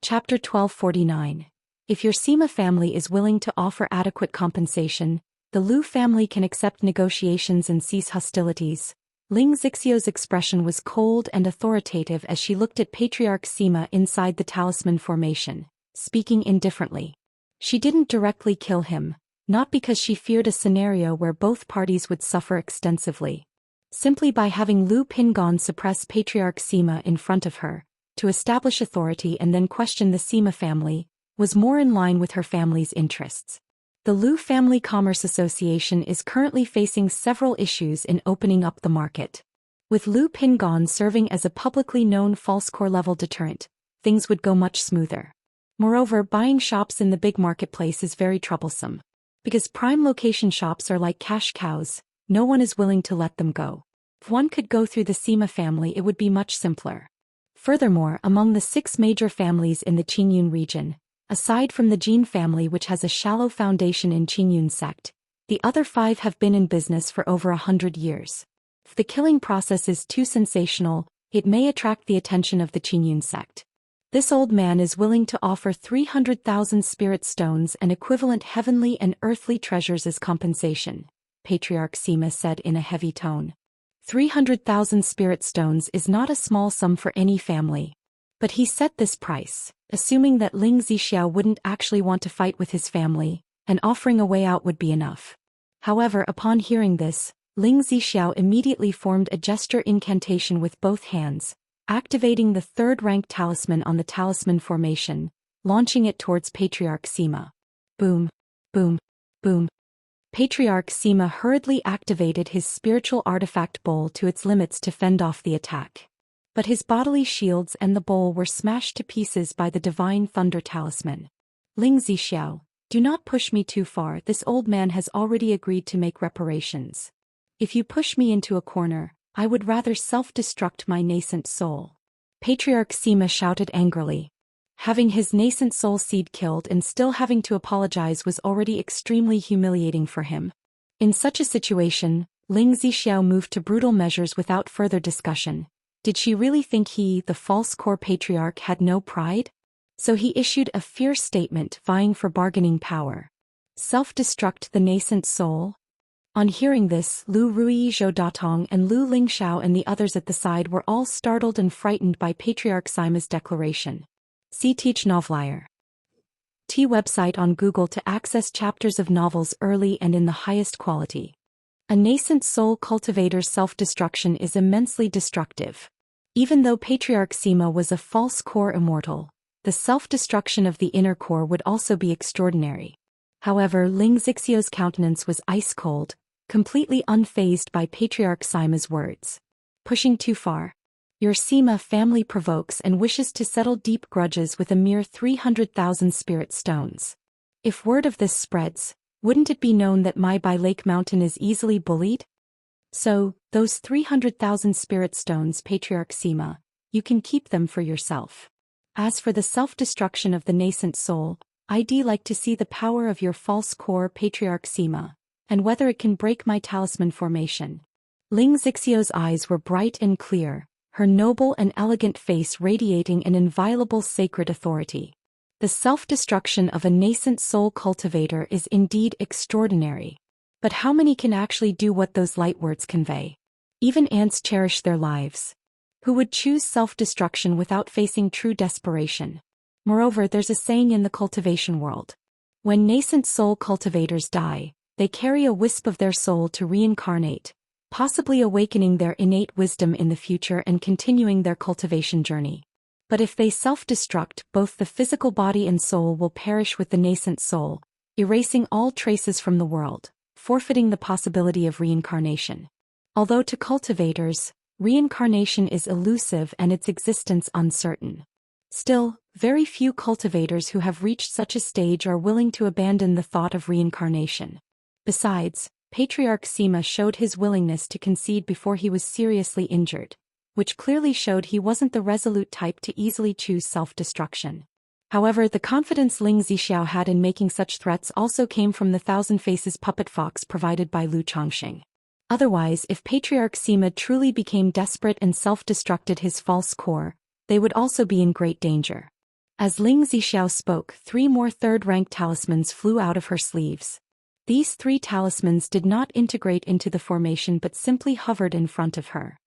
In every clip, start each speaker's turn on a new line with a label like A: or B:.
A: Chapter 1249. If your Sima family is willing to offer adequate compensation, the Lu family can accept negotiations and cease hostilities. Ling Xixiu's expression was cold and authoritative as she looked at Patriarch Sima inside the talisman formation, speaking indifferently. She didn't directly kill him, not because she feared a scenario where both parties would suffer extensively. Simply by having Lu Pingon suppress Patriarch Sima in front of her, to establish authority and then question the Sima family, was more in line with her family's interests. The Lu Family Commerce Association is currently facing several issues in opening up the market. With Lu Pingon serving as a publicly known false core level deterrent, things would go much smoother. Moreover, buying shops in the big marketplace is very troublesome. Because prime location shops are like cash cows, no one is willing to let them go. If one could go through the Sima family, it would be much simpler. Furthermore, among the 6 major families in the Qingyun region, aside from the Jin family which has a shallow foundation in Qingyun sect, the other 5 have been in business for over 100 years. If the killing process is too sensational, it may attract the attention of the Qingyun sect. This old man is willing to offer 300,000 spirit stones and equivalent heavenly and earthly treasures as compensation, Patriarch Sima said in a heavy tone. 300,000 spirit stones is not a small sum for any family. But he set this price, assuming that Ling Zixiao wouldn't actually want to fight with his family, and offering a way out would be enough. However, upon hearing this, Ling Zixiao immediately formed a gesture incantation with both hands, activating the 3rd rank talisman on the talisman formation, launching it towards Patriarch Sima. Boom, boom, boom. Patriarch Sima hurriedly activated his spiritual artifact bowl to its limits to fend off the attack. But his bodily shields and the bowl were smashed to pieces by the divine thunder talisman. Ling Zixiao, do not push me too far. This old man has already agreed to make reparations. If you push me into a corner, I would rather self-destruct my nascent soul. Patriarch Sima shouted angrily. Having his nascent soul seed killed and still having to apologize was already extremely humiliating for him. In such a situation, Ling Zixiao moved to brutal measures without further discussion. Did she really think he, the false core patriarch, had no pride? So he issued a fierce statement vying for bargaining power. Self-destruct the nascent soul? On hearing this, Lu Rui Zhou Datong and Lu Lingxiao and the others at the side were all startled and frightened by Patriarch Sima's declaration. See Teach Novelier. T website on Google to access chapters of novels early and in the highest quality. A nascent soul cultivator's self-destruction is immensely destructive. Even though Patriarch Sima was a false core immortal, the self-destruction of the inner core would also be extraordinary. However, Ling Xixiu's countenance was ice-cold, completely unfazed by Patriarch Sima's words. Pushing too far. Your Sima family provokes and wishes to settle deep grudges with a mere 300,000 spirit stones. If word of this spreads, wouldn't it be known that my Bai Lake Mountain is easily bullied? So, those 300,000 spirit stones, Patriarch Sima, you can keep them for yourself. As for the self-destruction of the nascent soul, I'd like to see the power of your false core, Patriarch Sima, and whether it can break my talisman formation. Ling Xixiu's eyes were bright and clear, her noble and elegant face radiating an inviolable sacred authority. The self-destruction of a nascent soul cultivator is indeed extraordinary. But how many can actually do what those light words convey? Even ants cherish their lives. Who would choose self-destruction without facing true desperation? Moreover, there's a saying in the cultivation world. When nascent soul cultivators die, they carry a wisp of their soul to reincarnate, possibly awakening their innate wisdom in the future and continuing their cultivation journey. But if they self-destruct, both the physical body and soul will perish with the nascent soul, erasing all traces from the world, forfeiting the possibility of reincarnation. Although to cultivators, reincarnation is elusive and its existence uncertain. Still, very few cultivators who have reached such a stage are willing to abandon the thought of reincarnation. Besides, Patriarch Sima showed his willingness to concede before he was seriously injured, which clearly showed he wasn't the resolute type to easily choose self-destruction. However, the confidence Ling Zixiao had in making such threats also came from the Thousand Faces puppet fox provided by Lu Chongxing. Otherwise, if Patriarch Sima truly became desperate and self-destructed his false core, they would also be in great danger. As Ling Zixiao spoke, 3 more third-rank talismans flew out of her sleeves. These 3 talismans did not integrate into the formation but simply hovered in front of her.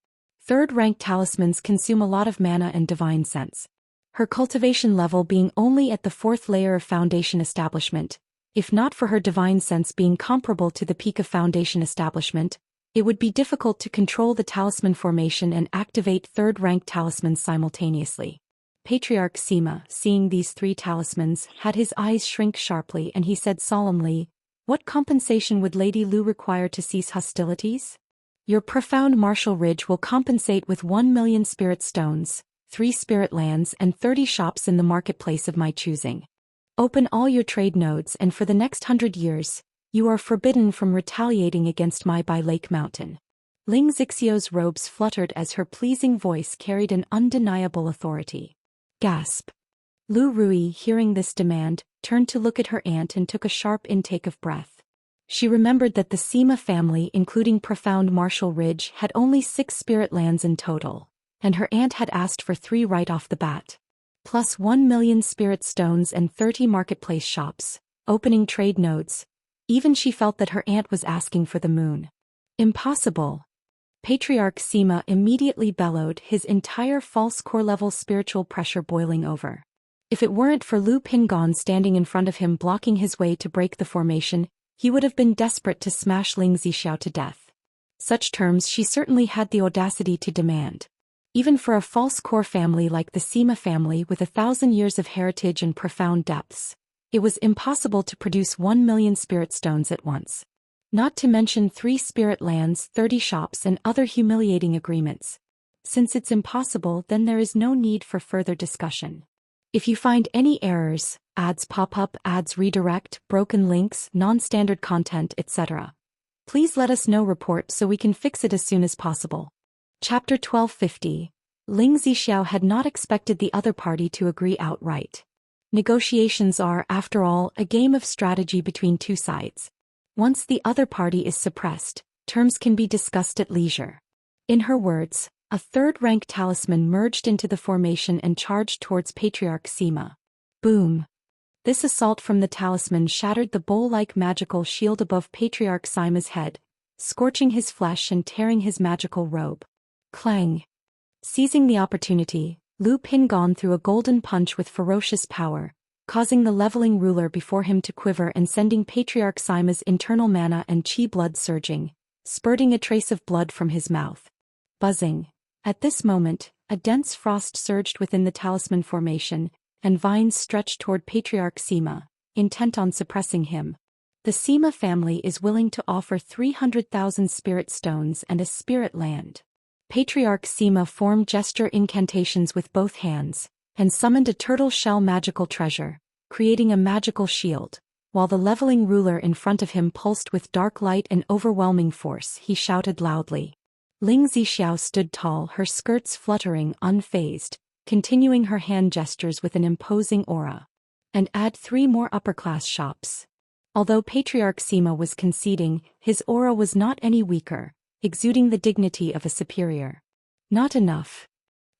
A: Third-rank talismans consume a lot of mana and divine sense. Her cultivation level being only at the 4th layer of foundation establishment, if not for her divine sense being comparable to the peak of foundation establishment, it would be difficult to control the talisman formation and activate third-rank talismans simultaneously. Patriarch Sima, seeing these 3 talismans, had his eyes shrink sharply and he said solemnly, "What compensation would Lady Lu require to cease hostilities? Your profound martial ridge will compensate with 1 million spirit stones, 3 spirit lands and 30 shops in the marketplace of my choosing. Open all your trade nodes and for the next 100 years, you are forbidden from retaliating against my by Lake Mountain." Ling Zixiao's robes fluttered as her pleasing voice carried an undeniable authority. Gasp. Lu Rui, hearing this demand, turned to look at her aunt and took a sharp intake of breath. She remembered that the Sima family, including Profound Martial Ridge, had only 6 spirit lands in total, and her aunt had asked for 3 right off the bat. Plus 1 million spirit stones and 30 marketplace shops, opening trade nodes. Even she felt that her aunt was asking for the moon. Impossible. Patriarch Sima immediately bellowed, his entire false core level spiritual pressure boiling over. If it weren't for Lu Pingon standing in front of him blocking his way to break the formation, he would have been desperate to smash Ling Zixiao to death. Such terms she certainly had the audacity to demand. Even for a false core family like the Sima family with 1,000 years of heritage and profound depths, it was impossible to produce 1 million spirit stones at once. Not to mention 3 spirit lands, 30 shops and other humiliating agreements. Since it's impossible, then there is no need for further discussion. If you find any errors, ads pop up, ads redirect, broken links, non-standard content, etc., please let us know report so we can fix it as soon as possible. Chapter 1250. Ling Zixiao had not expected the other party to agree outright. Negotiations are, after all, a game of strategy between 2 sides. Once the other party is suppressed, terms can be discussed at leisure. In her words, a third-rank talisman merged into the formation and charged towards Patriarch Sima. Boom! This assault from the talisman shattered the bowl-like magical shield above Patriarch Sima's head, scorching his flesh and tearing his magical robe. Clang! Seizing the opportunity, Lu Pingon threw a golden punch with ferocious power, causing the leveling ruler before him to quiver and sending Patriarch Sima's internal mana and qi blood surging, spurting a trace of blood from his mouth. Buzzing. At this moment, a dense frost surged within the talisman formation, and vines stretched toward Patriarch Sima, intent on suppressing him. The Sima family is willing to offer 300,000 spirit stones and a spirit land. Patriarch Sima formed gesture incantations with both hands, and summoned a turtle shell magical treasure, creating a magical shield. While the leveling ruler in front of him pulsed with dark light and overwhelming force, he shouted loudly. Ling Zixiao stood tall, her skirts fluttering, unfazed, continuing her hand gestures with an imposing aura. And add 3 more upper-class shops. Although Patriarch Sima was conceding, his aura was not any weaker, exuding the dignity of a superior. Not enough.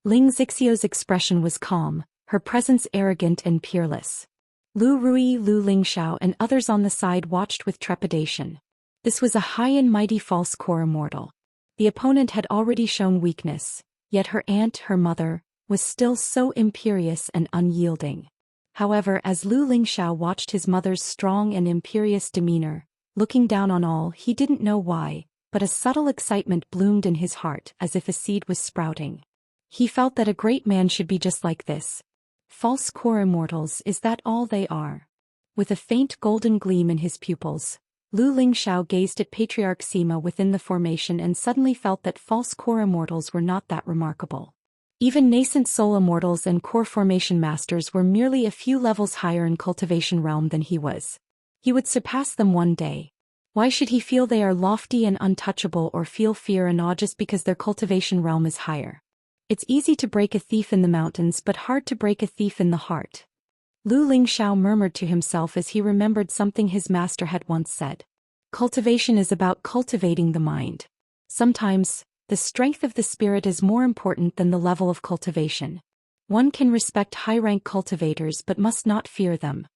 A: Ling Zixiao's expression was calm, her presence arrogant and peerless. Lu Rui, Lu Lingxiao and others on the side watched with trepidation. This was a high and mighty false core immortal. The opponent had already shown weakness, yet her aunt, her mother, was still so imperious and unyielding. However, as Lu Lingxiao watched his mother's strong and imperious demeanor, looking down on all, he didn't know why, but a subtle excitement bloomed in his heart as if a seed was sprouting. He felt that a great man should be just like this. False core immortals, is that all they are? With a faint golden gleam in his pupils, Lu Lingxiao gazed at Patriarch Sima within the formation and suddenly felt that false core immortals were not that remarkable. Even nascent soul immortals and core formation masters were merely a few levels higher in cultivation realm than he was. He would surpass them one day. Why should he feel they are lofty and untouchable or feel fear and awe just because their cultivation realm is higher? It's easy to break a thief in the mountains but hard to break a thief in the heart. Lu Lingxiao murmured to himself as he remembered something his master had once said. Cultivation is about cultivating the mind. Sometimes, the strength of the spirit is more important than the level of cultivation. One can respect high-rank cultivators but must not fear them.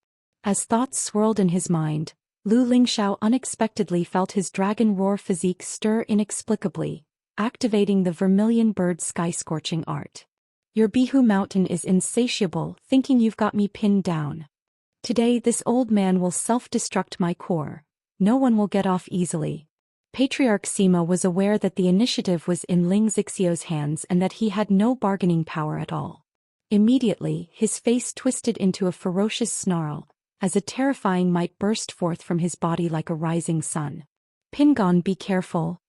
A: As thoughts swirled in his mind, Lu Lingxiao unexpectedly felt his dragon roar physique stir inexplicably, activating the vermilion bird sky-scorching art. Your Bihu mountain is insatiable, thinking you've got me pinned down. Today this old man will self-destruct my core. No one will get off easily. Patriarch Sima was aware that the initiative was in Ling Xixiu's hands and that he had no bargaining power at all. Immediately, his face twisted into a ferocious snarl, as a terrifying might burst forth from his body like a rising sun. Pingon, be careful.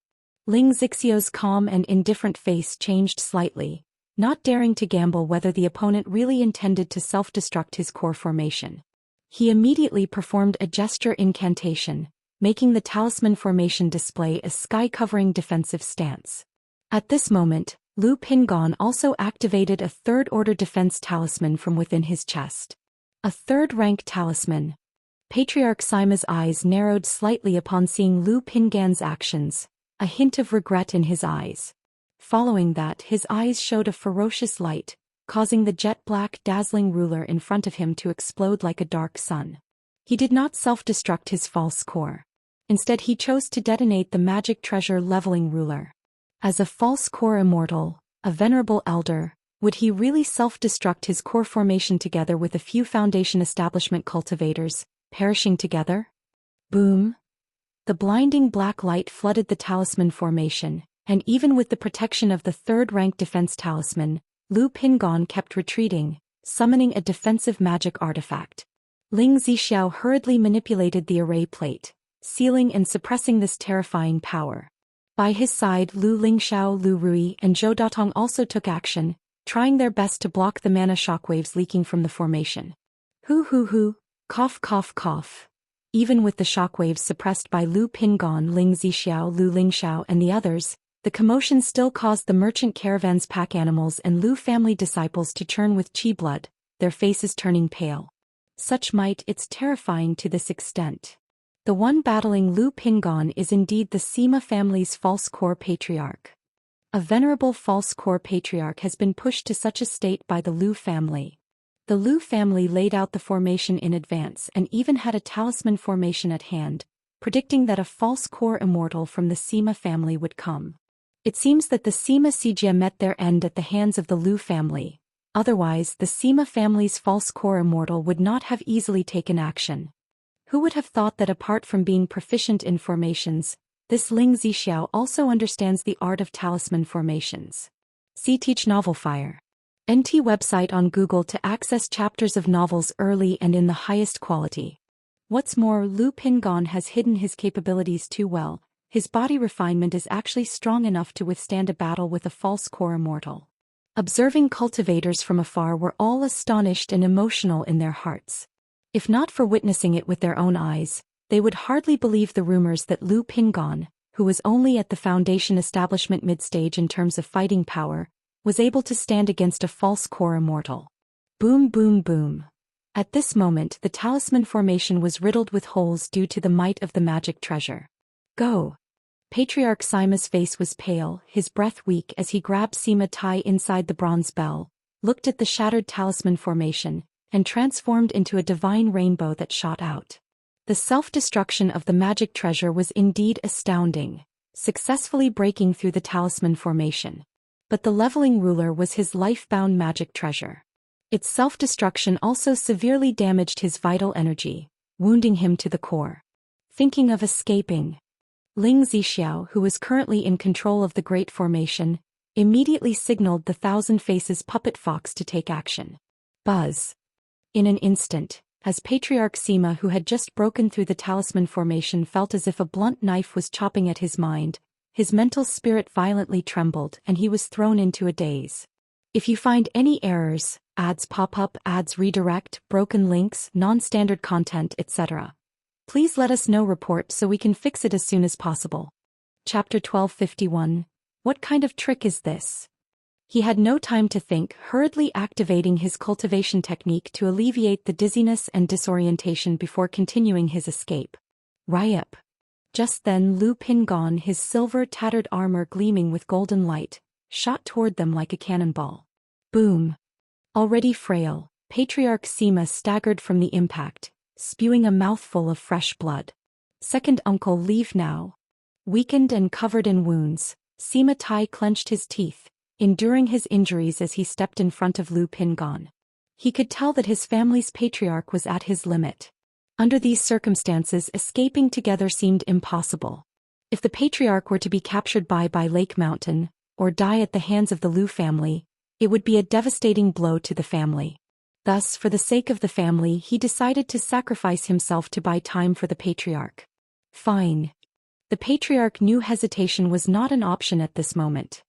A: Ling Xixiu's calm and indifferent face changed slightly, not daring to gamble whether the opponent really intended to self-destruct his core formation. He immediately performed a gesture incantation, making the talisman formation display a sky-covering defensive stance. At this moment, Lu Pingon also activated a third-order defense talisman from within his chest. A third-rank talisman. Patriarch Sima's eyes narrowed slightly upon seeing Lu Pingon's actions, a hint of regret in his eyes. Following that, his eyes showed a ferocious light, causing the jet-black dazzling ruler in front of him to explode like a dark sun. He did not self-destruct his false core. Instead he chose to detonate the magic treasure leveling ruler. As a false core immortal, a venerable elder, would he really self-destruct his core formation together with a few foundation establishment cultivators, perishing together? Boom! The blinding black light flooded the talisman formation, and even with the protection of the third-rank defense talisman, Lu Pingon kept retreating, summoning a defensive magic artifact. Ling Zixiao hurriedly manipulated the array plate, sealing and suppressing this terrifying power. By his side, Lu Lingxiao, Lu Rui, and Zhou Datong also took action, trying their best to block the mana shockwaves leaking from the formation. Hoo, cough cough cough. Even with the shockwaves suppressed by Lu Pingon, Ling Zixiao, Lu Lingxiao and the others, the commotion still caused the merchant caravan's pack animals and Lu family disciples to churn with chi blood, their faces turning pale. Such might, it's terrifying to this extent. The one battling Lu Pingon is indeed the Sima family's false core patriarch. A venerable false core patriarch has been pushed to such a state by the Lu family. The Lu family laid out the formation in advance and even had a talisman formation at hand, predicting that a false core immortal from the Sima family would come. It seems that the Sima Sijia met their end at the hands of the Lu family. Otherwise, the Sima family's false core immortal would not have easily taken action. Who would have thought that apart from being proficient in formations, this Ling Zixiao also understands the art of talisman formations? See Teach Novel Fire. NT website on Google to access chapters of novels early and in the highest quality. What's more, Lu Pingon has hidden his capabilities too well. His body refinement is actually strong enough to withstand a battle with a false core immortal. Observing cultivators from afar were all astonished and emotional in their hearts. If not for witnessing it with their own eyes, they would hardly believe the rumors that Lu Pingon, who was only at the Foundation establishment mid-stage in terms of fighting power, was able to stand against a false core immortal. Boom boom boom. At this moment the talisman formation was riddled with holes due to the might of the magic treasure. Go! Patriarch Sima's face was pale, his breath weak as he grabbed Sima Tai inside the bronze bell, looked at the shattered talisman formation, and transformed into a divine rainbow that shot out. The self-destruction of the magic treasure was indeed astounding, successfully breaking through the talisman formation. But the leveling ruler was his life-bound magic treasure. Its self-destruction also severely damaged his vital energy, wounding him to the core. Thinking of escaping, Ling Zixiao, who was currently in control of the Great Formation, immediately signaled the Thousand Faces puppet fox to take action. Buzz. In an instant, as Patriarch Sima, who had just broken through the talisman formation, felt as if a blunt knife was chopping at his mind, his mental spirit violently trembled and he was thrown into a daze. If you find any errors, ads pop up, ads redirect, broken links, non-standard content, etc., please let us know. Report so we can fix it as soon as possible. Chapter 1251. What kind of trick is this? He had no time to think, hurriedly activating his cultivation technique to alleviate the dizziness and disorientation before continuing his escape. Ryup. Just then Lu Pingon, his silver tattered armor gleaming with golden light, shot toward them like a cannonball. Boom. Already frail, Patriarch Sima staggered from the impact, spewing a mouthful of fresh blood. Second uncle, leave now. Weakened and covered in wounds, Sima Tai clenched his teeth, enduring his injuries as he stepped in front of Lu Pingon. He could tell that his family's patriarch was at his limit. Under these circumstances, escaping together seemed impossible. If the patriarch were to be captured by Lake Mountain, or die at the hands of the Lu family, it would be a devastating blow to the family. Thus, for the sake of the family, he decided to sacrifice himself to buy time for the patriarch. Fine. The patriarch knew hesitation was not an option at this moment.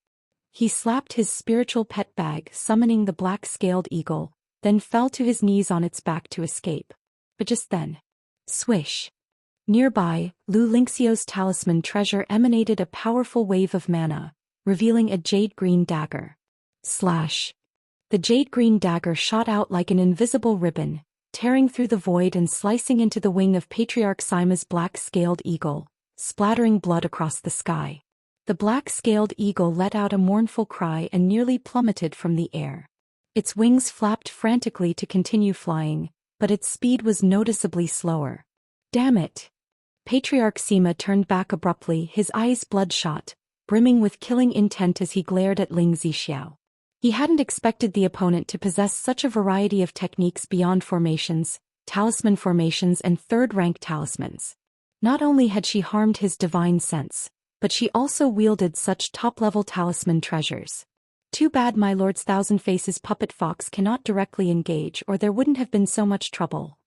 A: He slapped his spiritual pet bag, summoning the black-scaled eagle, then fell to his knees on its back to escape. But just then, swish. Nearby, Lu Lingxiao's talisman treasure emanated a powerful wave of mana, revealing a jade-green dagger. Slash. The jade-green dagger shot out like an invisible ribbon, tearing through the void and slicing into the wing of Patriarch Sima's black-scaled eagle, splattering blood across the sky. The black-scaled eagle let out a mournful cry and nearly plummeted from the air. Its wings flapped frantically to continue flying, but its speed was noticeably slower. Damn it! Patriarch Sima turned back abruptly, his eyes bloodshot, brimming with killing intent as he glared at Ling Zixiao. He hadn't expected the opponent to possess such a variety of techniques beyond formations, talisman formations and third-rank talismans. Not only had she harmed his divine sense, but she also wielded such top-level talisman treasures. Too bad my lord's Thousand Faces puppet fox cannot directly engage, or there wouldn't have been so much trouble.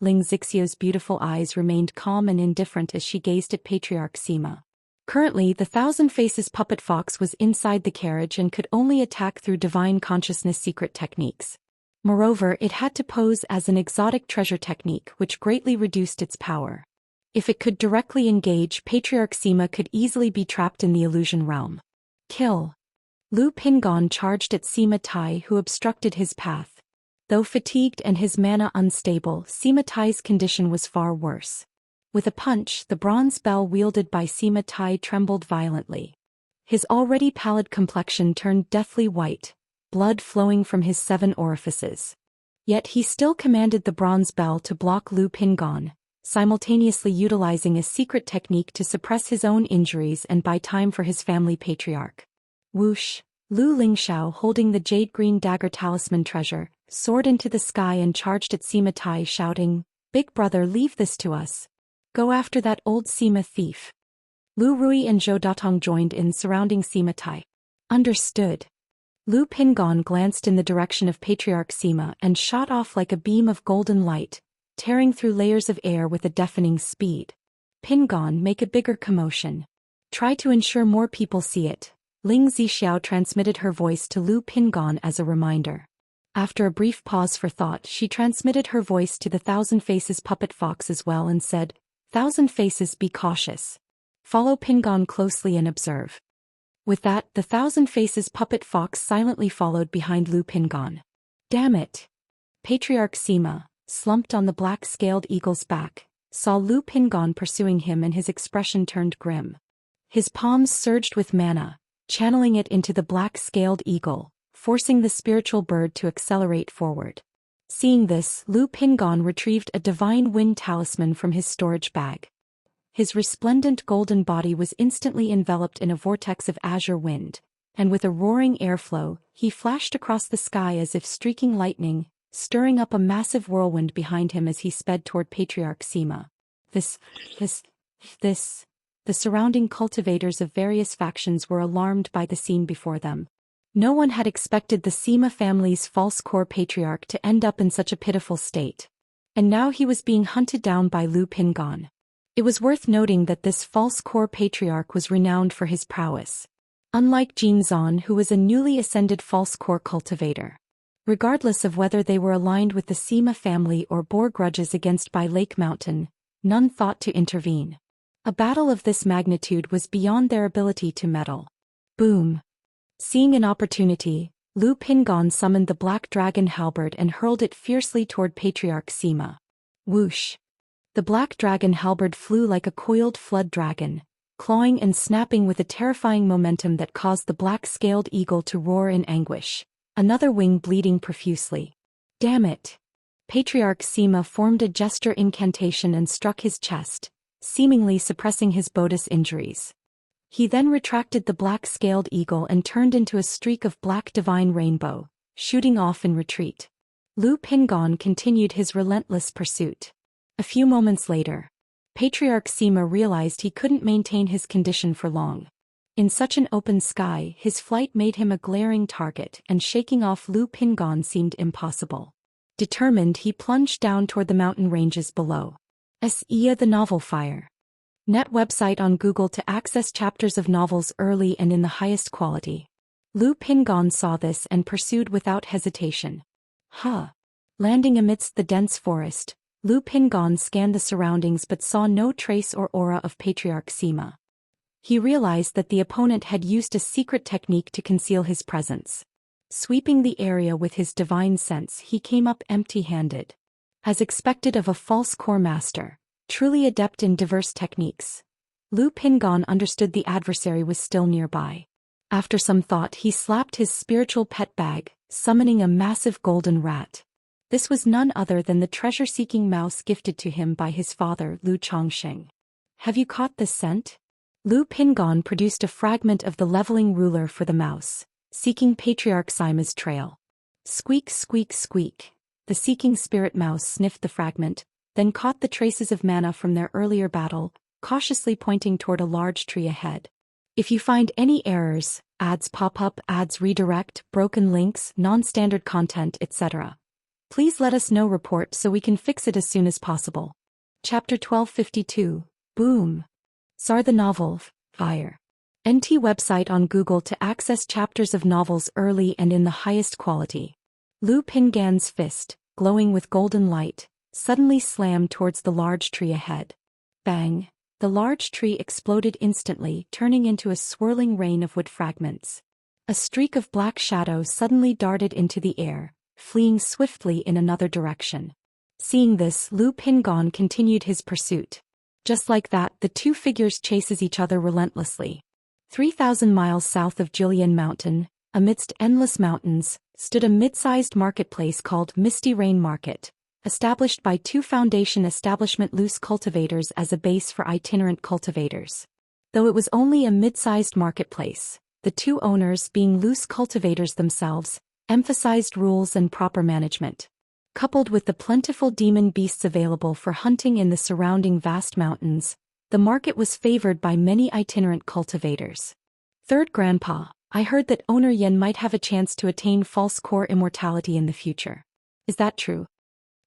A: Ling Zixiao's beautiful eyes remained calm and indifferent as she gazed at Patriarch Sima. Currently, the Thousand Faces puppet fox was inside the carriage and could only attack through divine consciousness secret techniques. Moreover, it had to pose as an exotic treasure technique, which greatly reduced its power. If it could directly engage, Patriarch Sima could easily be trapped in the illusion realm. Kill. Lu Pingon charged at Sima Tai, who obstructed his path. Though fatigued and his mana unstable, Sima Tai's condition was far worse. With a punch, the bronze bell wielded by Sima Tai trembled violently. His already pallid complexion turned deathly white, blood flowing from his 7 orifices. Yet he still commanded the bronze bell to block Lu Pingon, simultaneously utilizing a secret technique to suppress his own injuries and buy time for his family patriarch. Whoosh! Lu Lingxiao, holding the jade-green dagger talisman treasure, soared into the sky and charged at Sima Tai, shouting, "Big brother, leave this to us. Go after that old Sima thief." Lu Rui and Zhou Datong joined in, surrounding Sima Tai. Understood. Lu Pingon glanced in the direction of Patriarch Sima and shot off like a beam of golden light, tearing through layers of air with a deafening speed. Pingon, make a bigger commotion. Try to ensure more people see it. Ling Zixiao transmitted her voice to Lu Pingon as a reminder. After a brief pause for thought, she transmitted her voice to the Thousand Faces puppet fox as well and said, "Thousand Faces, be cautious. Follow Pingon closely and observe." With that, the Thousand Faces puppet fox silently followed behind Lu Pingon. Damn it! Patriarch Sima, slumped on the black-scaled eagle's back, saw Lu Pingon pursuing him and his expression turned grim. His palms surged with mana, channeling it into the black-scaled eagle, forcing the spiritual bird to accelerate forward. Seeing this, Lu Pingon retrieved a divine wind talisman from his storage bag. His resplendent golden body was instantly enveloped in a vortex of azure wind, and with a roaring airflow, he flashed across the sky as if streaking lightning, stirring up a massive whirlwind behind him as he sped toward Patriarch Sima. The surrounding cultivators of various factions were alarmed by the scene before them. No one had expected the Sima family's false core patriarch to end up in such a pitiful state. And now he was being hunted down by Lu Pingon. It was worth noting that this false core patriarch was renowned for his prowess. Unlike Jin Zan, who was a newly ascended false core cultivator. Regardless of whether they were aligned with the Sima family or bore grudges against by Lake Mountain, none thought to intervene. A battle of this magnitude was beyond their ability to meddle. Boom! Seeing an opportunity, Lu Pingon summoned the Black Dragon Halberd and hurled it fiercely toward Patriarch Sima. Whoosh! The Black Dragon Halberd flew like a coiled flood dragon, clawing and snapping with a terrifying momentum that caused the black-scaled eagle to roar in anguish, another wing bleeding profusely. Damn it! Patriarch Sima formed a gesture incantation and struck his chest, seemingly suppressing his Bodis injuries. He then retracted the black-scaled eagle and turned into a streak of black divine rainbow, shooting off in retreat. Lu Pingon continued his relentless pursuit. A few moments later, Patriarch Sima realized he couldn't maintain his condition for long. In such an open sky, his flight made him a glaring target, and shaking off Lu Pingon seemed impossible. Determined, he plunged down toward the mountain ranges below. Xianxia the Novel Fire. Net website on Google to access chapters of novels early and in the highest quality. Lu Pingon saw this and pursued without hesitation. Landing amidst the dense forest, Lu Pingon scanned the surroundings but saw no trace or aura of Patriarch Sima. He realized that the opponent had used a secret technique to conceal his presence. Sweeping the area with his divine sense, he came up empty-handed. As expected of a false core master, truly adept in diverse techniques, Lu Pingon understood the adversary was still nearby. After some thought, he slapped his spiritual pet bag, summoning a massive golden rat. This was none other than the treasure-seeking mouse gifted to him by his father, Lu Chongsheng. Have you caught this scent? Lu Pingon produced a fragment of the leveling ruler for the mouse, seeking Patriarch Sima's trail. Squeak, squeak, squeak. The seeking spirit mouse sniffed the fragment, then caught the traces of mana from their earlier battle, cautiously pointing toward a large tree ahead. If you find any errors, ads pop up, ads redirect, broken links, non-standard content, etc., please let us know. Report so we can fix it as soon as possible. Chapter 1252. Boom. Sar the Novel Fire. NT website on Google to access chapters of novels early and in the highest quality. Lu Pingan's fist, glowing with golden light, suddenly slammed towards the large tree ahead. Bang! The large tree exploded instantly, turning into a swirling rain of wood fragments. A streak of black shadow suddenly darted into the air, fleeing swiftly in another direction. Seeing this, Lu Pingon continued his pursuit. Just like that, the two figures chases each other relentlessly. 3,000 miles south of Julian Mountain, amidst endless mountains, stood a mid-sized marketplace called Misty Rain Market, established by two foundation establishment loose cultivators as a base for itinerant cultivators. Though it was only a mid-sized marketplace, the two owners, being loose cultivators themselves, emphasized rules and proper management. Coupled with the plentiful demon beasts available for hunting in the surrounding vast mountains, the market was favored by many itinerant cultivators. Third Grandpa, I heard that owner Yen might have a chance to attain false core immortality in the future. Is that true?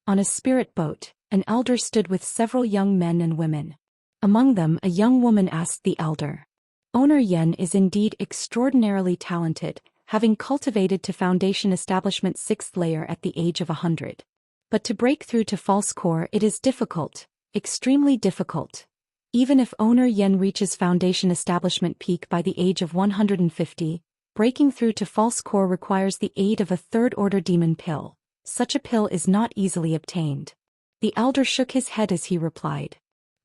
A: On a spirit boat, an elder stood with several young men and women. Among them, a young woman asked the elder. Owner Yen is indeed extraordinarily talented, having cultivated to Foundation Establishment 6th layer at the age of 100. But to break through to false core, it is difficult, extremely difficult. Even if owner Yen reaches Foundation Establishment peak by the age of 150, breaking through to false core requires the aid of a third-order demon pill. Such a pill is not easily obtained. The elder shook his head as he replied.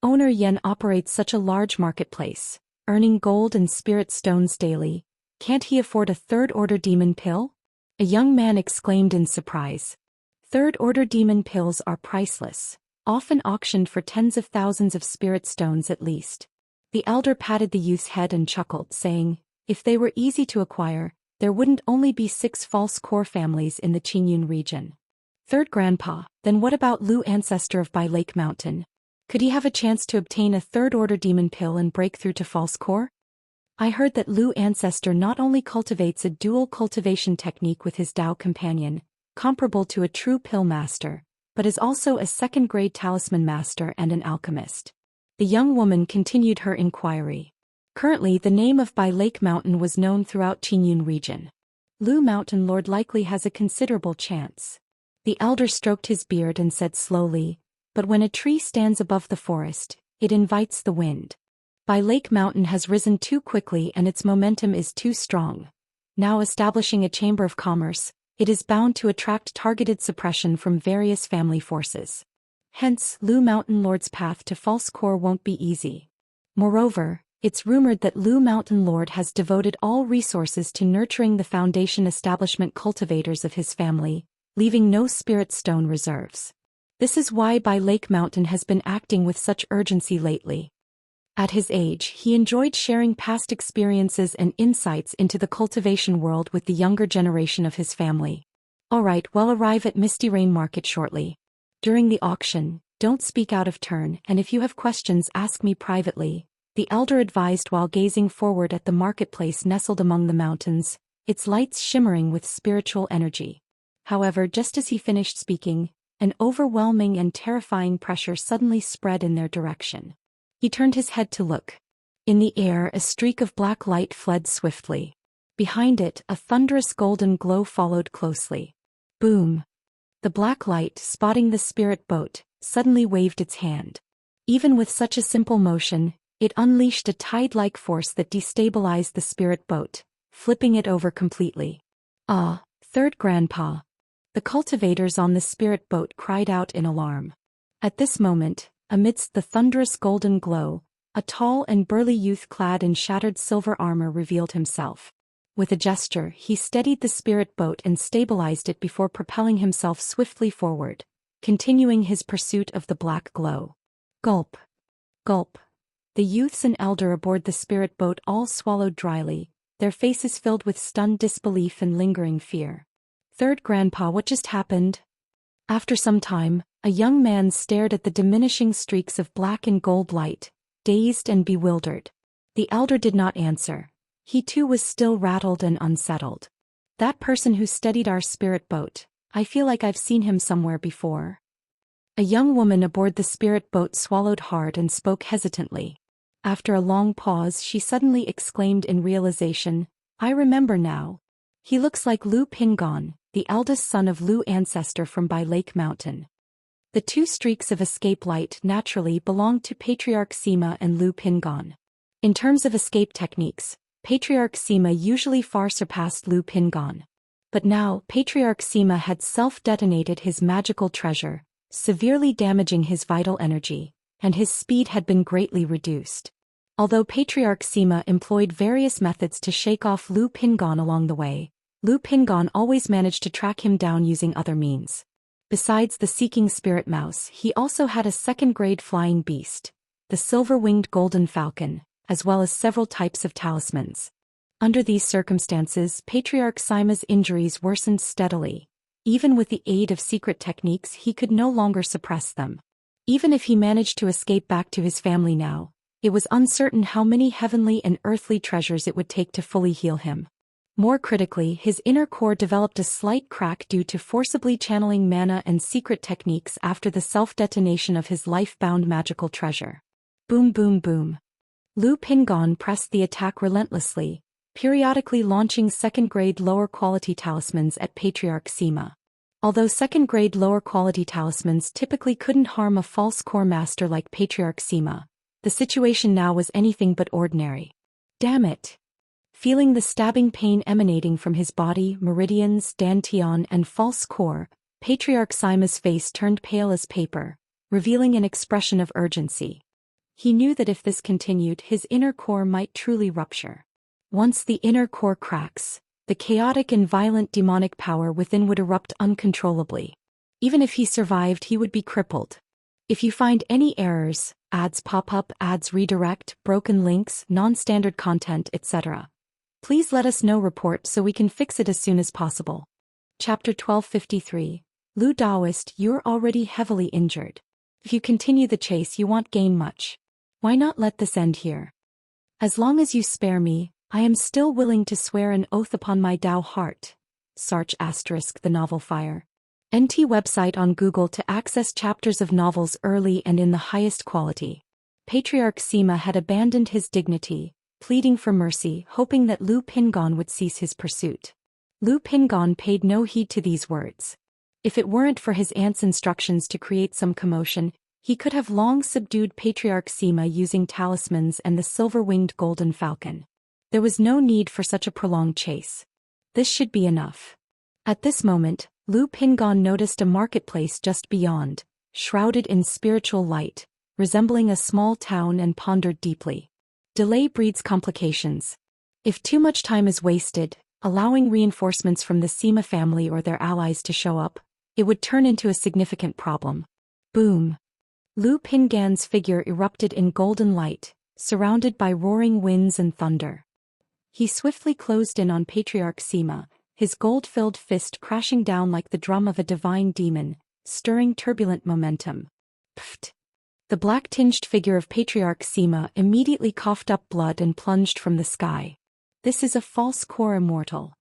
A: Owner Yen operates such a large marketplace, earning gold and spirit stones daily. Can't he afford a third-order demon pill? A young man exclaimed in surprise. Third-order demon pills are priceless, often auctioned for tens of thousands of spirit stones at least. The elder patted the youth's head and chuckled, saying, if they were easy to acquire, there wouldn't only be 6 false core families in the Qingyun region. Third Grandpa, then what about Lu Ancestor of Bai Lake Mountain? Could he have a chance to obtain a third-order demon pill and break through to false core? I heard that Lu Ancestor not only cultivates a dual cultivation technique with his Dao companion, comparable to a true pill master, but is also a second-grade talisman master and an alchemist. The young woman continued her inquiry. Currently, the name of Bai Lake Mountain was known throughout Qingyun region. Lu Mountain Lord likely has a considerable chance. The elder stroked his beard and said slowly, but when a tree stands above the forest, it invites the wind. Bai Lake Mountain has risen too quickly and its momentum is too strong. Now establishing a chamber of commerce, it is bound to attract targeted suppression from various family forces. Hence, Lu Mountain Lord's path to false core won't be easy. Moreover, It's rumored that Lu Mountain Lord has devoted all resources to nurturing the foundation establishment cultivators of his family, leaving no spirit stone reserves. This is why Bai Lake Mountain has been acting with such urgency lately. At his age, he enjoyed sharing past experiences and insights into the cultivation world with the younger generation of his family. Alright, we'll arrive at Misty Rain Market shortly. During the auction, don't speak out of turn, and if you have questions, ask me privately, the elder advised while gazing forward at the marketplace nestled among the mountains, its lights shimmering with spiritual energy. However, just as he finished speaking, an overwhelming and terrifying pressure suddenly spread in their direction. He turned his head to look. In the air, a streak of black light fled swiftly. Behind it, a thunderous golden glow followed closely. Boom! The black light, spotting the spirit boat, suddenly waved its hand. Even with such a simple motion, it unleashed a tide-like force that destabilized the spirit boat, flipping it over completely. Ah, third grandpa! The cultivators on the spirit boat cried out in alarm. At this moment, amidst the thunderous golden glow, a tall and burly youth clad in shattered silver armor revealed himself. With a gesture, he steadied the spirit boat and stabilized it before propelling himself swiftly forward, continuing his pursuit of the black glow. Gulp! Gulp! The youths and elder aboard the spirit boat all swallowed dryly, their faces filled with stunned disbelief and lingering fear. Third grandpa, what just happened? After some time, a young man stared at the diminishing streaks of black and gold light, dazed and bewildered. The elder did not answer. He too was still rattled and unsettled. That person who steadied our spirit boat, I feel like I've seen him somewhere before. A young woman aboard the spirit boat swallowed hard and spoke hesitantly. After a long pause, she suddenly exclaimed in realization, I remember now. He looks like Lu Pingon, the eldest son of Lu ancestor from Bai Lake Mountain. The two streaks of escape light naturally belonged to Patriarch Sima and Lu Pingon. In terms of escape techniques, Patriarch Sima usually far surpassed Lu Pingon. But now, Patriarch Sima had self-detonated his magical treasure, severely damaging his vital energy, and his speed had been greatly reduced. Although Patriarch Sima employed various methods to shake off Lu Pingon along the way, Lu Pingon always managed to track him down using other means. Besides the seeking spirit mouse, he also had a second-grade flying beast, the silver-winged golden falcon, as well as several types of talismans. Under these circumstances, Patriarch Sima's injuries worsened steadily. Even with the aid of secret techniques, he could no longer suppress them. Even if he managed to escape back to his family now, it was uncertain how many heavenly and earthly treasures it would take to fully heal him. More critically, his inner core developed a slight crack due to forcibly channeling mana and secret techniques after the self-detonation of his life-bound magical treasure. Boom boom boom. Lu Pingon pressed the attack relentlessly, periodically launching second-grade lower-quality talismans at Patriarch Sima. Although second-grade lower-quality talismans typically couldn't harm a false core master like Patriarch Sima, the situation now was anything but ordinary. Damn it! Feeling the stabbing pain emanating from his body, meridians, dantian, and false core, Patriarch Sima's face turned pale as paper, revealing an expression of urgency. He knew that if this continued, his inner core might truly rupture. Once the inner core cracks, the chaotic and violent demonic power within would erupt uncontrollably. Even if he survived, he would be crippled. If you find any errors, ads pop up, ads redirect, broken links, non-standard content, etc., please let us know report so we can fix it as soon as possible. Chapter 1253. Lu Daoist, you're already heavily injured. If you continue the chase, you won't gain much. Why not let this end here? As long as you spare me, I am still willing to swear an oath upon my Dao heart. Sarch * the novel Fire. NT website on Google to access chapters of novels early and in the highest quality. Patriarch Sima had abandoned his dignity, pleading for mercy, hoping that Lu Pingon would cease his pursuit. Lu Pingon paid no heed to these words. If it weren't for his aunt's instructions to create some commotion, he could have long subdued Patriarch Sima using talismans and the silver-winged golden falcon. There was no need for such a prolonged chase. This should be enough. At this moment, Lu Pingon noticed a marketplace just beyond, shrouded in spiritual light, resembling a small town, and pondered deeply. Delay breeds complications. If too much time is wasted, allowing reinforcements from the Sima family or their allies to show up, it would turn into a significant problem. Boom! Lu Pingan's figure erupted in golden light, surrounded by roaring winds and thunder. He swiftly closed in on Patriarch Sima, his gold-filled fist crashing down like the drum of a divine demon, stirring turbulent momentum. Pfft! The black-tinged figure of Patriarch Sima immediately coughed up blood and plunged from the sky. This is a false core immortal.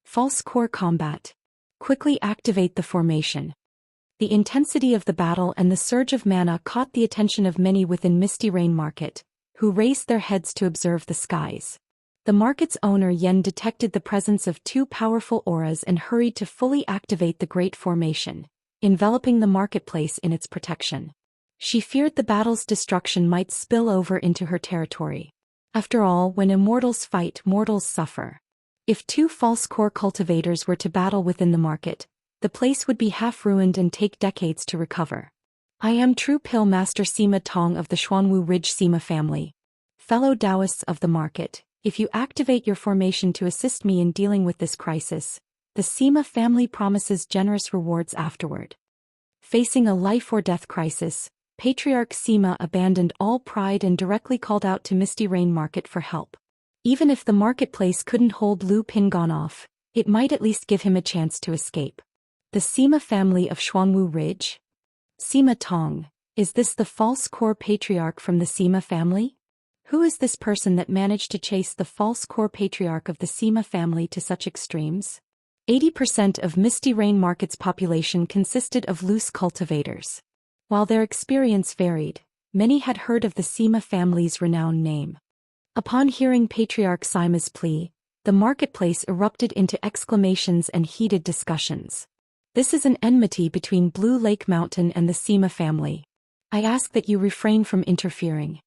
A: False core combat. Quickly activate the formation. The intensity of the battle and the surge of mana caught the attention of many within Misty Rain Market, who raised their heads to observe the skies. The market's owner Yen detected the presence of two powerful auras and hurried to fully activate the Great Formation, enveloping the marketplace in its protection. She feared the battle's destruction might spill over into her territory. After all, when immortals fight, mortals suffer. If two false core cultivators were to battle within the market, the place would be half ruined and take decades to recover. I am True Pill Master Sima Tong of the Xuanwu Ridge Sima family. Fellow Daoists of the market, if you activate your formation to assist me in dealing with this crisis, the Sima family promises generous rewards afterward. Facing a life-or-death crisis, Patriarch Sima abandoned all pride and directly called out to Misty Rain Market for help. Even if the marketplace couldn't hold Lu Pingan off, it might at least give him a chance to escape. The Sima family of Xuanwu Ridge? Sima Tong, is this the false core patriarch from the Sima family? Who is this person that managed to chase the false core patriarch of the Sima family to such extremes? 80% of Misty Rain Market's population consisted of loose cultivators. While their experience varied, many had heard of the Sima family's renowned name. Upon hearing Patriarch Sima's plea, the marketplace erupted into exclamations and heated discussions. This is an enmity between Blue Lake Mountain and the Sima family. I ask that you refrain from interfering.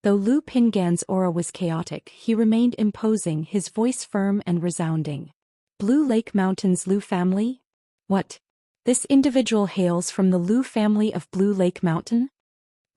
A: Though Lu Pingan's aura was chaotic, he remained imposing, his voice firm and resounding. Blue Lake Mountain's Lu family? What? This individual hails from the Lu family of Blue Lake Mountain?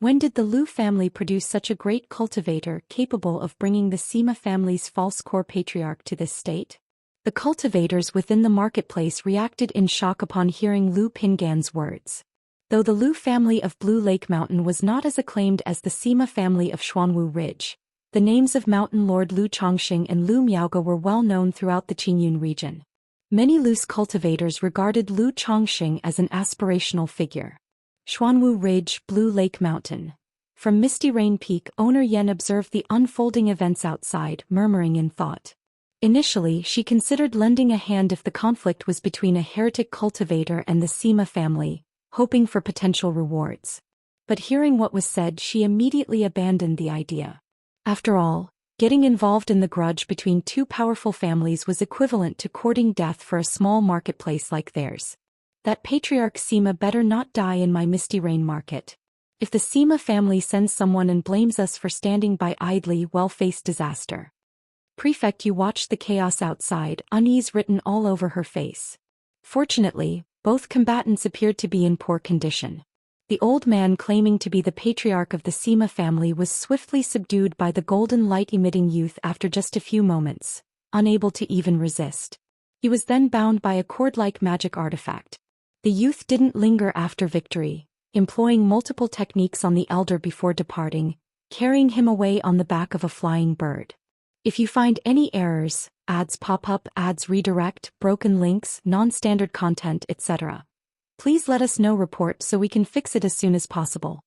A: When did the Lu family produce such a great cultivator capable of bringing the Sima family's false core patriarch to this state? The cultivators within the marketplace reacted in shock upon hearing Lu Pingan's words. Though the Lu family of Blue Lake Mountain was not as acclaimed as the Sima family of Xuanwu Ridge, the names of Mountain Lord Lu Chongxing and Lu Miaoge were well known throughout the Qingyun region. Many loose cultivators regarded Lu Chongxing as an aspirational figure. Xuanwu Ridge, Blue Lake Mountain. From Misty Rain Peak, owner Yen observed the unfolding events outside, murmuring in thought. Initially, she considered lending a hand if the conflict was between a heretic cultivator and the Sima family, hoping for potential rewards. But hearing what was said, she immediately abandoned the idea. After all, getting involved in the grudge between two powerful families was equivalent to courting death for a small marketplace like theirs. That Patriarch Sima better not die in my Misty Rain Market. If the Sima family sends someone and blames us for standing by idly, we'll face disaster. Prefect, you watched the chaos outside, unease written all over her face. Fortunately, both combatants appeared to be in poor condition. The old man claiming to be the patriarch of the Sima family was swiftly subdued by the golden light-emitting youth after just a few moments, unable to even resist. He was then bound by a cord-like magic artifact. The youth didn't linger after victory, employing multiple techniques on the elder before departing, carrying him away on the back of a flying bird. If you find any errors, ads pop up, ads redirect, broken links, non-standard content, etc., please let us know. Report so we can fix it as soon as possible.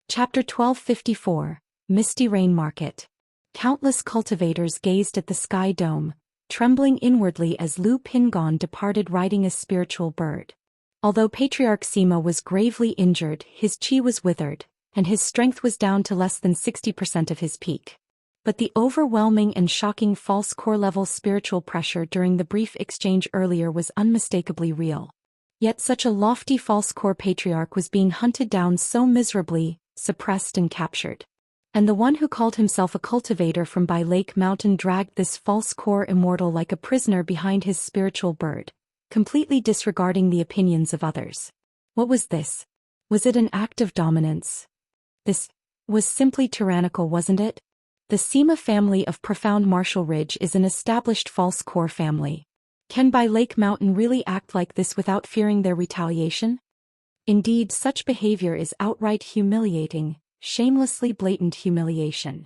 A: Chapter 1254, Misty Rain Market. Countless cultivators gazed at the sky dome, trembling inwardly as Lu Pingan departed riding a spiritual bird. Although Patriarch Sima was gravely injured, his chi was withered, and his strength was down to less than 60% of his peak. But the overwhelming and shocking false core-level spiritual pressure during the brief exchange earlier was unmistakably real. Yet such a lofty false core patriarch was being hunted down so miserably, suppressed and captured. And the one who called himself a cultivator from By Lake Mountain dragged this false core immortal like a prisoner behind his spiritual bird, completely disregarding the opinions of others. What was this? Was it an act of dominance? This was simply tyrannical, wasn't it? The Sima family of Profound Martial Ridge is an established false core family. Can Bai Lake Mountain really act like this without fearing their retaliation? Indeed, such behavior is outright humiliating, shamelessly blatant humiliation.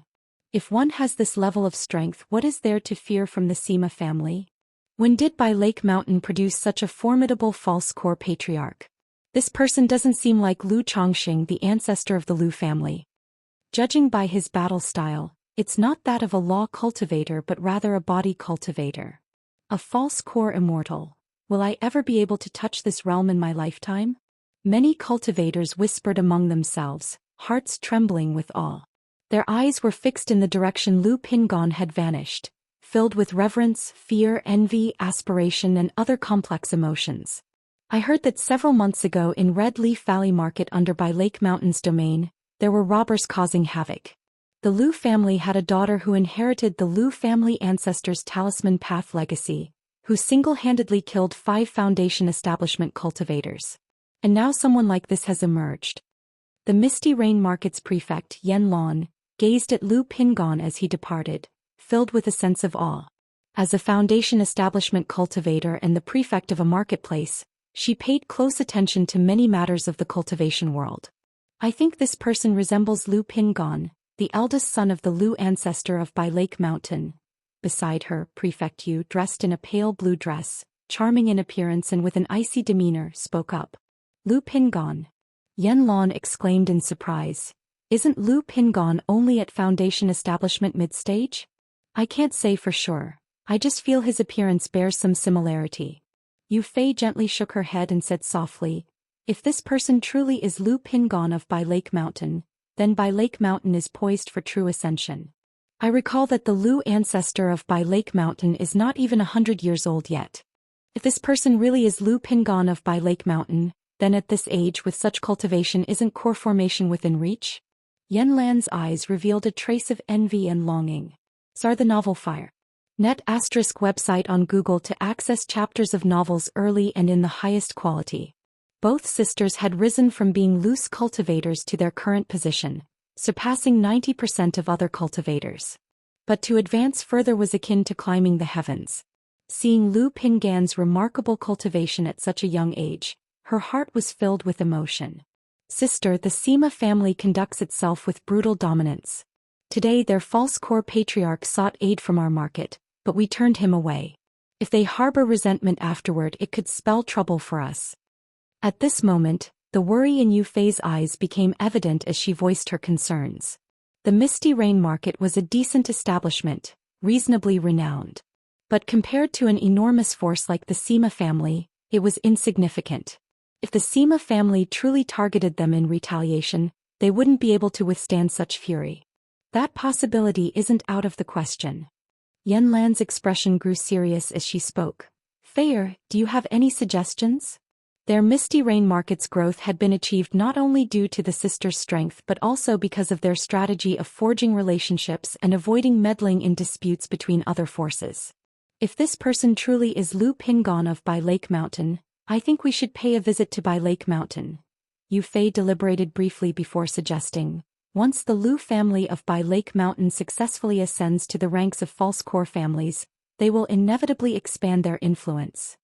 A: If one has this level of strength, what is there to fear from the Sima family? When did Bai Lake Mountain produce such a formidable false core patriarch? This person doesn't seem like Lu Chongqing, the ancestor of the Lu family. Judging by his battle style, it's not that of a law cultivator but rather a body cultivator. A false core immortal. Will I ever be able to touch this realm in my lifetime? Many cultivators whispered among themselves, hearts trembling with awe. Their eyes were fixed in the direction Lu Pingon had vanished, filled with reverence, fear, envy, aspiration, and other complex emotions. I heard that several months ago in Red Leaf Valley Market under Bai Lake Mountain's domain, there were robbers causing havoc. The Lu family had a daughter who inherited the Lu family ancestors' talisman path legacy, who single-handedly killed 5 Foundation establishment cultivators. And now someone like this has emerged. The Misty Rain Market's prefect, Yen Lan, gazed at Lu Pingon as he departed, filled with a sense of awe. As a Foundation establishment cultivator and the prefect of a marketplace, she paid close attention to many matters of the cultivation world. I think this person resembles Lu Pingon, the eldest son of the Lu ancestor of Bai Lake Mountain. Beside her, Prefect Yu, dressed in a pale blue dress, charming in appearance and with an icy demeanor, spoke up. Lu Pingon. Yen Lan exclaimed in surprise. Isn't Lu Pingon only at Foundation establishment mid-stage? I can't say for sure. I just feel his appearance bears some similarity. Yu Fei gently shook her head and said softly, if this person truly is Lu Pingon of Bai Lake Mountain, then Bai Lake Mountain is poised for true ascension. I recall that the Lu ancestor of Bai Lake Mountain is not even 100 years old yet. If this person really is Lu Pingon of Bai Lake Mountain, then at this age with such cultivation isn't core formation within reach? Yen Lan's eyes revealed a trace of envy and longing. Sar the novel Fire. Net ** website on Google to access chapters of novels early and in the highest quality. Both sisters had risen from being loose cultivators to their current position, surpassing 90% of other cultivators. But to advance further was akin to climbing the heavens. Seeing Lu Pingan's remarkable cultivation at such a young age, her heart was filled with emotion. Sister, the Sima family conducts itself with brutal dominance. Today their false core patriarch sought aid from our market, but we turned him away. If they harbor resentment afterward, it could spell trouble for us. At this moment, the worry in Yu Fei's eyes became evident as she voiced her concerns. The Misty Rain Market was a decent establishment, reasonably renowned. But compared to an enormous force like the Sima family, it was insignificant. If the Sima family truly targeted them in retaliation, they wouldn't be able to withstand such fury. That possibility isn't out of the question. Yen Lan's expression grew serious as she spoke. Fei, do you have any suggestions? Their Misty Rain Market's growth had been achieved not only due to the sisters' strength but also because of their strategy of forging relationships and avoiding meddling in disputes between other forces. If this person truly is Lu Pingon of Bai Lake Mountain, I think we should pay a visit to Bai Lake Mountain. Yu Fei deliberated briefly before suggesting, once the Lu family of Bai Lake Mountain successfully ascends to the ranks of false core families, they will inevitably expand their influence.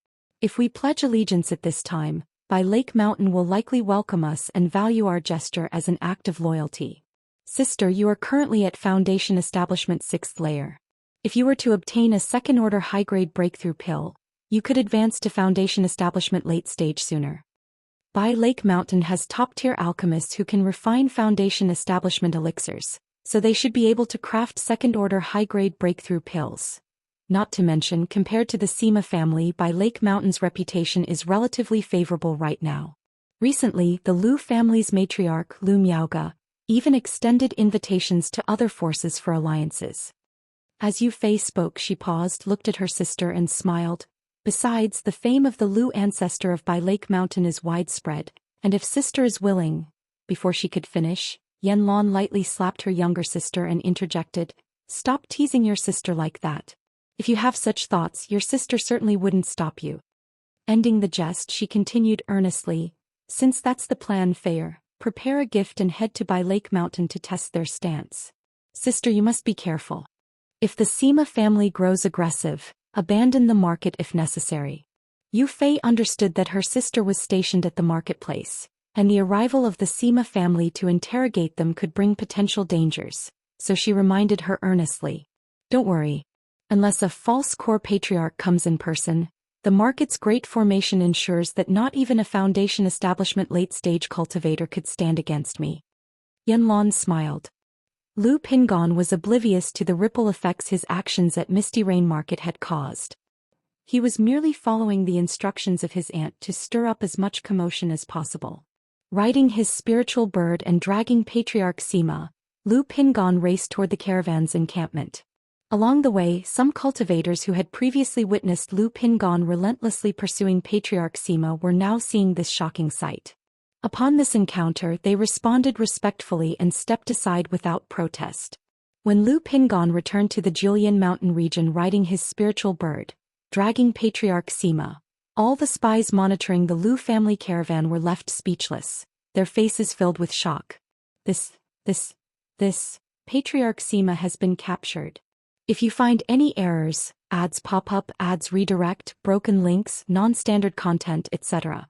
A: If we pledge allegiance at this time, Bai Lake Mountain will likely welcome us and value our gesture as an act of loyalty. Sister, you are currently at Foundation Establishment 6th layer. If you were to obtain a second-order high-grade breakthrough pill, you could advance to Foundation Establishment late stage sooner. Bai Lake Mountain has top-tier alchemists who can refine Foundation Establishment elixirs, so they should be able to craft second-order high-grade breakthrough pills. Not to mention, compared to the Sima family, Bai Lake Mountain's reputation is relatively favorable right now. Recently, the Lu family's matriarch, Lu Miaoga, even extended invitations to other forces for alliances. As Yu Fei spoke, she paused, looked at her sister and smiled. Besides, the fame of the Lu ancestor of Bai Lake Mountain is widespread, and if sister is willing... Before she could finish, Yen Lan lightly slapped her younger sister and interjected, "Stop teasing your sister like that. If you have such thoughts, your sister certainly wouldn't stop you." Ending the jest, she continued earnestly, "Since that's the plan, Fei, prepare a gift and head to Bai Lake Mountain to test their stance. Sister, you must be careful. If the Sima family grows aggressive, abandon the market if necessary. Yu Fei understood that her sister was stationed at the marketplace, and the arrival of the Sima family to interrogate them could bring potential dangers, so she reminded her earnestly. Don't worry. Unless a false core patriarch comes in person, the market's great formation ensures that not even a foundation establishment late-stage cultivator could stand against me. Yanlan smiled. Lu Pingon was oblivious to the ripple effects his actions at Misty Rain Market had caused. He was merely following the instructions of his aunt to stir up as much commotion as possible. Riding his spiritual bird and dragging Patriarch Sima, Lu Pingon raced toward the caravan's encampment. Along the way, some cultivators who had previously witnessed Lu Pingon relentlessly pursuing Patriarch Sima were now seeing this shocking sight. Upon this encounter, they responded respectfully and stepped aside without protest. When Lu Pingon returned to the Julian Mountain region riding his spiritual bird, dragging Patriarch Sima, all the spies monitoring the Lu family caravan were left speechless, their faces filled with shock. This, Patriarch Sima has been captured. If you find any errors, ads pop up, ads redirect, broken links, non-standard content, etc.,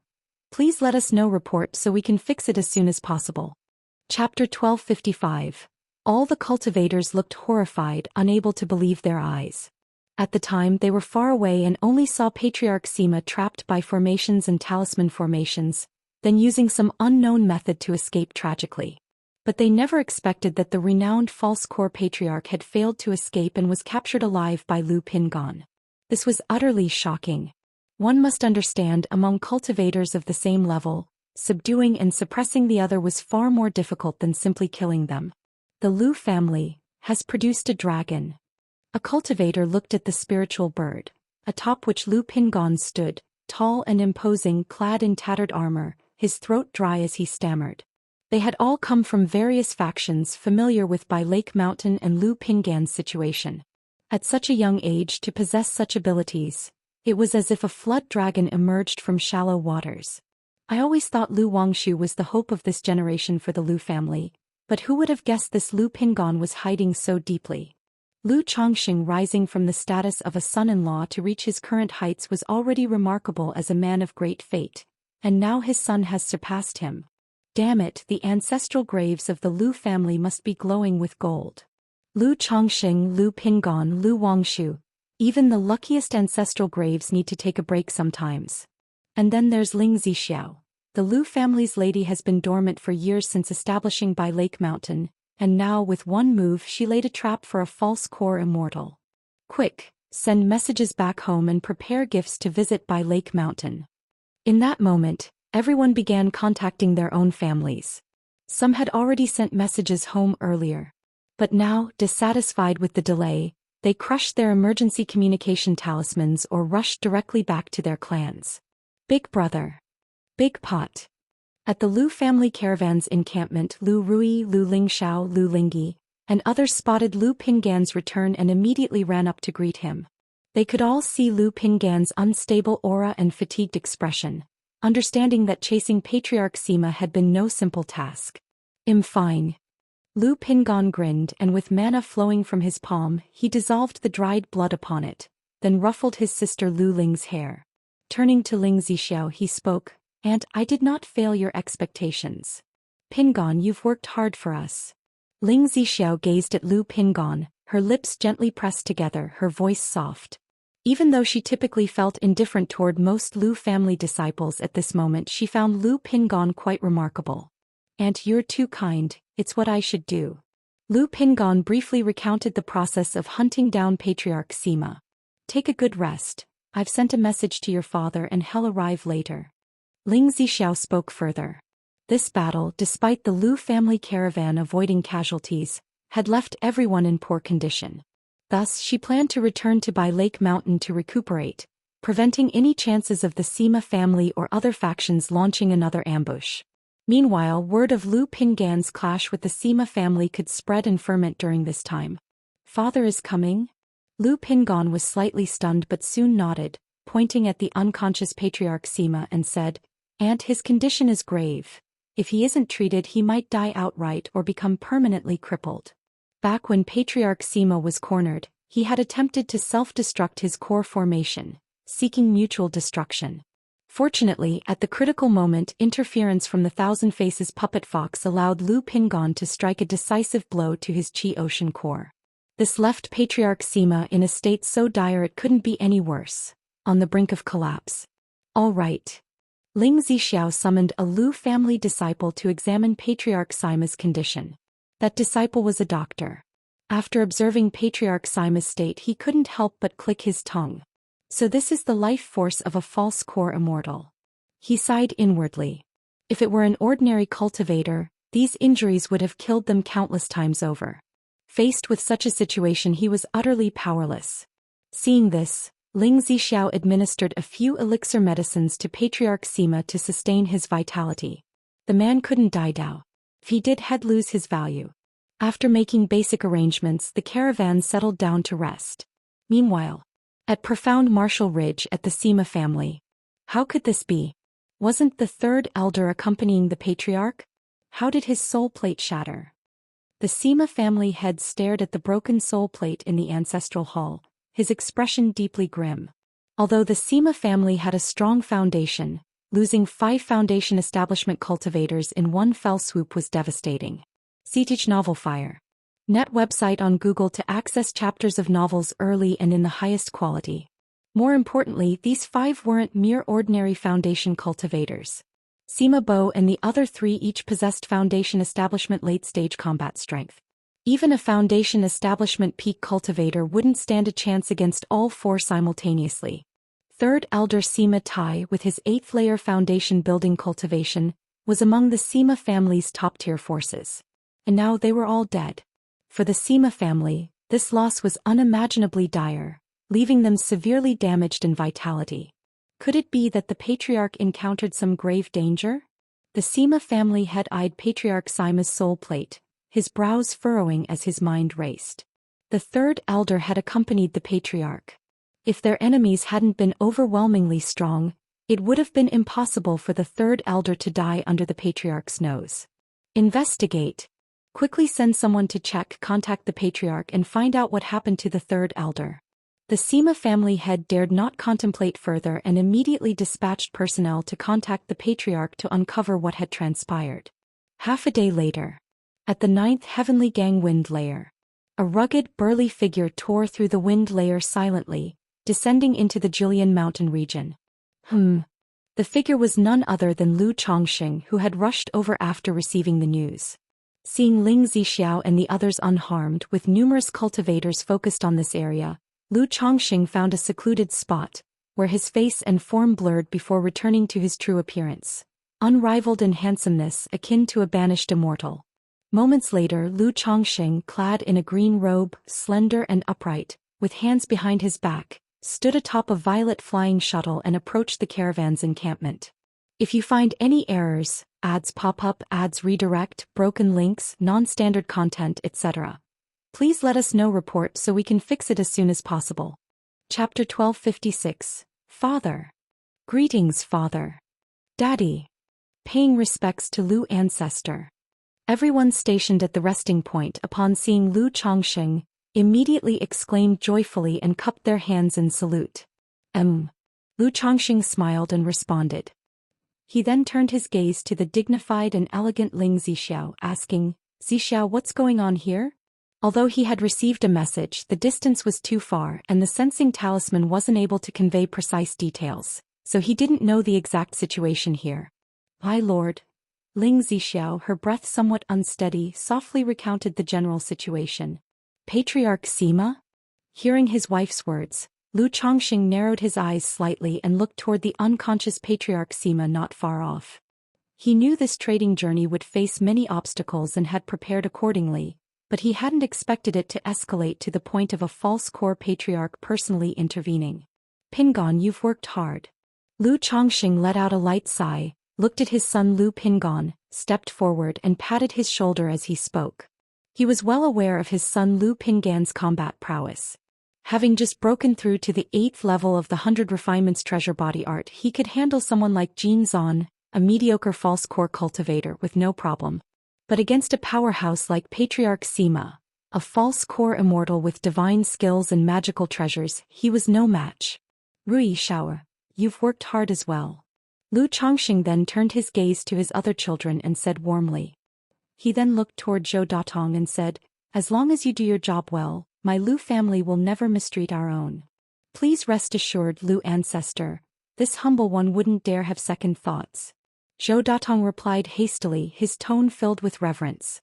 A: please let us know. Report so we can fix it as soon as possible. Chapter 1255. All the cultivators looked horrified, unable to believe their eyes. At the time they were far away and only saw Patriarch Sima trapped by formations and talisman formations, then using some unknown method to escape tragically. But they never expected that the renowned false core patriarch had failed to escape and was captured alive by Lu Pingon. This was utterly shocking. One must understand, among cultivators of the same level, subduing and suppressing the other was far more difficult than simply killing them. The Lu family has produced a dragon. A cultivator looked at the spiritual bird, atop which Lu Pingon stood, tall and imposing, clad in tattered armor, his throat dry as he stammered. They had all come from various factions familiar with Bai Lake Mountain and Lu Pingan's situation. At such a young age to possess such abilities, it was as if a flood dragon emerged from shallow waters. I always thought Lu Wangshu was the hope of this generation for the Lu family, but who would have guessed this Lu Pingon was hiding so deeply? Lu Chongqing, rising from the status of a son-in-law to reach his current heights, was already remarkable as a man of great fate, and now his son has surpassed him. Damn it, the ancestral graves of the Lu family must be glowing with gold. Lu Chongqing, Lu Pingon, Lu Wangshu. Even the luckiest ancestral graves need to take a break sometimes. And then there's Ling Zixiao. The Lu family's lady has been dormant for years since establishing Bai Lake Mountain, and now with one move she laid a trap for a false core immortal. Quick, send messages back home and prepare gifts to visit Bai Lake Mountain. In that moment, everyone began contacting their own families. Some had already sent messages home earlier. But now, dissatisfied with the delay, they crushed their emergency communication talismans or rushed directly back to their clans. Big brother. Big pot. At the Lu family caravan's encampment, Lu Rui, Lu Lingxiao, Lu Lingyi, and others spotted Lu Pingan's return and immediately ran up to greet him. They could all see Lu Pingan's unstable aura and fatigued expression, understanding that chasing Patriarch Sima had been no simple task. Fine. Lu Pingon grinned, and with mana flowing from his palm, he dissolved the dried blood upon it, then ruffled his sister Lu Ling's hair. Turning to Ling Zixiao he spoke, "Aunt, I did not fail your expectations. Pingon, you've worked hard for us." Ling Zixiao gazed at Lu Pingon, her lips gently pressed together, her voice soft. Even though she typically felt indifferent toward most Lu family disciples at this moment, she found Lu Pingon quite remarkable. "Aunt, you're too kind, it's what I should do." Lu Pingon briefly recounted the process of hunting down Patriarch Sima. "Take a good rest. I've sent a message to your father and he'll arrive later." Ling Zixiao spoke further. This battle, despite the Lu family caravan avoiding casualties, had left everyone in poor condition. Thus, she planned to return to Bai Lake Mountain to recuperate, preventing any chances of the Sima family or other factions launching another ambush. Meanwhile, word of Lu Pingan's clash with the Sima family could spread and ferment during this time. "Father is coming?" Lu Pingon was slightly stunned but soon nodded, pointing at the unconscious Patriarch Sima and said, "Aunt, his condition is grave. If he isn't treated he might die outright or become permanently crippled." Back when Patriarch Sima was cornered, he had attempted to self-destruct his core formation, seeking mutual destruction. Fortunately, at the critical moment, interference from the Thousand Faces puppet fox allowed Lu Pingon to strike a decisive blow to his Qi Ocean core. This left Patriarch Sima in a state so dire it couldn't be any worse, on the brink of collapse. All right. Ling Zixiao summoned a Lu family disciple to examine Patriarch Sima's condition. That disciple was a doctor. After observing Patriarch Sima's state, he couldn't help but click his tongue. So this is the life force of a false core immortal. He sighed inwardly. If it were an ordinary cultivator, these injuries would have killed them countless times over. Faced with such a situation, he was utterly powerless. Seeing this, Ling Zixiao administered a few elixir medicines to Patriarch Sima to sustain his vitality. The man couldn't die Dao. If he did, he'd lose his value. After making basic arrangements, the caravan settled down to rest. Meanwhile, at Profound Martial Ridge at the Sima family. How could this be? Wasn't the third elder accompanying the patriarch? How did his soul plate shatter? The Sima family head stared at the broken soul plate in the ancestral hall, his expression deeply grim. Although the Sima family had a strong foundation, losing 5 foundation establishment cultivators in one fell swoop was devastating. Teach Novel Fire. Net website on Google to access chapters of novels early and in the highest quality. More importantly, these 5 weren't mere ordinary foundation cultivators. Sima Bo and the other 3 each possessed foundation establishment late-stage combat strength. Even a foundation establishment peak cultivator wouldn't stand a chance against all 4 simultaneously. Third Elder Sima Tai, with his 8th layer foundation building cultivation, was among the Sima family's top-tier forces. And now they were all dead. For the Sima family, this loss was unimaginably dire, leaving them severely damaged in vitality. Could it be that the Patriarch encountered some grave danger? The Sima family head eyed Patriarch Sima's soul plate, his brows furrowing as his mind raced. The third elder had accompanied the Patriarch. If their enemies hadn't been overwhelmingly strong, it would have been impossible for the third elder to die under the Patriarch's nose. Investigate. Quickly send someone to contact the Patriarch and find out what happened to the third elder. The Sima family head dared not contemplate further and immediately dispatched personnel to contact the Patriarch to uncover what had transpired. Half a day later, at the 9th Heavenly Gang Wind Layer, a rugged, burly figure tore through the wind layer silently, descending into the Jillian Mountain region. The figure was none other than Lu Chongxing, who had rushed over after receiving the news. Seeing Ling Zixiao and the others unharmed, with numerous cultivators focused on this area, Lu Chongxing found a secluded spot, where his face and form blurred before returning to his true appearance. Unrivaled in handsomeness, akin to a banished immortal. Moments later, Lu Chongxing, clad in a green robe, slender and upright, with hands behind his back, stood atop a violet flying shuttle and approached the caravan's encampment. If you find any errors, ads pop up, ads redirect, broken links, non-standard content, etc., please let us know. Report so we can fix it as soon as possible. Chapter 1256. Father. Greetings, Father. Daddy. Paying respects to Lu ancestor. Everyone stationed at the resting point upon seeing Lu Chongxing immediately exclaimed joyfully and cupped their hands in salute. Lu Chongxing smiled and responded. He then turned his gaze to the dignified and elegant Ling Zixiao, asking, Zixiao, what's going on here? Although he had received a message, the distance was too far and the sensing talisman wasn't able to convey precise details, so he didn't know the exact situation here. My lord. Ling Zixiao, her breath somewhat unsteady, softly recounted the general situation. Patriarch Sima? Hearing his wife's words, Lu Chongxing narrowed his eyes slightly and looked toward the unconscious Patriarch Sima not far off. He knew this trading journey would face many obstacles and had prepared accordingly, but he hadn't expected it to escalate to the point of a false core Patriarch personally intervening. Pingon, you've worked hard. Lu Chongxing let out a light sigh, looked at his son Lu Pingon, stepped forward and patted his shoulder as he spoke. He was well aware of his son Lu Pingan's combat prowess. Having just broken through to the 8th level of the 100 Refinements Treasure Body Art, he could handle someone like Jin Zan, a mediocre false core cultivator, with no problem. But against a powerhouse like Patriarch Sima, A false core immortal with divine skills and magical treasures, he was no match. Rui Xiao, you've worked hard as well. Lu Chongqing then turned his gaze to his other children and said warmly. He then looked toward Zhou Datong and said, as long as you do your job well, my Lu family will never mistreat our own. Please rest assured, Lu ancestor, this humble one wouldn't dare have second thoughts. Zhou Datong replied hastily, his tone filled with reverence.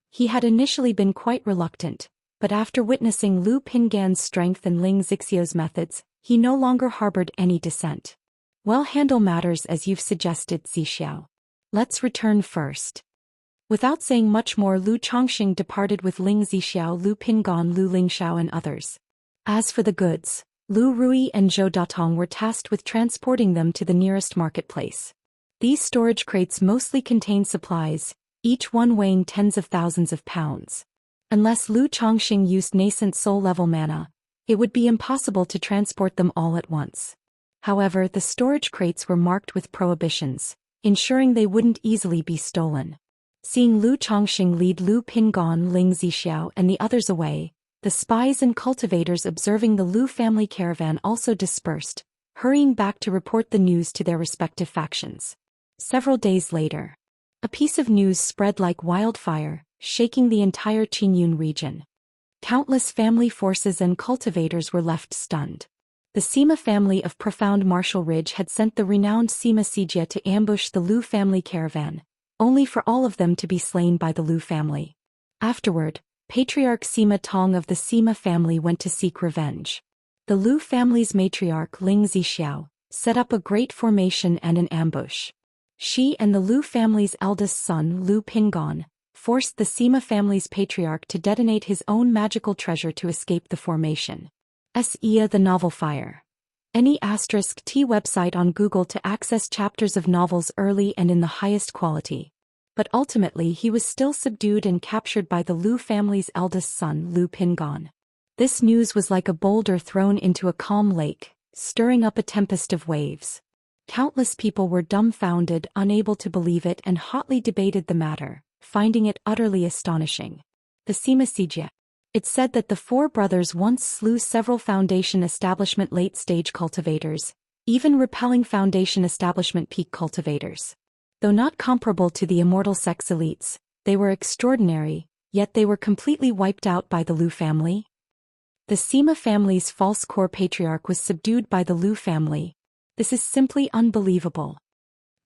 A: He had initially been quite reluctant, but after witnessing Lu Pingan's strength and Ling Zixio's methods, he no longer harbored any dissent. Well, handle matters as you've suggested, Zixiao. Let's return first. Without saying much more, Lu Chongqing departed with Ling Zixiao, Lu Pingan, Lu Lingxiao and others. As for the goods, Lu Rui and Zhou Datong were tasked with transporting them to the nearest marketplace. These storage crates mostly contained supplies, each one weighing tens of thousands of pounds. Unless Lu Chongqing used nascent soul-level mana, it would be impossible to transport them all at once. However, the storage crates were marked with prohibitions, ensuring they wouldn't easily be stolen. Seeing Lu Chongqing lead Lu Pingan, Ling Zixiao and the others away, the spies and cultivators observing the Lu family caravan also dispersed, hurrying back to report the news to their respective factions. Several days later, a piece of news spread like wildfire, shaking the entire Qingyun region. Countless family forces and cultivators were left stunned. The Sima family of Profound Martial Ridge had sent the renowned Sima Sijia to ambush the Lu family caravan, only for all of them to be slain by the Lu family. Afterward, Patriarch Sima Tong of the Sima family went to seek revenge. The Lu family's matriarch Ling Zixiao set up a great formation and an ambush. She and the Lu family's eldest son Lu Pingan forced the Sima family's patriarch to detonate his own magical treasure to escape the formation. Ia the Novel Fire. Any *T website on Google to access chapters of novels early and in the highest quality. But ultimately he was still subdued and captured by the Lu family's eldest son Lu Pingan. This news was like a boulder thrown into a calm lake, stirring up a tempest of waves. Countless people were dumbfounded, unable to believe it, and hotly debated the matter, finding it utterly astonishing. The Sima Sijia. It said that the four brothers once slew several Foundation Establishment late-stage cultivators, even repelling Foundation Establishment peak cultivators. Though not comparable to the Immortal sex elites, they were extraordinary, yet they were completely wiped out by the Lu family. The Sima family's false core patriarch was subdued by the Lu family. This is simply unbelievable.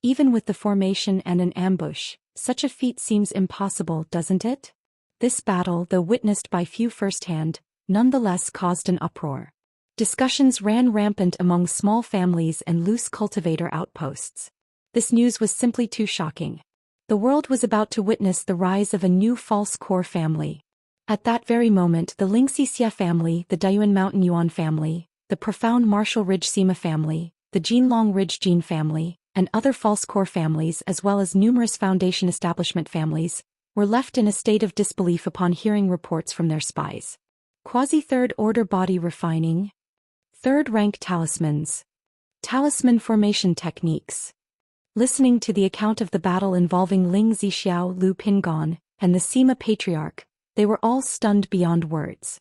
A: Even with the formation and an ambush, such a feat seems impossible, doesn't it? This battle, though witnessed by few firsthand, nonetheless caused an uproar. Discussions ran rampant among small families and loose cultivator outposts. This news was simply too shocking. The world was about to witness the rise of a new false core family. At that very moment, the Xianxia family, the Dayuan Mountain Yuan family, the Profound Martial Ridge Sima family, the Jinlong Ridge Jin family, and other false core families as well as numerous Foundation Establishment families, were left in a state of disbelief upon hearing reports from their spies. Quasi-third order body refining. Third rank talismans. Talisman formation techniques. Listening to the account of the battle involving Ling Zixiao, Lu Pingan, and the Sima Patriarch, they were all stunned beyond words.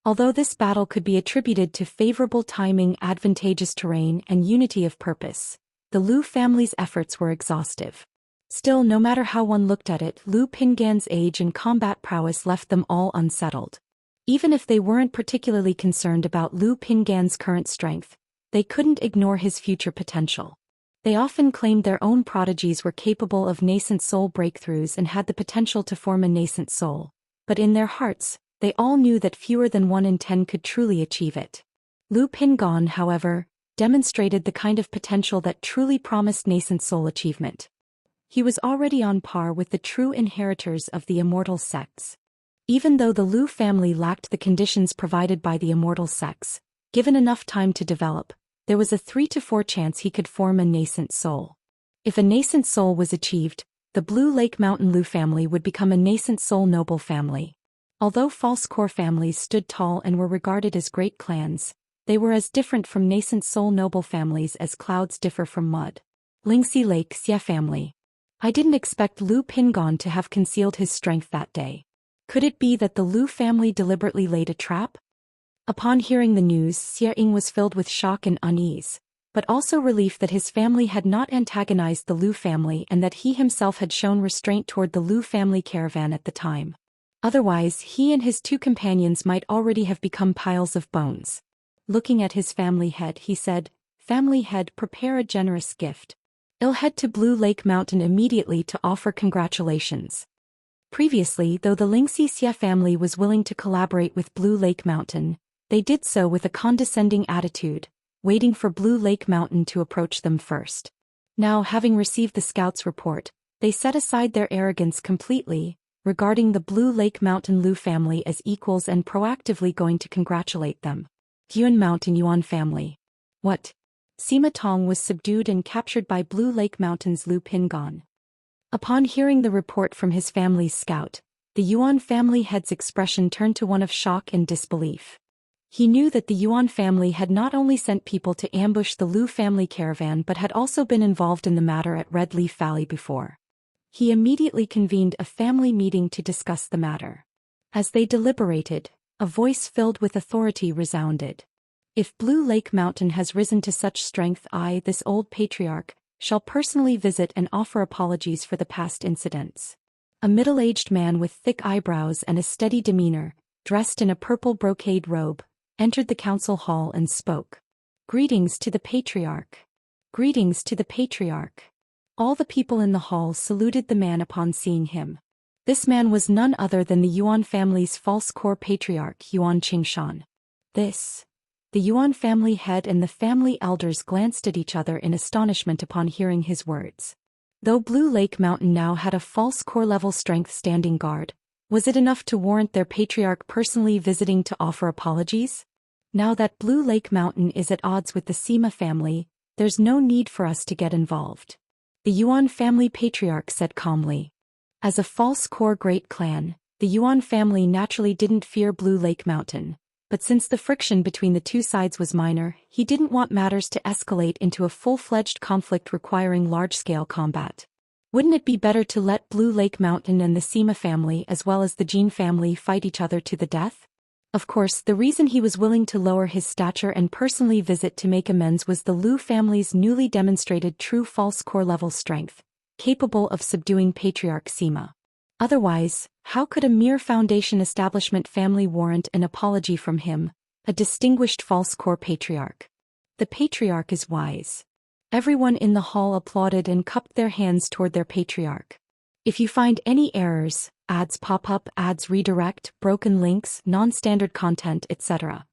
A: Although this battle could be attributed to favorable timing, advantageous terrain, and unity of purpose, the Lu family's efforts were exhaustive. Still, no matter how one looked at it, Lu Pingan's age and combat prowess left them all unsettled. Even if they weren't particularly concerned about Lu Pingan's current strength, they couldn't ignore his future potential. They often claimed their own prodigies were capable of nascent soul breakthroughs and had the potential to form a nascent soul, but in their hearts, they all knew that fewer than 1 in 10 could truly achieve it. Lu Pingan, however, demonstrated the kind of potential that truly promised nascent soul achievement. He was already on par with the true inheritors of the Immortal sects. Even though the Lu family lacked the conditions provided by the Immortal sects, given enough time to develop, there was a 3 to 4 chance he could form a nascent soul. If a nascent soul was achieved, the Blue Lake Mountain Lu family would become a nascent soul noble family. Although false core families stood tall and were regarded as great clans, they were as different from nascent soul noble families as clouds differ from mud. Lingxi Lake Xia family. I didn't expect Lu Pingan to have concealed his strength that day. Could it be that the Lu family deliberately laid a trap? Upon hearing the news, Xie was filled with shock and unease, but also relief that his family had not antagonized the Lu family and that he himself had shown restraint toward the Lu family caravan at the time. Otherwise, he and his two companions might already have become piles of bones. Looking at his family head, he said, "Family head, prepare a generous gift. I'll head to Blue Lake Mountain immediately to offer congratulations." Previously, though the Xianxia family was willing to collaborate with Blue Lake Mountain, they did so with a condescending attitude, waiting for Blue Lake Mountain to approach them first. Now, having received the scout's report, they set aside their arrogance completely, regarding the Blue Lake Mountain Lu family as equals and proactively going to congratulate them. Yuan Mountain Yuan family. What? Sima Tong was subdued and captured by Blue Lake Mountain's Lu Pingon. Upon hearing the report from his family's scout, the Yuan family head's expression turned to one of shock and disbelief. He knew that the Yuan family had not only sent people to ambush the Lu family caravan but had also been involved in the matter at Red Leaf Valley before. He immediately convened a family meeting to discuss the matter. As they deliberated, a voice filled with authority resounded. "If Blue Lake Mountain has risen to such strength, I, this old patriarch, shall personally visit and offer apologies for the past incidents." A middle-aged man with thick eyebrows and a steady demeanor, dressed in a purple brocade robe, entered the council hall and spoke. "Greetings to the Patriarch. Greetings to the Patriarch." All the people in the hall saluted the man upon seeing him. This man was none other than the Yuan family's false core patriarch Yuan Qingshan. The Yuan family head and the family elders glanced at each other in astonishment upon hearing his words. Though Blue Lake Mountain now had a false core level strength standing guard, was it enough to warrant their patriarch personally visiting to offer apologies? Now that Blue Lake Mountain is at odds with the Sima family, there's no need for us to get involved. The Yuan family patriarch said calmly. As a false core great clan, the Yuan family naturally didn't fear Blue Lake Mountain, but since the friction between the two sides was minor, he didn't want matters to escalate into a full-fledged conflict requiring large-scale combat. Wouldn't it be better to let Blue Lake Mountain and the Sima family as well as the Jin family fight each other to the death? Of course, the reason he was willing to lower his stature and personally visit to make amends was the Lu family's newly demonstrated true false core level strength, capable of subduing Patriarch Sima. Otherwise, how could a mere foundation establishment family warrant an apology from him, a distinguished false core patriarch? The patriarch is wise. Everyone in the hall applauded and cupped their hands toward their patriarch. If you find any errors, ads pop up, ads redirect, broken links, non-standard content, etc.,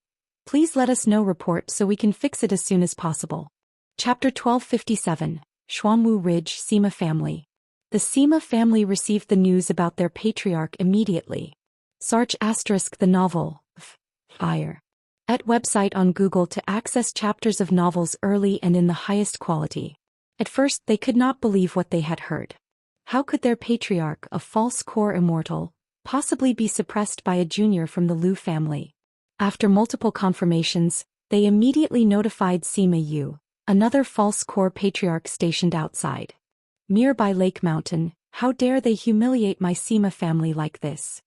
A: please let us know. Report so we can fix it as soon as possible. Chapter 1257, Xuanwu Ridge Sima Family. The Sima family received the news about their patriarch immediately. Search * the novel, Fire. At website on Google to access chapters of novels early and in the highest quality. At first they could not believe what they had heard. How could their patriarch, a false core immortal, possibly be suppressed by a junior from the Lu family? After multiple confirmations, they immediately notified Sima Yu, another false core patriarch stationed outside. Nearby Lake Mountain, how dare they humiliate my Sima family like this?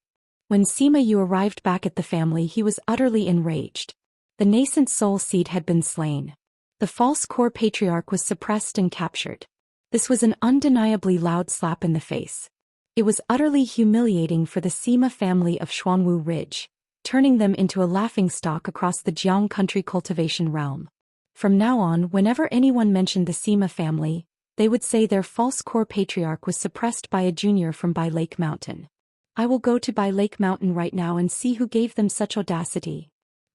A: When Sima Yu arrived back at the family, he was utterly enraged. The nascent soul seed had been slain. The false core patriarch was suppressed and captured. This was an undeniably loud slap in the face. It was utterly humiliating for the Sima family of Xuanwu Ridge, turning them into a laughingstock across the Jiang country cultivation realm. From now on, whenever anyone mentioned the Sima family, they would say their false core patriarch was suppressed by a junior from Bai Lake Mountain. I will go to Bai Lake Mountain right now and see who gave them such audacity.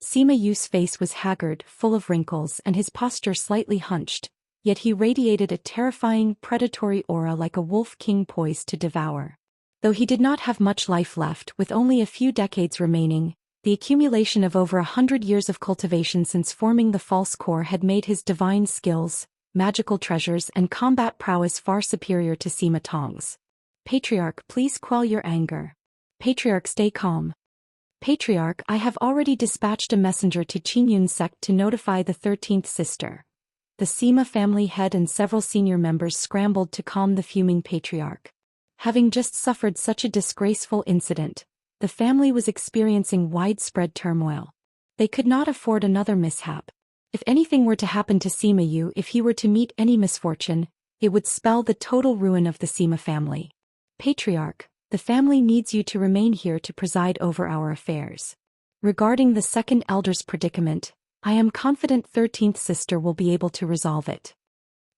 A: Sima Yu's face was haggard, full of wrinkles, and his posture slightly hunched, yet he radiated a terrifying, predatory aura like a wolf king poised to devour. Though he did not have much life left, with only a few decades remaining, the accumulation of over 100 years of cultivation since forming the false core had made his divine skills, magical treasures, and combat prowess far superior to Sima Tong's. Patriarch, please quell your anger. Patriarch, stay calm. Patriarch, I have already dispatched a messenger to Qingyun sect to notify the 13th sister. The Sima family head and several senior members scrambled to calm the fuming patriarch. Having just suffered such a disgraceful incident, The family was experiencing widespread turmoil. They could not afford another mishap. If anything were to happen to Sima Yu, if he were to meet any misfortune, it would spell the total ruin of the Sima family. Patriarch, the family needs you to remain here to preside over our affairs. Regarding the second elder's predicament, I am confident 13th sister will be able to resolve it.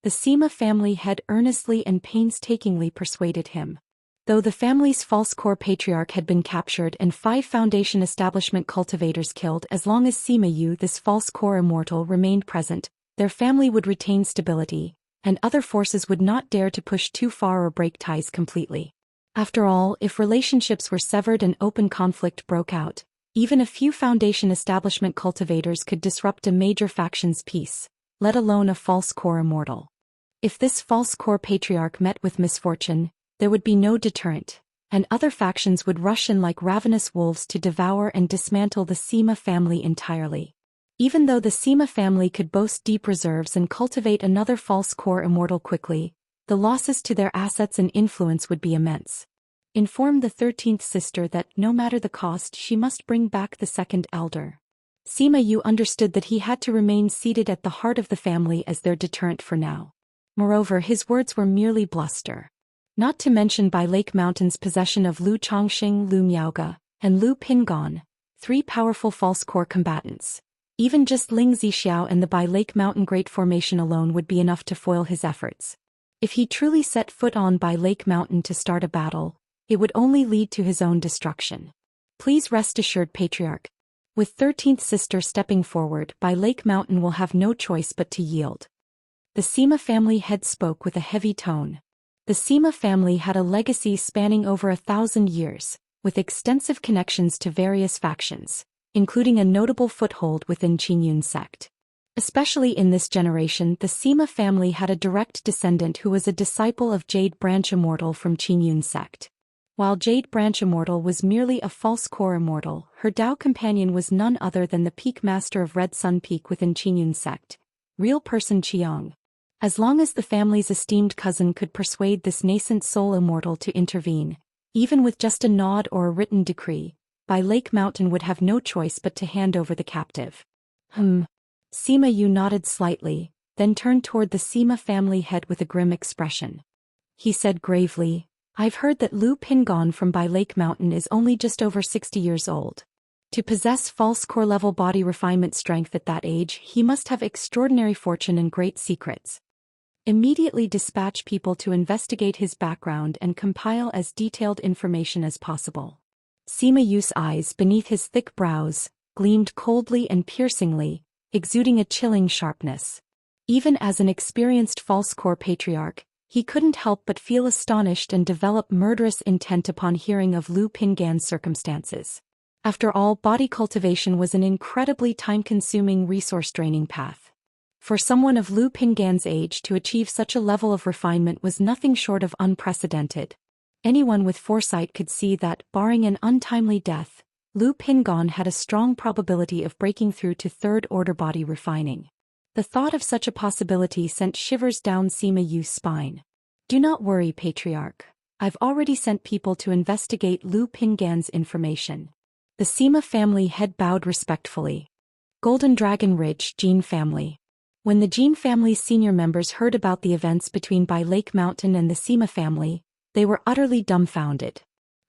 A: The Sima family head earnestly and painstakingly persuaded him. Though the family's false core patriarch had been captured and 5 Foundation establishment cultivators killed, as long as Sima Yu, this false core immortal, remained present, their family would retain stability, and other forces would not dare to push too far or break ties completely. After all, if relationships were severed and open conflict broke out, even a few Foundation establishment cultivators could disrupt a major faction's peace, let alone a false core immortal. If this false core patriarch met with misfortune, there would be no deterrent, and other factions would rush in like ravenous wolves to devour and dismantle the Sima family entirely. Even though the Sima family could boast deep reserves and cultivate another false core immortal quickly, the losses to their assets and influence would be immense. Inform the 13th sister that, no matter the cost, she must bring back the second elder. Sima Yu understood that he had to remain seated at the heart of the family as their deterrent for now. Moreover, his words were merely bluster. Not to mention by Lake Mountain's possession of Lu Chongxing, Lu Miaoge, and Lu Pingon, 3 powerful false core combatants. Even just Ling Zixiao and the Bai Lake Mountain Great Formation alone would be enough to foil his efforts. If he truly set foot on Bai Lake Mountain to start a battle, it would only lead to his own destruction. Please rest assured, Patriarch. With 13th sister stepping forward, Bai Lake Mountain will have no choice but to yield. The Sima family head spoke with a heavy tone. The Sima family had a legacy spanning over 1,000 years, with extensive connections to various factions, including a notable foothold within Qingyun sect. Especially in this generation, the Sima family had a direct descendant who was a disciple of Jade Branch Immortal from Qingyun sect. While Jade Branch Immortal was merely a false core immortal, her Dao companion was none other than the Peak Master of Red Sun Peak within Qingyun sect, real person Qiang. As long as the family's esteemed cousin could persuade this nascent soul immortal to intervene, even with just a nod or a written decree, Bai Lake Mountain would have no choice but to hand over the captive. Sima Yu nodded slightly, then turned toward the Sima family head with a grim expression. He said gravely, I've heard that Lu Pingon from Bai Lake Mountain is only just over 60 years old. To possess false core level body refinement strength at that age, he must have extraordinary fortune and great secrets. Immediately dispatch people to investigate his background and compile as detailed information as possible. Sima Yu's eyes beneath his thick brows gleamed coldly and piercingly, exuding a chilling sharpness. Even as an experienced false core patriarch, he couldn't help but feel astonished and develop murderous intent upon hearing of Lu Pingan's circumstances. After all, body cultivation was an incredibly time-consuming, resource-draining path. For someone of Lu Pingan's age to achieve such a level of refinement was nothing short of unprecedented. Anyone with foresight could see that, barring an untimely death, Lu Pingan had a strong probability of breaking through to third-order body refining. The thought of such a possibility sent shivers down Sima Yu's spine. Do not worry, Patriarch. I've already sent people to investigate Lu Pingan's information. The Sima family head bowed respectfully. Golden Dragon Ridge, Jin family. When the Jin family's senior members heard about the events between Bai Lake Mountain and the Sima family, they were utterly dumbfounded.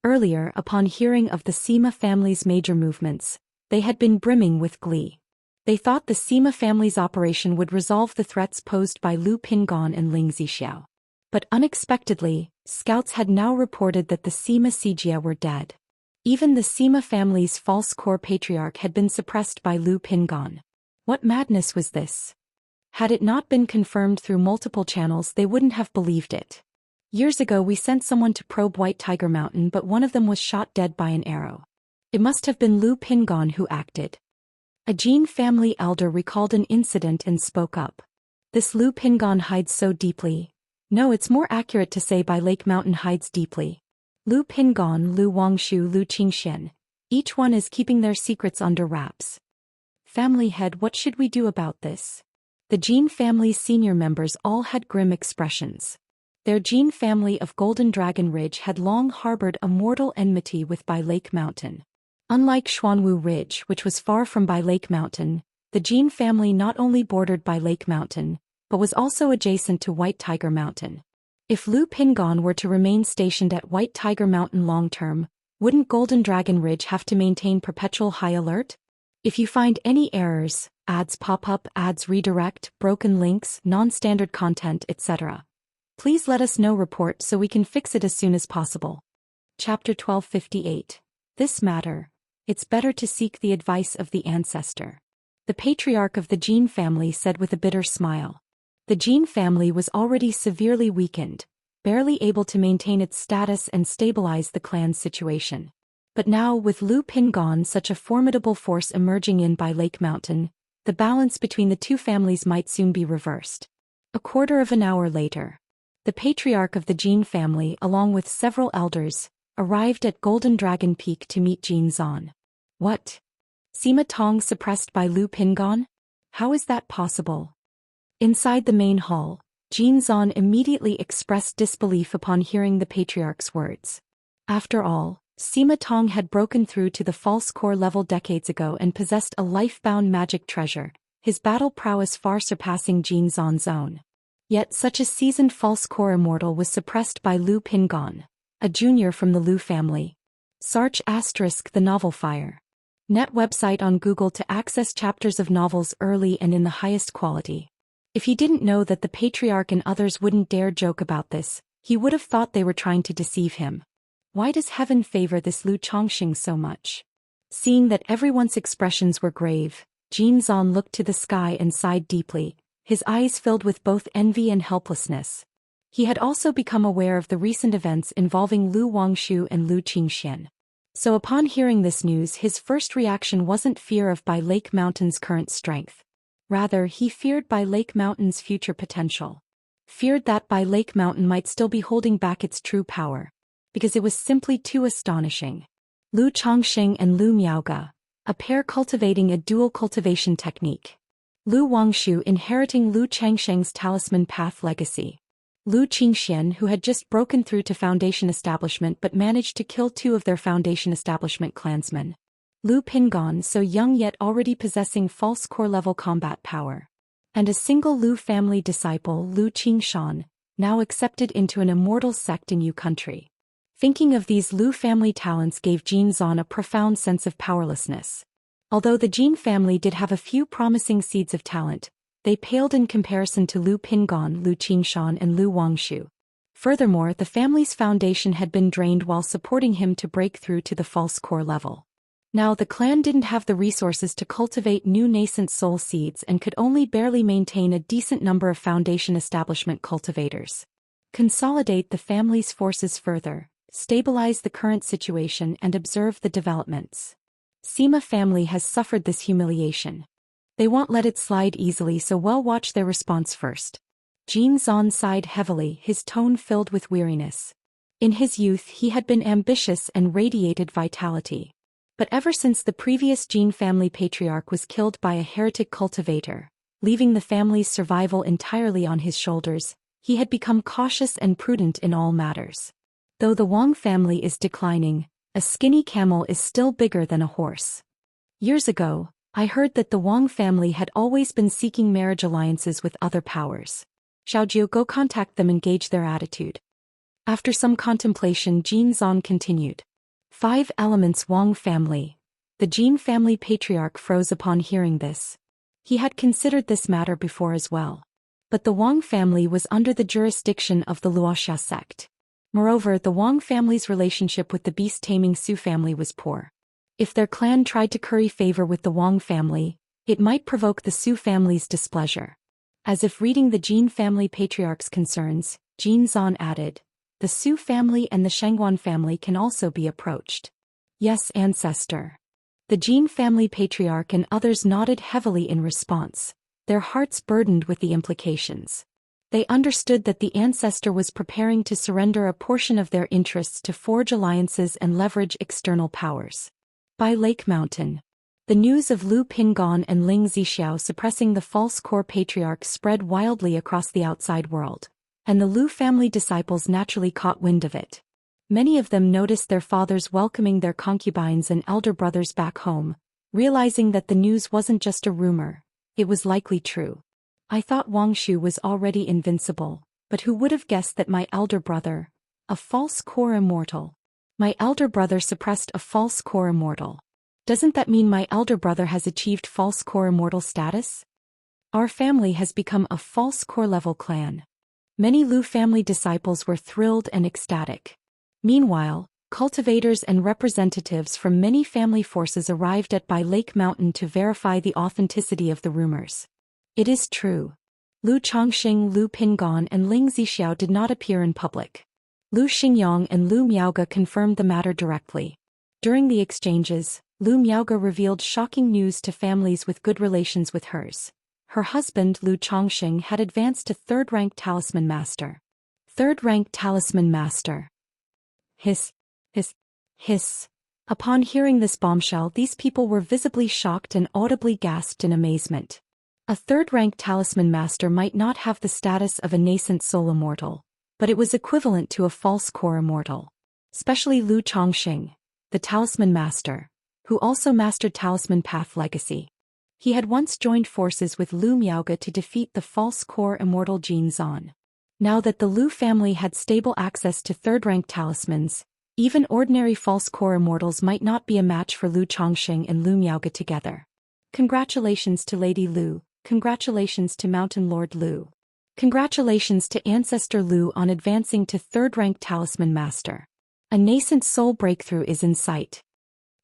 A: Earlier, upon hearing of the Sima family's major movements, they had been brimming with glee. They thought the Sima family's operation would resolve the threats posed by Lu Pingon and Ling Zixiao. But unexpectedly, scouts had now reported that the Sima Sijia were dead. Even the Sima family's false core patriarch had been suppressed by Lu Pingon. What madness was this? Had it not been confirmed through multiple channels, they wouldn't have believed it. Years ago we sent someone to probe White Tiger Mountain, but one of them was shot dead by an arrow. It must have been Lu Pingon who acted. A Jin family elder recalled an incident and spoke up. This Lu Pingon hides so deeply. No, it's more accurate to say Bai Lake Mountain hides deeply. Lu Pingon, Lu Wangshu, Lu Qingxian. Each one is keeping their secrets under wraps. Family head, what should we do about this? The Jin family's senior members all had grim expressions. Their Jin family of Golden Dragon Ridge had long harbored a mortal enmity with Bai Lake Mountain. Unlike Xuanwu Ridge, which was far from Bai Lake Mountain, the Jin family not only bordered Bai Lake Mountain, but was also adjacent to White Tiger Mountain. If Lu Pingon were to remain stationed at White Tiger Mountain long-term, wouldn't Golden Dragon Ridge have to maintain perpetual high alert? If you find any errors, ads pop up, ads redirect, broken links, non-standard content, etc., please let us know. Report so we can fix it as soon as possible. Chapter 1258. This matter. It's better to seek the advice of the ancestor. The patriarch of the Jin family said with a bitter smile. The Jin family was already severely weakened, barely able to maintain its status and stabilize the clan's situation. But now, with Lu Pingon, such a formidable force emerging in Bai Lake Mountain, the balance between the two families might soon be reversed. A quarter of an hour later, the patriarch of the Jin family, along with several elders, arrived at Golden Dragon Peak to meet Jin Zan. What? Sima Tong suppressed by Lu Pingon? How is that possible? Inside the main hall, Jin Zan immediately expressed disbelief upon hearing the patriarch's words. After all, Sima Tong had broken through to the false core level decades ago and possessed a life-bound magic treasure, his battle prowess far surpassing Jin Zan's own. Yet such a seasoned false core immortal was suppressed by Lu Pingon, a junior from the Lu family. Sarch * the novel Fire. Net website on Google to access chapters of novels early and in the highest quality. If he didn't know that the patriarch and others wouldn't dare joke about this, he would have thought they were trying to deceive him. Why does heaven favor this Lu Chongxing so much? Seeing that everyone's expressions were grave, Jin Zan looked to the sky and sighed deeply, his eyes filled with both envy and helplessness. He had also become aware of the recent events involving Lu Wangshu and Lu Xian. So upon hearing this news, his first reaction wasn't fear of Bai Lake Mountain's current strength. Rather, he feared Bai Lake Mountain's future potential. Feared that Bai Lake Mountain might still be holding back its true power, because it was simply too astonishing. Lu Chongxing and Lu Miaoge, a pair cultivating a dual cultivation technique. Lu Wangshu inheriting Lu Changsheng's talisman path legacy. Lu Xian, who had just broken through to Foundation Establishment but managed to kill 2 of their Foundation Establishment clansmen. Lu Pingon, so young yet already possessing false core level combat power. And a single Lu family disciple, Lu Xingshan, now accepted into an immortal sect in Yu country. Thinking of these Lu family talents gave Jin Zan a profound sense of powerlessness. Although the Jin family did have a few promising seeds of talent, they paled in comparison to Lu Pingon, Lu Xingshan and Lu Wangshu. Furthermore, the family's foundation had been drained while supporting him to break through to the false core level. Now the clan didn't have the resources to cultivate new nascent soul seeds and could only barely maintain a decent number of Foundation Establishment cultivators. Consolidate the family's forces further, stabilize the current situation and observe the developments. Sima family has suffered this humiliation. They won't let it slide easily, so well, watch their response first. Jin Zan sighed heavily, his tone filled with weariness. In his youth he had been ambitious and radiated vitality. But ever since the previous Jin family patriarch was killed by a heretic cultivator, leaving the family's survival entirely on his shoulders, he had become cautious and prudent in all matters. Though the Wang family is declining, a skinny camel is still bigger than a horse. Years ago, I heard that the Wang family had always been seeking marriage alliances with other powers. Xiaojiu, go contact them and gauge their attitude. After some contemplation, Jin Zan continued. 5 elements Wang family. The Jin family patriarch froze upon hearing this. He had considered this matter before as well. But the Wang family was under the jurisdiction of the Luoxia sect. Moreover, the Wang family's relationship with the beast-taming Su family was poor. If their clan tried to curry favor with the Wang family, it might provoke the Su family's displeasure. As if reading the Jin family patriarch's concerns, Jin Zan added, the Su family and the Shangguan family can also be approached. Yes, ancestor. The Jin family patriarch and others nodded heavily in response, their hearts burdened with the implications. They understood that the ancestor was preparing to surrender a portion of their interests to forge alliances and leverage external powers. By Lake Mountain. The news of Lu Pingon and Ling Zixiao suppressing the false core patriarch spread wildly across the outside world. and the Lu family disciples naturally caught wind of it. Many of them noticed their fathers welcoming their concubines and elder brothers back home, realizing that the news wasn't just a rumor, it was likely true. I thought Wang Shu was already invincible, but who would have guessed that my elder brother, a false core immortal. My elder brother suppressed a false core immortal. Doesn't that mean my elder brother has achieved false core immortal status? Our family has become a false core level clan. Many Lu family disciples were thrilled and ecstatic. Meanwhile, cultivators and representatives from many family forces arrived at Bai Lake Mountain to verify the authenticity of the rumors. It is true. Lu Chongxing, Lu Pingon and Ling Zixiao did not appear in public. Lu Xingyang and Lu Miaoge confirmed the matter directly. During the exchanges, Lu Miaoge revealed shocking news to families with good relations with hers. Her husband Lu Chongxing had advanced to third-rank talisman master. Third-rank talisman master. Hiss. Upon hearing this bombshell, these people were visibly shocked and audibly gasped in amazement. A third-rank talisman master might not have the status of a nascent soul immortal, but it was equivalent to a false core immortal. Especially Lu Chongxing, the talisman master, who also mastered talisman path legacy. He had once joined forces with Lu Miaoge to defeat the false core immortal Jin Zan. Now that the Lu family had stable access to third-rank talismans, even ordinary false core immortals might not be a match for Lu Chongxing and Lu Miaoge together. Congratulations to Lady Lu, congratulations to Mountain Lord Lu. Congratulations to Ancestor Lu on advancing to third-rank talisman master. A nascent soul breakthrough is in sight.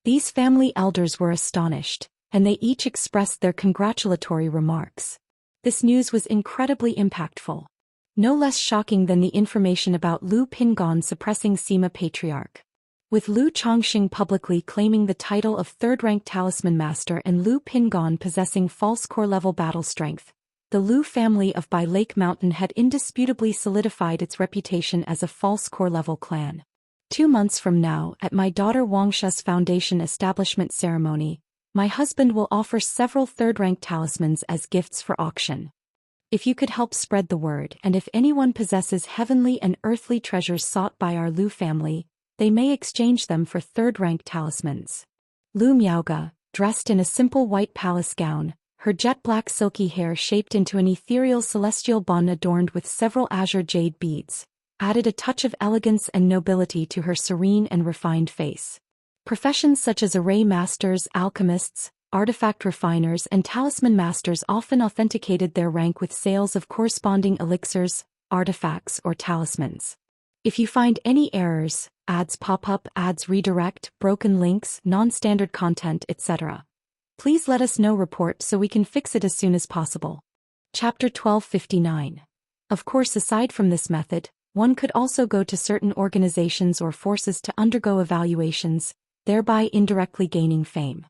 A: These family elders were astonished, and they each expressed their congratulatory remarks. This news was incredibly impactful. No less shocking than the information about Lu Pingon suppressing Sima Patriarch. With Lu Chongxing publicly claiming the title of third-rank talisman master and Lu Pingon possessing false core level battle strength, the Lu family of Bai Lake Mountain had indisputably solidified its reputation as a false core level clan. 2 months from now, at my daughter Wangsha's foundation establishment ceremony, my husband will offer several third-rank talismans as gifts for auction. If you could help spread the word, and if anyone possesses heavenly and earthly treasures sought by our Lu family, they may exchange them for third-rank talismans. Lu Miaoge, dressed in a simple white palace gown, her jet-black silky hair shaped into an ethereal celestial bun adorned with several azure jade beads, added a touch of elegance and nobility to her serene and refined face. Professions such as array masters, alchemists, artifact refiners and talisman masters often authenticated their rank with sales of corresponding elixirs, artifacts or talismans. If you find any errors, ads pop up, ads redirect, broken links, non-standard content, etc., please let us know report so we can fix it as soon as possible. Chapter 1259. Of course, aside from this method, one could also go to certain organizations or forces to undergo evaluations, thereby indirectly gaining fame.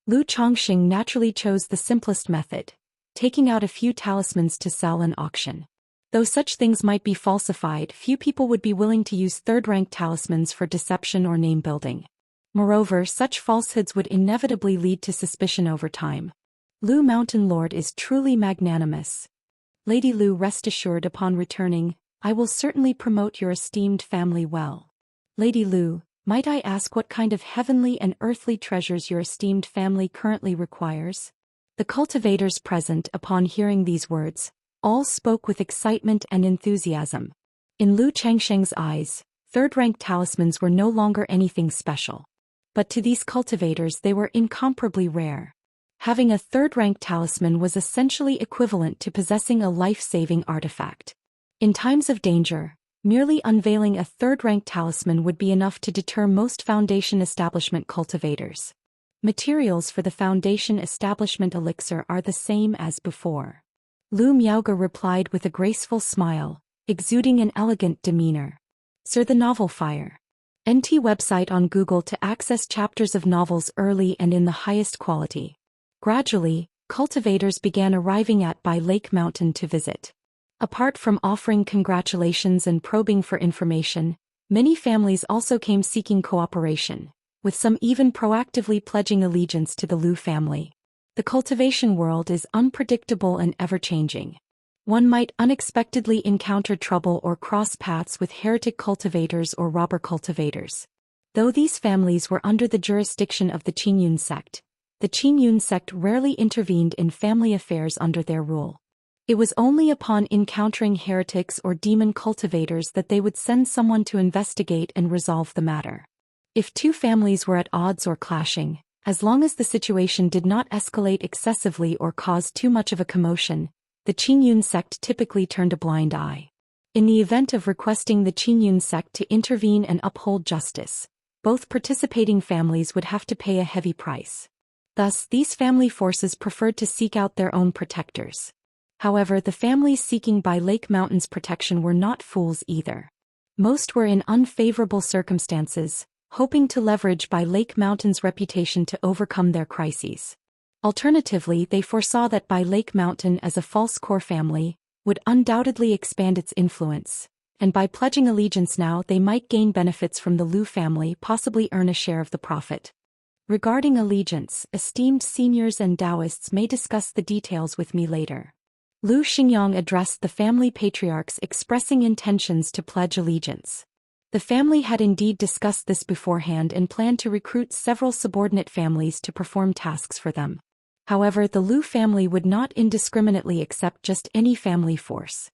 A: Lu Chongxing naturally chose the simplest method, taking out a few talismans to sell and auction. Though such things might be falsified, few people would be willing to use third-rank talismans for deception or name-building. Moreover, such falsehoods would inevitably lead to suspicion over time. Lu Mountain Lord is truly magnanimous. Lady Lu, rest assured, upon returning, I will certainly promote your esteemed family well. Lady Lu, might I ask what kind of heavenly and earthly treasures your esteemed family currently requires? The cultivators present, upon hearing these words, all spoke with excitement and enthusiasm. In Lu Chengsheng's eyes, third-rank talismans were no longer anything special. But to these cultivators they were incomparably rare. Having a third-rank talisman was essentially equivalent to possessing a life-saving artifact. In times of danger, merely unveiling a third-rank talisman would be enough to deter most foundation establishment cultivators. Materials for the foundation establishment elixir are the same as before. Lu Miaoge replied with a graceful smile, exuding an elegant demeanor. Sir, the novel Fire. NT website on Google to access chapters of novels early and in the highest quality. Gradually, cultivators began arriving at Bai Lake Mountain to visit. Apart from offering congratulations and probing for information, many families also came seeking cooperation, with some even proactively pledging allegiance to the Lu family. The cultivation world is unpredictable and ever-changing. One might unexpectedly encounter trouble or cross paths with heretic cultivators or robber cultivators. Though these families were under the jurisdiction of the Qingyun sect, the Qingyun sect rarely intervened in family affairs under their rule. It was only upon encountering heretics or demon cultivators that they would send someone to investigate and resolve the matter. If two families were at odds or clashing, as long as the situation did not escalate excessively or cause too much of a commotion, the Qingyun sect typically turned a blind eye. In the event of requesting the Qingyun sect to intervene and uphold justice, both participating families would have to pay a heavy price. Thus, these family forces preferred to seek out their own protectors. However, the families seeking by Lake Mountain's protection were not fools either. Most were in unfavorable circumstances, hoping to leverage by Lake Mountain's reputation to overcome their crises. Alternatively, they foresaw that by Lake Mountain as a false core family would undoubtedly expand its influence, and by pledging allegiance now they might gain benefits from the Lu family, possibly earn a share of the profit. Regarding allegiance, esteemed seniors and Daoists may discuss the details with me later. Lu Xingyang addressed the family patriarchs expressing intentions to pledge allegiance. The family had indeed discussed this beforehand and planned to recruit several subordinate families to perform tasks for them. However, the Lu family would not indiscriminately accept just any family force.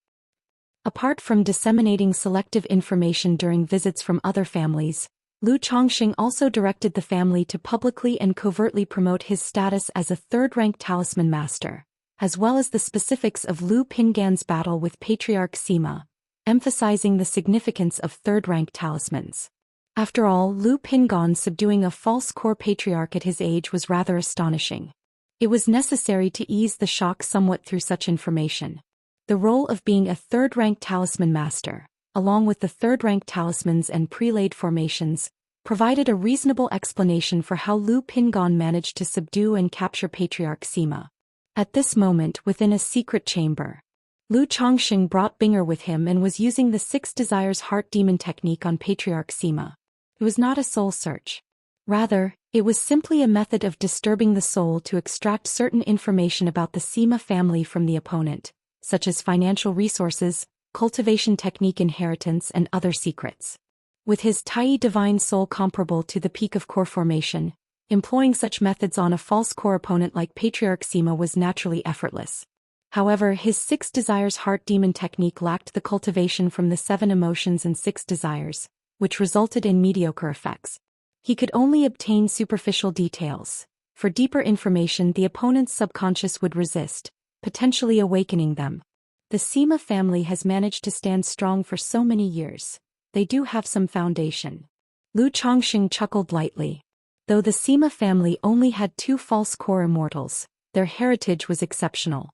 A: Apart from disseminating selective information during visits from other families, Lu Chongxing also directed the family to publicly and covertly promote his status as a third-rank talisman master, as well as the specifics of Lu Pingan's battle with Patriarch Sima, emphasizing the significance of third-rank talismans. After all, Lu Pingan subduing a false core patriarch at his age was rather astonishing. It was necessary to ease the shock somewhat through such information. The role of being a third-rank talisman master, along with the third-rank talismans and prelayed formations, provided a reasonable explanation for how Lu Pingan managed to subdue and capture Patriarch Sima. At this moment, within a secret chamber, Lu Chongxing brought Binger with him and was using the Six Desires Heart Demon technique on Patriarch Sima. It was not a soul search. Rather, it was simply a method of disturbing the soul to extract certain information about the Sima family from the opponent, such as financial resources, cultivation technique, inheritance, and other secrets. With his Tai divine soul comparable to the peak of core formation, employing such methods on a false core opponent like Patriarch Sima was naturally effortless. However, his Six Desires Heart Demon technique lacked the cultivation from the 7 emotions and 6 desires, which resulted in mediocre effects. He could only obtain superficial details. For deeper information, the opponent's subconscious would resist, potentially awakening them. The Sima family has managed to stand strong for so many years. They do have some foundation. Lu Chongxing chuckled lightly. Though the Sima family only had 2 false core immortals, their heritage was exceptional.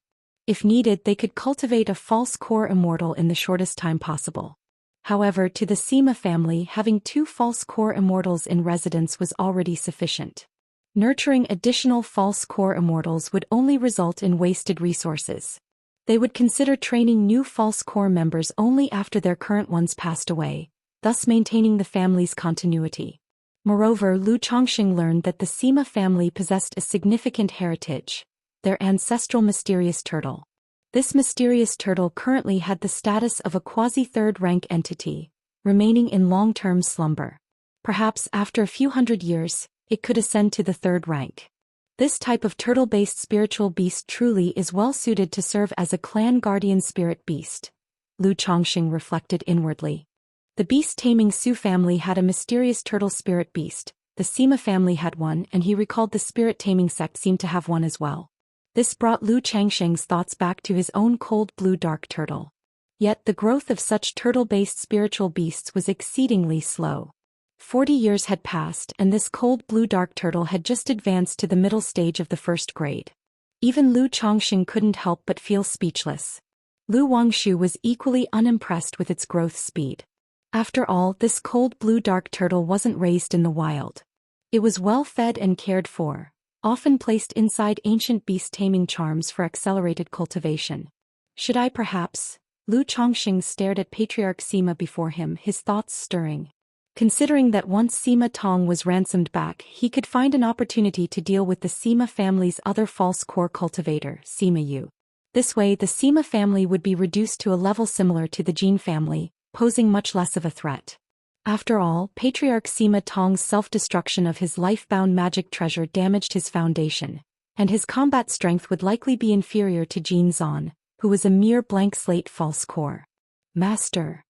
A: If needed, they could cultivate a false core immortal in the shortest time possible. However, to the Sima family, having 2 false core immortals in residence was already sufficient. Nurturing additional false core immortals would only result in wasted resources. They would consider training new false core members only after their current ones passed away, thus maintaining the family's continuity. Moreover, Lu Chongxing learned that the Sima family possessed a significant heritage, their ancestral mysterious turtle. This mysterious turtle currently had the status of a quasi-third-rank entity, remaining in long-term slumber. Perhaps after a few hundred years, it could ascend to the 3rd rank. This type of turtle-based spiritual beast truly is well-suited to serve as a clan guardian spirit beast, Lu Chongxing reflected inwardly. The beast-taming Su family had a mysterious turtle spirit beast, the Sima family had one, and he recalled the spirit-taming sect seemed to have one as well. This brought Lu Changsheng's thoughts back to his own cold blue dark turtle. Yet the growth of such turtle-based spiritual beasts was exceedingly slow. 40 years had passed and this cold blue dark turtle had just advanced to the middle stage of the 1st grade. Even Lu Chongxing couldn't help but feel speechless. Lu Wangshu was equally unimpressed with its growth speed. After all, this cold blue dark turtle wasn't raised in the wild. It was well fed and cared for, often placed inside ancient beast-taming charms for accelerated cultivation. Should I perhaps? Lu Chongxing stared at Patriarch Sima before him, his thoughts stirring. Considering that once Sima Tong was ransomed back, he could find an opportunity to deal with the Sima family's other false core cultivator, Sima Yu. This way the Sima family would be reduced to a level similar to the Jin family, posing much less of a threat. After all, Patriarch Sima Tong's self-destruction of his life-bound magic treasure damaged his foundation, and his combat strength would likely be inferior to Jin Zan, who was a mere blank slate false core. Master.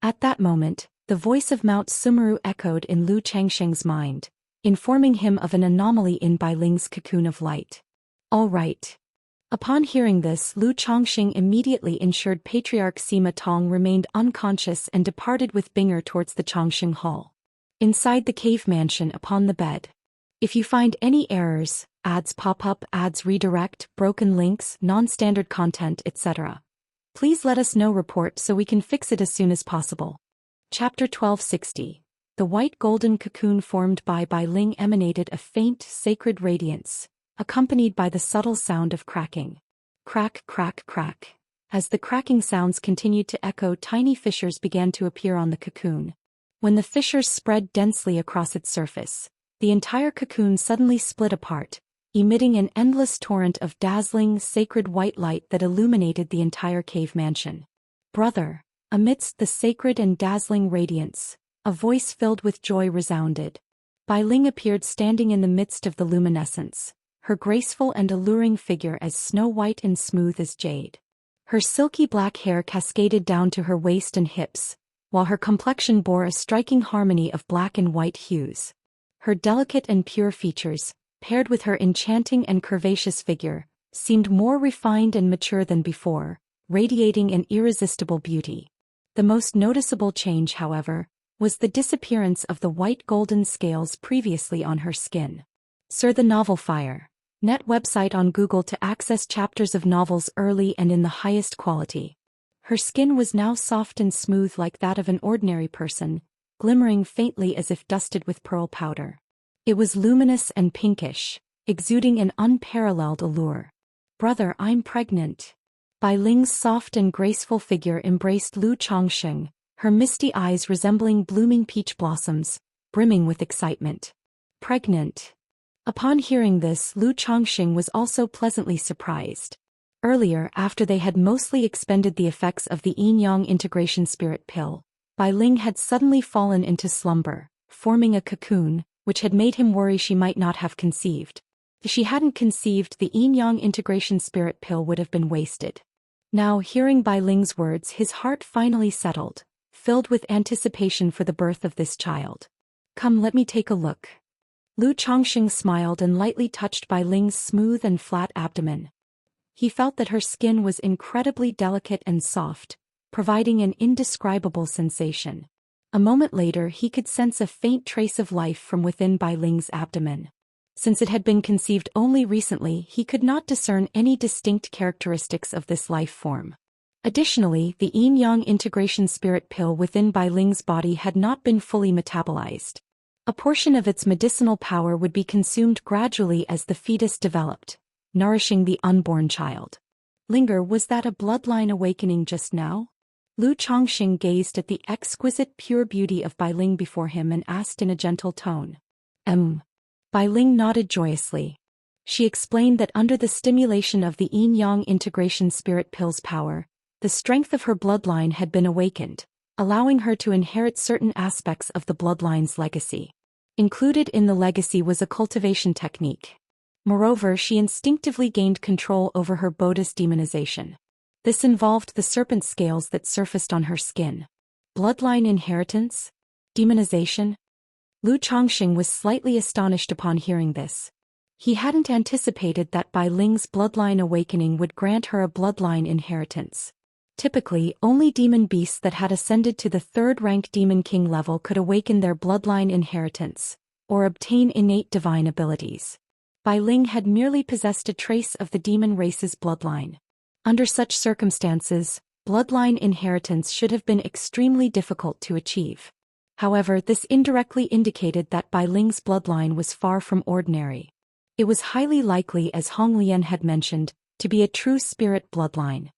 A: At that moment, the voice of Mount Sumeru echoed in Lu Changsheng's mind, informing him of an anomaly in Bai Ling's cocoon of light. All right. Upon hearing this, Lu Changxing immediately ensured Patriarch Sima Tong remained unconscious and departed with Binger towards the Changxing Hall. Inside the cave mansion upon the bed. If you find any errors, ads pop up, ads redirect, broken links, non-standard content, etc., please let us know. Report so we can fix it as soon as possible. Chapter 1260. The white golden cocoon formed by Bai Ling emanated a faint, sacred radiance, accompanied by the subtle sound of cracking. Crack, crack, crack. As the cracking sounds continued to echo, tiny fissures began to appear on the cocoon. When the fissures spread densely across its surface, the entire cocoon suddenly split apart, emitting an endless torrent of dazzling, sacred white light that illuminated the entire cave mansion. Brother, amidst the sacred and dazzling radiance, a voice filled with joy resounded. Bai Ling appeared standing in the midst of the luminescence, her graceful and alluring figure as snow-white and smooth as jade. Her silky black hair cascaded down to her waist and hips, while her complexion bore a striking harmony of black and white hues. Her delicate and pure features, paired with her enchanting and curvaceous figure, seemed more refined and mature than before, radiating an irresistible beauty. The most noticeable change, however, was the disappearance of the white golden scales previously on her skin. Sir, the Novel Fire. Net website on Google to access chapters of novels early and in the highest quality. Her skin was now soft and smooth like that of an ordinary person, glimmering faintly as if dusted with pearl powder. It was luminous and pinkish, exuding an unparalleled allure. Brother, I'm pregnant. Bai Ling's soft and graceful figure embraced Lu Changxing, her misty eyes resembling blooming peach blossoms, brimming with excitement. Pregnant. Upon hearing this, Lu Changxing was also pleasantly surprised. Earlier, after they had mostly expended the effects of the yin-yang integration spirit pill, Bai Ling had suddenly fallen into slumber, forming a cocoon, which had made him worry she might not have conceived. If she hadn't conceived, the yin-yang integration spirit pill would have been wasted. Now, hearing Bai Ling's words, his heart finally settled, filled with anticipation for the birth of this child. Come, let me take a look. Lu Changxing smiled and lightly touched Bai Ling's smooth and flat abdomen. He felt that her skin was incredibly delicate and soft, providing an indescribable sensation. A moment later he could sense a faint trace of life from within Bai Ling's abdomen. Since it had been conceived only recently, he could not discern any distinct characteristics of this life form. Additionally, the yin-yang integration spirit pill within Bai Ling's body had not been fully metabolized. A portion of its medicinal power would be consumed gradually as the fetus developed, nourishing the unborn child. Linger, was that a bloodline awakening just now? Lu Changxing gazed at the exquisite pure beauty of Bai Ling before him and asked in a gentle tone. Bai Ling nodded joyously. She explained that under the stimulation of the yin-yang integration spirit pill's power, the strength of her bloodline had been awakened, allowing her to inherit certain aspects of the bloodline's legacy. Included in the legacy was a cultivation technique. Moreover, she instinctively gained control over her Buddhist demonization. This involved the serpent scales that surfaced on her skin. Bloodline inheritance? Demonization? Lu Changxing was slightly astonished upon hearing this. He hadn't anticipated that Bai Ling's bloodline awakening would grant her a bloodline inheritance. Typically, only demon beasts that had ascended to the third-rank Demon King level could awaken their bloodline inheritance, or obtain innate divine abilities. Bai Ling had merely possessed a trace of the demon race's bloodline. Under such circumstances, bloodline inheritance should have been extremely difficult to achieve. However, this indirectly indicated that Bai Ling's bloodline was far from ordinary. It was highly likely, as Hong Lian had mentioned, to be a true spirit bloodline.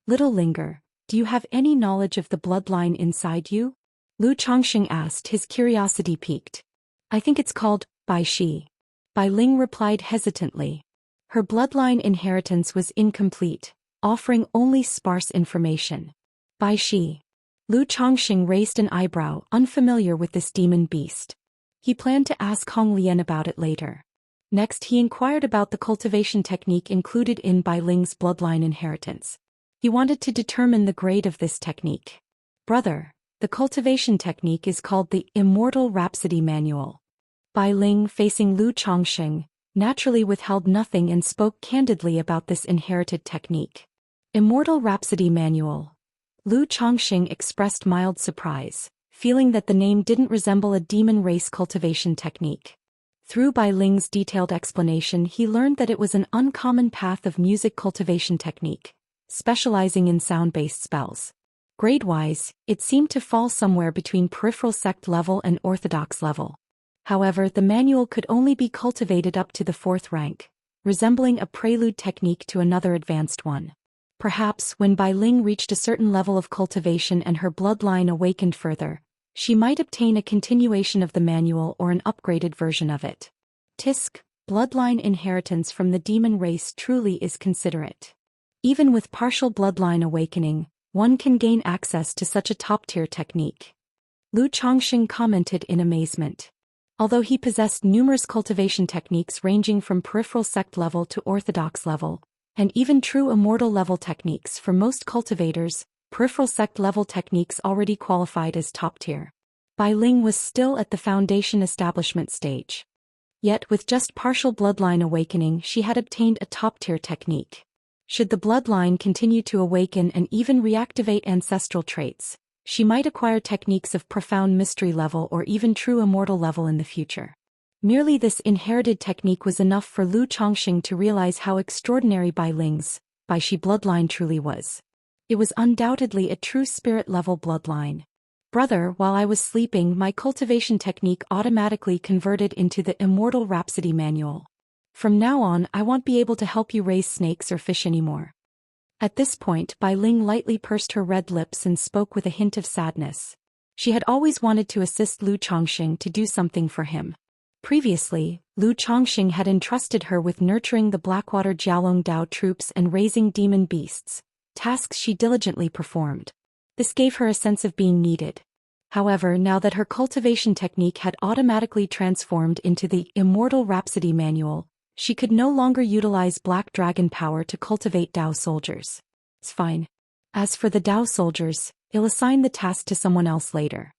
A: Little Linger, do you have any knowledge of the bloodline inside you? Lu Changxing asked, his curiosity piqued. I think it's called Bai Shi. Bai Ling replied hesitantly. Her bloodline inheritance was incomplete, offering only sparse information. Bai Shi. Lu Chongqing raised an eyebrow, unfamiliar with this demon beast. He planned to ask Hong Lian about it later. Next he inquired about the cultivation technique included in Bai Ling's bloodline inheritance. He wanted to determine the grade of this technique. Brother, the cultivation technique is called the Immortal Rhapsody Manual. Bai Ling, facing Lu Chongqing, naturally withheld nothing and spoke candidly about this inherited technique. Immortal Rhapsody Manual. Lu Chongqing expressed mild surprise, feeling that the name didn't resemble a demon race cultivation technique. Through Bai Ling's detailed explanation he learned that it was an uncommon path of music cultivation technique, specializing in sound-based spells. Grade-wise, it seemed to fall somewhere between peripheral sect level and orthodox level. However, the manual could only be cultivated up to the 4th rank, resembling a prelude technique to another advanced one. Perhaps when Bai Ling reached a certain level of cultivation and her bloodline awakened further, she might obtain a continuation of the manual or an upgraded version of it. Tisk, bloodline inheritance from the demon race truly is considerate. Even with partial bloodline awakening, one can gain access to such a top-tier technique. Lu Chongqing commented in amazement. Although he possessed numerous cultivation techniques ranging from peripheral sect level to orthodox level, and even true immortal level techniques for most cultivators, peripheral sect level techniques already qualified as top tier. Bai Ling was still at the foundation establishment stage. Yet with just partial bloodline awakening she had obtained a top tier technique. Should the bloodline continue to awaken and even reactivate ancestral traits, she might acquire techniques of profound mystery level or even true immortal level in the future. Merely this inherited technique was enough for Lu Chongqing to realize how extraordinary Bai Ling's, Bai Shi bloodline truly was. It was undoubtedly a true spirit-level bloodline. Brother, while I was sleeping my cultivation technique automatically converted into the Immortal Rhapsody Manual. From now on I won't be able to help you raise snakes or fish anymore. At this point Bai Ling lightly pursed her red lips and spoke with a hint of sadness. She had always wanted to assist Lu Chongqing to do something for him. Previously, Lu Chongqing had entrusted her with nurturing the Blackwater Jialong Dao troops and raising demon beasts, tasks she diligently performed. This gave her a sense of being needed. However, now that her cultivation technique had automatically transformed into the Immortal Rhapsody Manual, she could no longer utilize Black Dragon power to cultivate Dao soldiers. It's fine. As for the Dao soldiers, I'll assign the task to someone else later.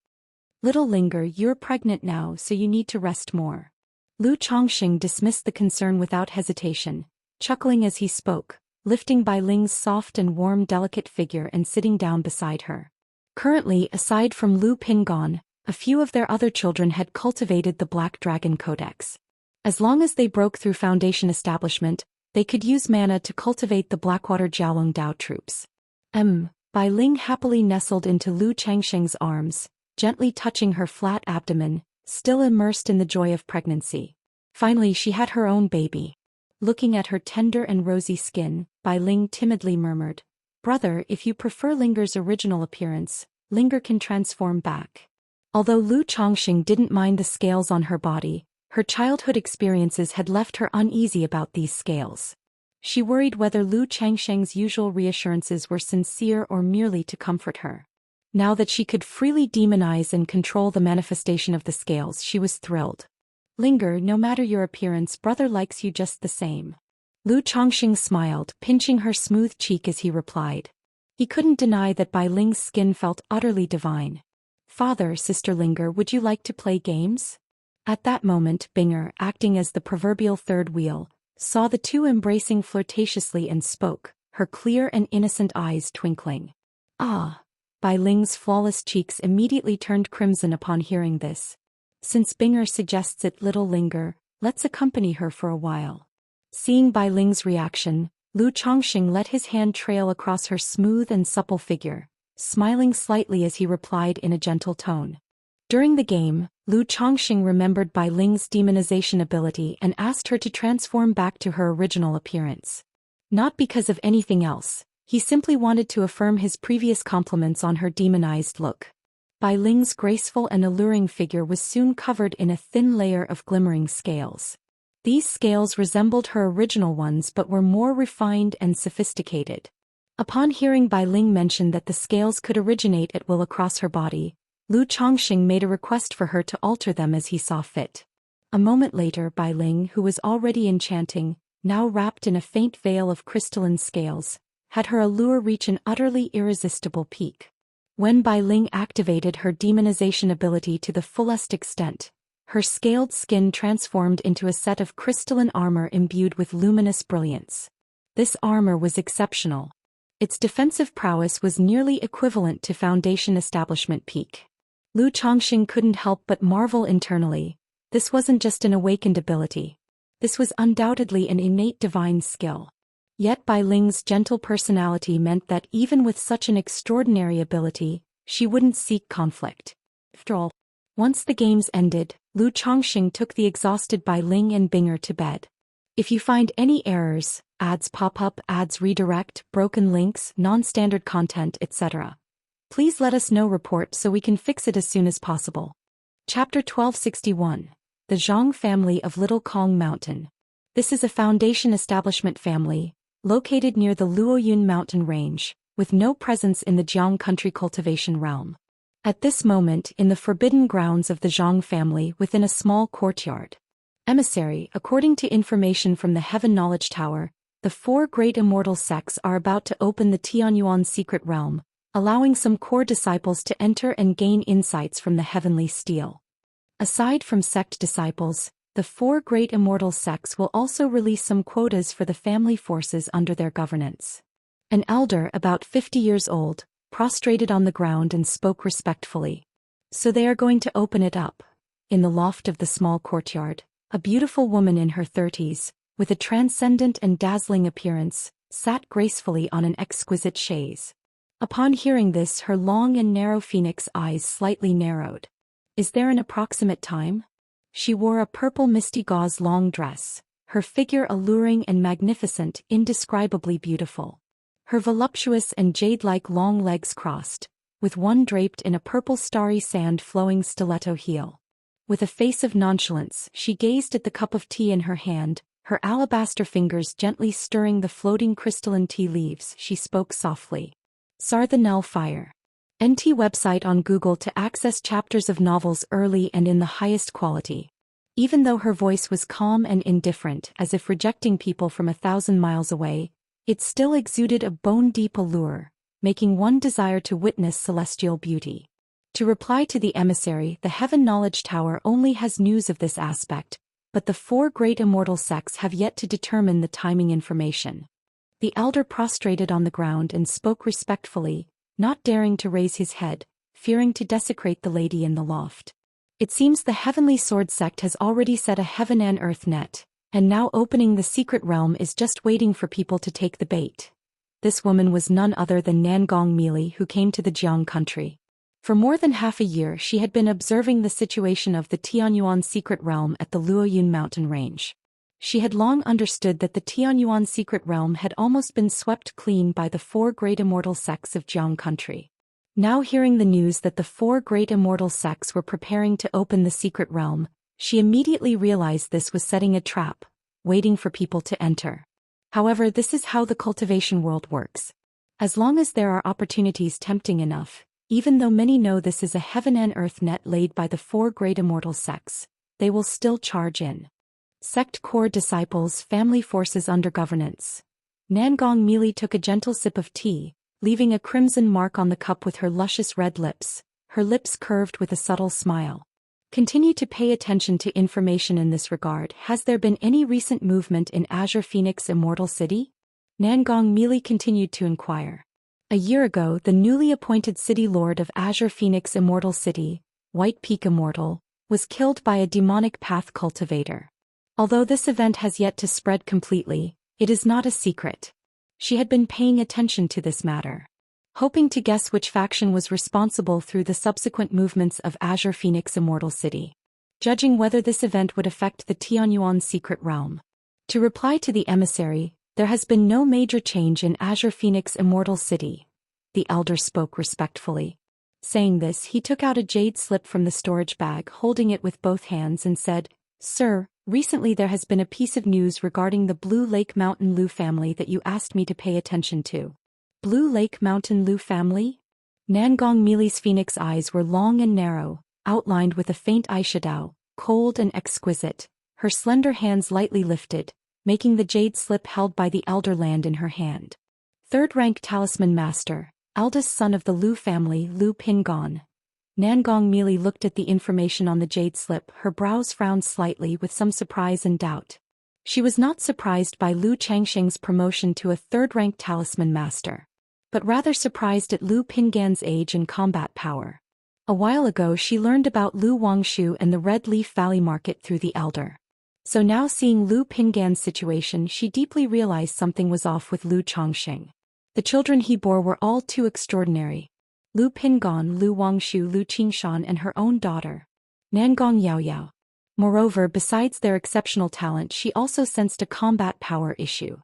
A: Little Linger, you're pregnant now so you need to rest more. Lu Chongqing dismissed the concern without hesitation, chuckling as he spoke, lifting Bai Ling's soft and warm delicate figure and sitting down beside her. Currently, aside from Lu Pingon, a few of their other children had cultivated the Black Dragon Codex. As long as they broke through Foundation establishment, they could use mana to cultivate the Blackwater Jialong Dao troops. Bai Ling happily nestled into Lu Changsheng's arms, gently touching her flat abdomen, still immersed in the joy of pregnancy. Finally she had her own baby. Looking at her tender and rosy skin, Bai Ling timidly murmured, "Brother, if you prefer Linger's original appearance, Linger can transform back." Although Lu Chongqing didn't mind the scales on her body, her childhood experiences had left her uneasy about these scales. She worried whether Lu Changsheng's usual reassurances were sincere or merely to comfort her. Now that she could freely demonize and control the manifestation of the scales, she was thrilled. "Linger, no matter your appearance, brother likes you just the same." Lu Chongqing smiled, pinching her smooth cheek as he replied. He couldn't deny that Bai Ling's skin felt utterly divine. "Father, Sister Linger, would you like to play games?" At that moment Binger, acting as the proverbial third wheel, saw the two embracing flirtatiously and spoke, her clear and innocent eyes twinkling. "Ah!" Bai Ling's flawless cheeks immediately turned crimson upon hearing this. "Since Binger suggests it, little Linger, let's accompany her for a while." Seeing Bai Ling's reaction, Lu Chongqing let his hand trail across her smooth and supple figure, smiling slightly as he replied in a gentle tone. During the game, Lu Chongqing remembered Bai Ling's demonization ability and asked her to transform back to her original appearance. Not because of anything else, he simply wanted to affirm his previous compliments on her demonized look. Bai Ling's graceful and alluring figure was soon covered in a thin layer of glimmering scales. These scales resembled her original ones but were more refined and sophisticated. Upon hearing Bai Ling mention that the scales could originate at will across her body, Lu Chongxing made a request for her to alter them as he saw fit. A moment later, Bai Ling, who was already enchanting, now wrapped in a faint veil of crystalline scales, had her allure reach an utterly irresistible peak. When Bai Ling activated her demonization ability to the fullest extent, her scaled skin transformed into a set of crystalline armor imbued with luminous brilliance. This armor was exceptional. Its defensive prowess was nearly equivalent to Foundation Establishment peak. Lu Chongxing couldn't help but marvel internally. This wasn't just an awakened ability. This was undoubtedly an innate divine skill. Yet Bai Ling's gentle personality meant that even with such an extraordinary ability, she wouldn't seek conflict. After all, once the games ended, Lu Chongxing took the exhausted Bai Ling and Binger to bed. If you find any errors, ads pop up, ads redirect, broken links, non-standard content, etc., please let us know report so we can fix it as soon as possible. Chapter 1261. The Zhang Family of Little Kong Mountain. This is a Foundation Establishment family, located near the Luoyun mountain range, with no presence in the Jiang country cultivation realm. At this moment in the forbidden grounds of the Zhang family within a small courtyard. Emissary, according to information from the Heaven Knowledge Tower, the 4 great immortal sects are about to open the Tianyuan secret realm, allowing some core disciples to enter and gain insights from the heavenly steel. Aside from sect disciples, the 4 great immortal sects will also release some quotas for the family forces under their governance. An elder about 50 years old prostrated on the ground and spoke respectfully. So they are going to open it up. In the loft of the small courtyard, a beautiful woman in her 30s, with a transcendent and dazzling appearance, sat gracefully on an exquisite chaise. Upon hearing this, her long and narrow phoenix eyes slightly narrowed. Is there an approximate time? She wore a purple misty gauze long dress, her figure alluring and magnificent, indescribably beautiful. Her voluptuous and jade-like long legs crossed, with one draped in a purple starry sand flowing stiletto heel. With a face of nonchalance, she gazed at the cup of tea in her hand, her alabaster fingers gently stirring the floating crystalline tea leaves. She spoke softly. Sar the Null Fire. NT website on Google to access chapters of novels early and in the highest quality. Even though her voice was calm and indifferent, as if rejecting people from 1,000 miles away, it still exuded a bone-deep allure, making one desire to witness celestial beauty. To reply to the emissary, the Heaven Knowledge Tower only has news of this aspect, but the 4 great immortal sects have yet to determine the timing information. The elder prostrated on the ground and spoke respectfully, not daring to raise his head, fearing to desecrate the lady in the loft. It seems the Heavenly Sword sect has already set a heaven and earth net, and now opening the secret realm is just waiting for people to take the bait. This woman was none other than Nangong Meili, who came to the Jiang country. For more than half a year she had been observing the situation of the Tianyuan secret realm at the Luoyun mountain range. She had long understood that the Tianyuan secret realm had almost been swept clean by the 4 great immortal sects of Jiang country. Now hearing the news that the 4 great immortal sects were preparing to open the secret realm, she immediately realized this was setting a trap, waiting for people to enter. However, this is how the cultivation world works. As long as there are opportunities tempting enough, even though many know this is a heaven and earth net laid by the 4 great immortal sects, they will still charge in. Sect core disciples, family forces under governance. Nangong Meili took a gentle sip of tea, leaving a crimson mark on the cup with her luscious red lips, her lips curved with a subtle smile. Continue to pay attention to information in this regard. Has there been any recent movement in Azure Phoenix Immortal City? Nangong Meili continued to inquire. A year ago, the newly appointed city lord of Azure Phoenix Immortal City, White Peak Immortal, was killed by a demonic path cultivator. Although this event has yet to spread completely, it is not a secret. She had been paying attention to this matter, hoping to guess which faction was responsible through the subsequent movements of Azure Phoenix Immortal City, judging whether this event would affect the Tianyuan secret realm. To reply to the emissary, there has been no major change in Azure Phoenix Immortal City. The elder spoke respectfully. Saying this, he took out a jade slip from the storage bag, holding it with both hands, and said, "Sir, recently there has been a piece of news regarding the Blue Lake Mountain Lu family that you asked me to pay attention to." Blue Lake Mountain Lu family? Nangong Mili's phoenix eyes were long and narrow, outlined with a faint eyeshadow, cold and exquisite, her slender hands lightly lifted, making the jade slip held by the elder land in her hand. Third-rank talisman master, eldest son of the Lu family, Lu Pingon. Nangong Mili looked at the information on the jade slip, her brows frowned slightly with some surprise and doubt. She was not surprised by Lu Changxing's promotion to a third-rank talisman master, but rather surprised at Lu Pingan's age and combat power. A while ago she learned about Lu Wangshu and the Red Leaf Valley market through the elder. So now seeing Lu Pingan's situation, she deeply realized something was off with Lu Changxing. The children he bore were all too extraordinary. Lu Pingon, Lu Wangshu, Lu Qingshan and her own daughter, Nangong Yaoyao. Moreover, besides their exceptional talent, she also sensed a combat power issue.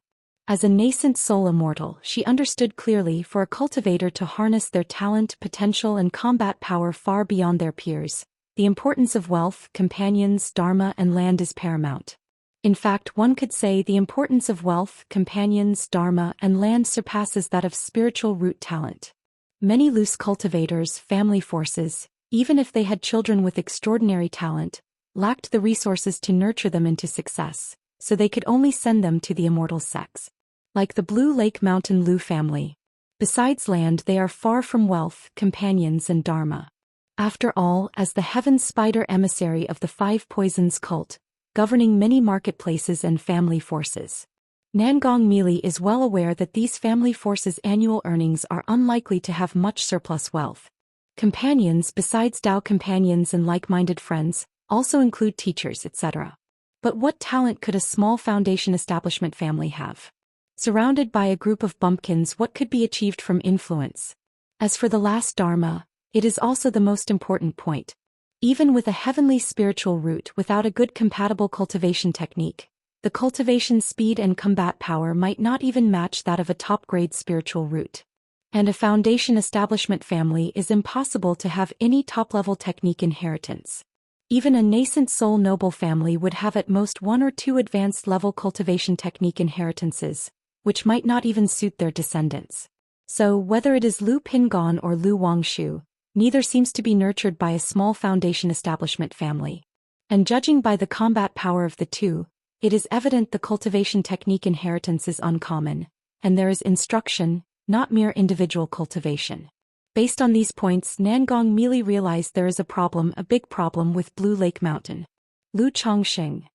A: As a nascent soul immortal, she understood clearly for a cultivator to harness their talent, potential and combat power far beyond their peers, the importance of wealth, companions, dharma and land is paramount. In fact, one could say the importance of wealth, companions, dharma and land surpasses that of spiritual root talent. Many loose cultivators, family forces, even if they had children with extraordinary talent, lacked the resources to nurture them into success, so they could only send them to the immortal sex. Like the Blue Lake Mountain Lu family. Besides land, they are far from wealth, companions and dharma. After all, as the heaven spider emissary of the Five Poisons cult, governing many marketplaces and family forces, Nangong Mili is well aware that these family forces' annual earnings are unlikely to have much surplus wealth. Companions, besides Dao companions and like-minded friends, also include teachers, etc. But what talent could a small foundation establishment family have? Surrounded by a group of bumpkins, what could be achieved from influence? As for the last dharma, it is also the most important point. Even with a heavenly spiritual root without a good compatible cultivation technique, the cultivation speed and combat power might not even match that of a top-grade spiritual root. And a foundation establishment family is impossible to have any top-level technique inheritance. Even a nascent soul noble family would have at most one or two advanced level cultivation technique inheritances, which might not even suit their descendants. So, whether it is Lu Pingon or Lu Wangshu, neither seems to be nurtured by a small foundation establishment family. And judging by the combat power of the two, it is evident the cultivation technique inheritance is uncommon, and there is instruction, not mere individual cultivation. Based on these points, Nangong Mili realized there is a big problem with Blue Lake Mountain. Lu Changxing.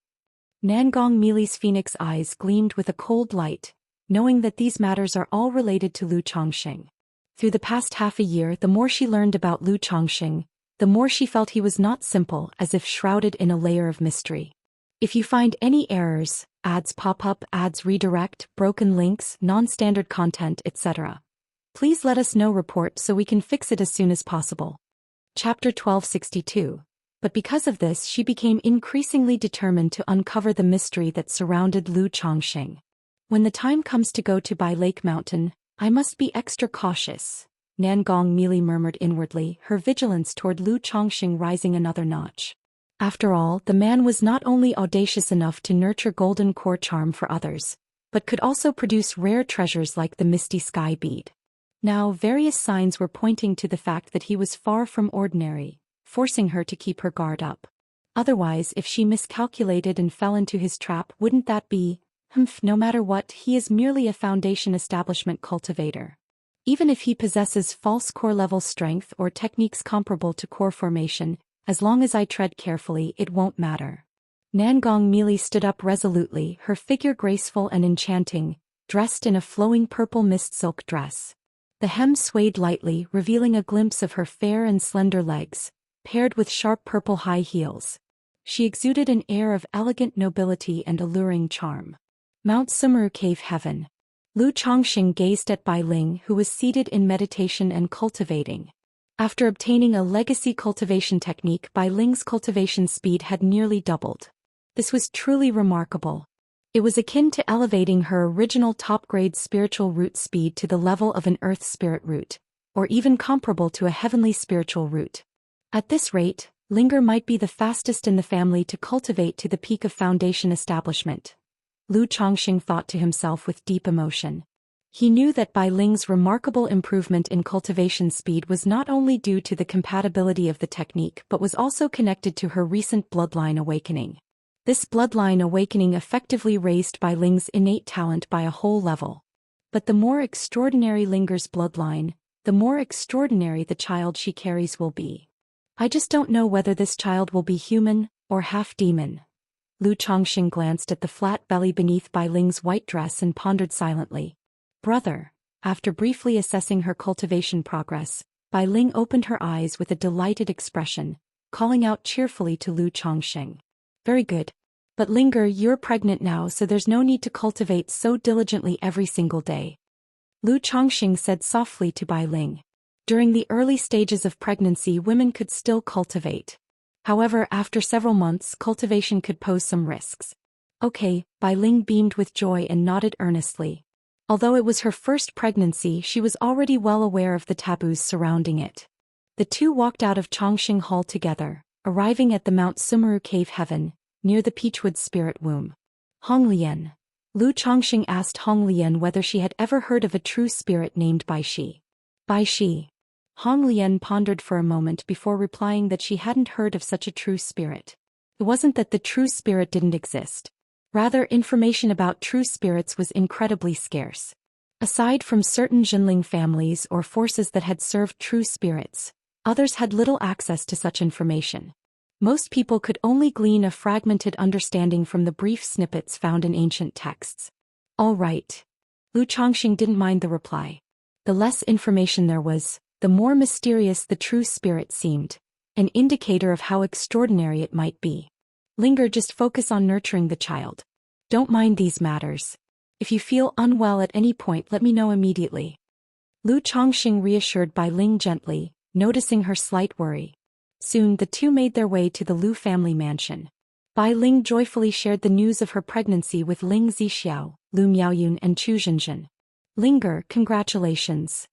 A: Nangong Mili's phoenix eyes gleamed with a cold light, knowing that these matters are all related to Lu Changxing. Through the past half a year, the more she learned about Lu Changxing, the more she felt he was not simple, as if shrouded in a layer of mystery. If you find any errors, ads pop up, ads redirect, broken links, non-standard content, etc., please let us know. Report so we can fix it as soon as possible. Chapter 1262. But because of this, she became increasingly determined to uncover the mystery that surrounded Lu Changxing. When the time comes to go to Bai Lake Mountain, I must be extra cautious, Nangong Mili murmured inwardly, her vigilance toward Lu Changxing rising another notch. After all, the man was not only audacious enough to nurture golden core charm for others, but could also produce rare treasures like the misty sky bead. Now, various signs were pointing to the fact that he was far from ordinary, forcing her to keep her guard up. Otherwise, if she miscalculated and fell into his trap, wouldn't that be, no matter what, he is merely a foundation establishment cultivator. Even if he possesses false core level strength or techniques comparable to core formation, as long as I tread carefully, it won't matter. Nangong Mili stood up resolutely, her figure graceful and enchanting, dressed in a flowing purple mist silk dress. The hem swayed lightly, revealing a glimpse of her fair and slender legs, paired with sharp purple high heels. She exuded an air of elegant nobility and alluring charm. Mount Sumeru Cave Heaven. Lu Changxing gazed at Bai Ling, who was seated in meditation and cultivating. After obtaining a legacy cultivation technique, Bai Ling's cultivation speed had nearly doubled. This was truly remarkable. It was akin to elevating her original top-grade spiritual root speed to the level of an earth spirit root, or even comparable to a heavenly spiritual root. At this rate, Linger might be the fastest in the family to cultivate to the peak of foundation establishment. Lu Changxing thought to himself with deep emotion. He knew that Bai Ling's remarkable improvement in cultivation speed was not only due to the compatibility of the technique but was also connected to her recent bloodline awakening. This bloodline awakening effectively raised Bai Ling's innate talent by a whole level. But the more extraordinary Linger's bloodline, the more extraordinary the child she carries will be. I just don't know whether this child will be human or half-demon. Lu Chongqing glanced at the flat belly beneath Bai Ling's white dress and pondered silently. Brother, after briefly assessing her cultivation progress, Bai Ling opened her eyes with a delighted expression, calling out cheerfully to Lu Chongqing. Very good. But Linger, you're pregnant now, so there's no need to cultivate so diligently every single day. Lu Chongqing said softly to Bai Ling. During the early stages of pregnancy, women could still cultivate. However, after several months, cultivation could pose some risks. Okay, Bai Ling beamed with joy and nodded earnestly. Although it was her first pregnancy, she was already well aware of the taboos surrounding it. The two walked out of Chongqing Hall together, arriving at the Mount Sumeru Cave Heaven, near the Peachwood Spirit Womb. Hong Lian. Lu Chongqing asked Hong Lian whether she had ever heard of a true spirit named Bai Shi. Bai Shi. Hong Lian pondered for a moment before replying that she hadn't heard of such a true spirit. It wasn't that the true spirit didn't exist. Rather, information about true spirits was incredibly scarce. Aside from certain Jinling families or forces that had served true spirits, others had little access to such information. Most people could only glean a fragmented understanding from the brief snippets found in ancient texts. All right. Lu Chongqing didn't mind the reply. The less information there was, the more mysterious the true spirit seemed, an indicator of how extraordinary it might be. Linger, just focus on nurturing the child. Don't mind these matters. If you feel unwell at any point, let me know immediately. Lu Chongqing reassured Bai Ling gently, noticing her slight worry. Soon the two made their way to the Lu family mansion. Bai Ling joyfully shared the news of her pregnancy with Ling Zixiao, Lu Miaoyun and Chu Zhenzhen. Linger, congratulations.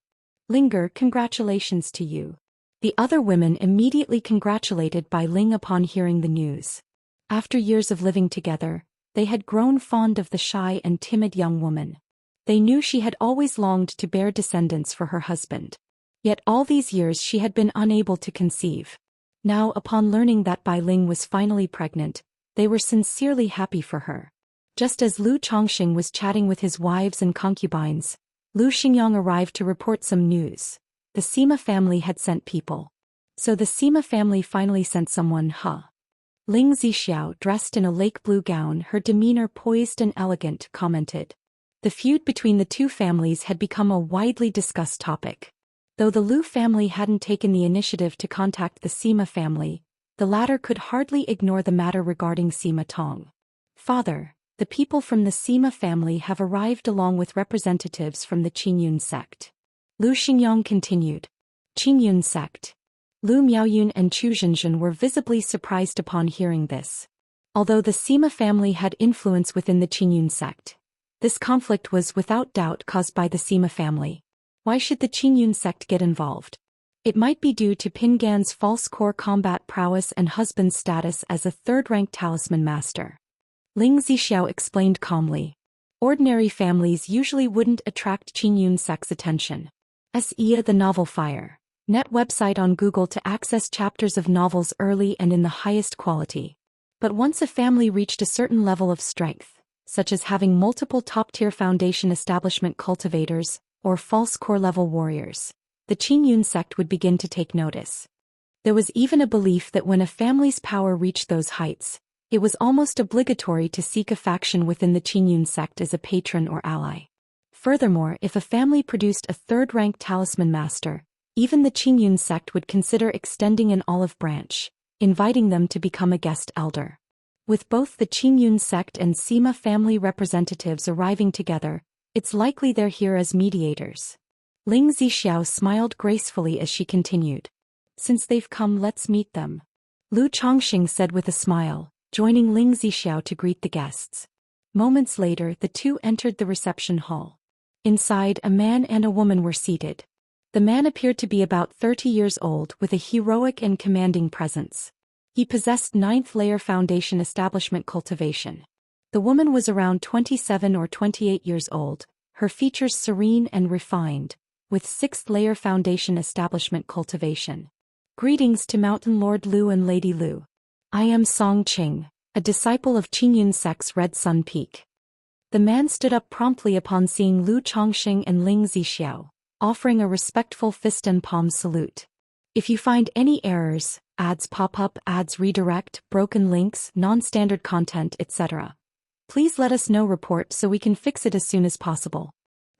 A: Linger, congratulations to you. The other women immediately congratulated Bai Ling upon hearing the news. After years of living together, they had grown fond of the shy and timid young woman. They knew she had always longed to bear descendants for her husband. Yet all these years she had been unable to conceive. Now, upon learning that Bai Ling was finally pregnant, they were sincerely happy for her. Just as Lu Chongqing was chatting with his wives and concubines, Lu Xingyang arrived to report some news. The Sima family had sent people. So the Sima family finally sent someone, huh? Ling Zixiao, dressed in a lake blue gown, her demeanor poised and elegant, commented. The feud between the two families had become a widely discussed topic. Though the Lu family hadn't taken the initiative to contact the Sima family, the latter could hardly ignore the matter regarding Sima Tong. Father, the people from the Sima family have arrived along with representatives from the Qingyun sect. Lu Xingyang continued. Qingyun sect. Lu Miaoyun and Chu Zhenzhen were visibly surprised upon hearing this. Although the Sima family had influence within the Qingyun sect, this conflict was without doubt caused by the Sima family. Why should the Qingyun sect get involved? It might be due to Pingan's false core combat prowess and husband's status as a third-rank talisman master. Ling Zixiao explained calmly. Ordinary families usually wouldn't attract Qingyun sect's attention. SEA the Novel Fire. Net website on Google to access chapters of novels early and in the highest quality. But once a family reached a certain level of strength, such as having multiple top-tier foundation establishment cultivators, or false core-level warriors, the Qingyun sect would begin to take notice. There was even a belief that when a family's power reached those heights, it was almost obligatory to seek a faction within the Qingyun sect as a patron or ally. Furthermore, if a family produced a third-rank talisman master, even the Qingyun sect would consider extending an olive branch, inviting them to become a guest elder. With both the Qingyun sect and Sima family representatives arriving together, it's likely they're here as mediators. Ling Zixiao smiled gracefully as she continued. Since they've come, let's meet them. Lu Chongqing said with a smile, joining Ling Zixiao to greet the guests. Moments later, the two entered the reception hall. Inside, a man and a woman were seated. The man appeared to be about 30 years old with a heroic and commanding presence. He possessed 9th-layer foundation establishment cultivation. The woman was around 27 or 28 years old, her features serene and refined, with sixth-layer foundation establishment cultivation. Greetings to Mountain Lord Lu and Lady Lu. I am Song Qing, a disciple of Qingyun sect's Red Sun Peak. The man stood up promptly upon seeing Lu Chongxing and Ling Zixiao, offering a respectful fist and palm salute. If you find any errors, ads pop up, ads redirect, broken links, non-standard content, etc., please let us know. Report so we can fix it as soon as possible.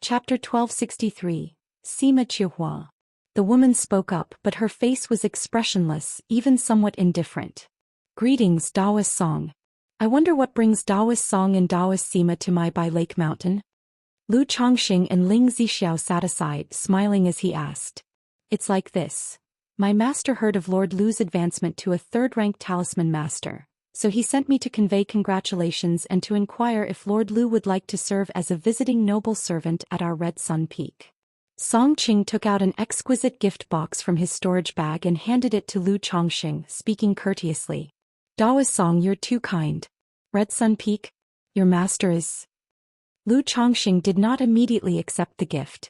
A: Chapter 1263, Sima Chihuahua. The woman spoke up, but her face was expressionless, even somewhat indifferent. Greetings, Daoist Song. I wonder what brings Daoist Song and Daoist Sima to my Bai Lake Mountain? Lu Chongxing and Ling Zixiao sat aside, smiling as he asked. It's like this. My master heard of Lord Lu's advancement to a third-rank talisman master, so he sent me to convey congratulations and to inquire if Lord Lu would like to serve as a visiting noble servant at our Red Sun Peak. Song Qing took out an exquisite gift box from his storage bag and handed it to Lu Chongxing, speaking courteously. Daoist Song, you're too kind. Red Sun Peak? Your master is... Lu Chongxing did not immediately accept the gift.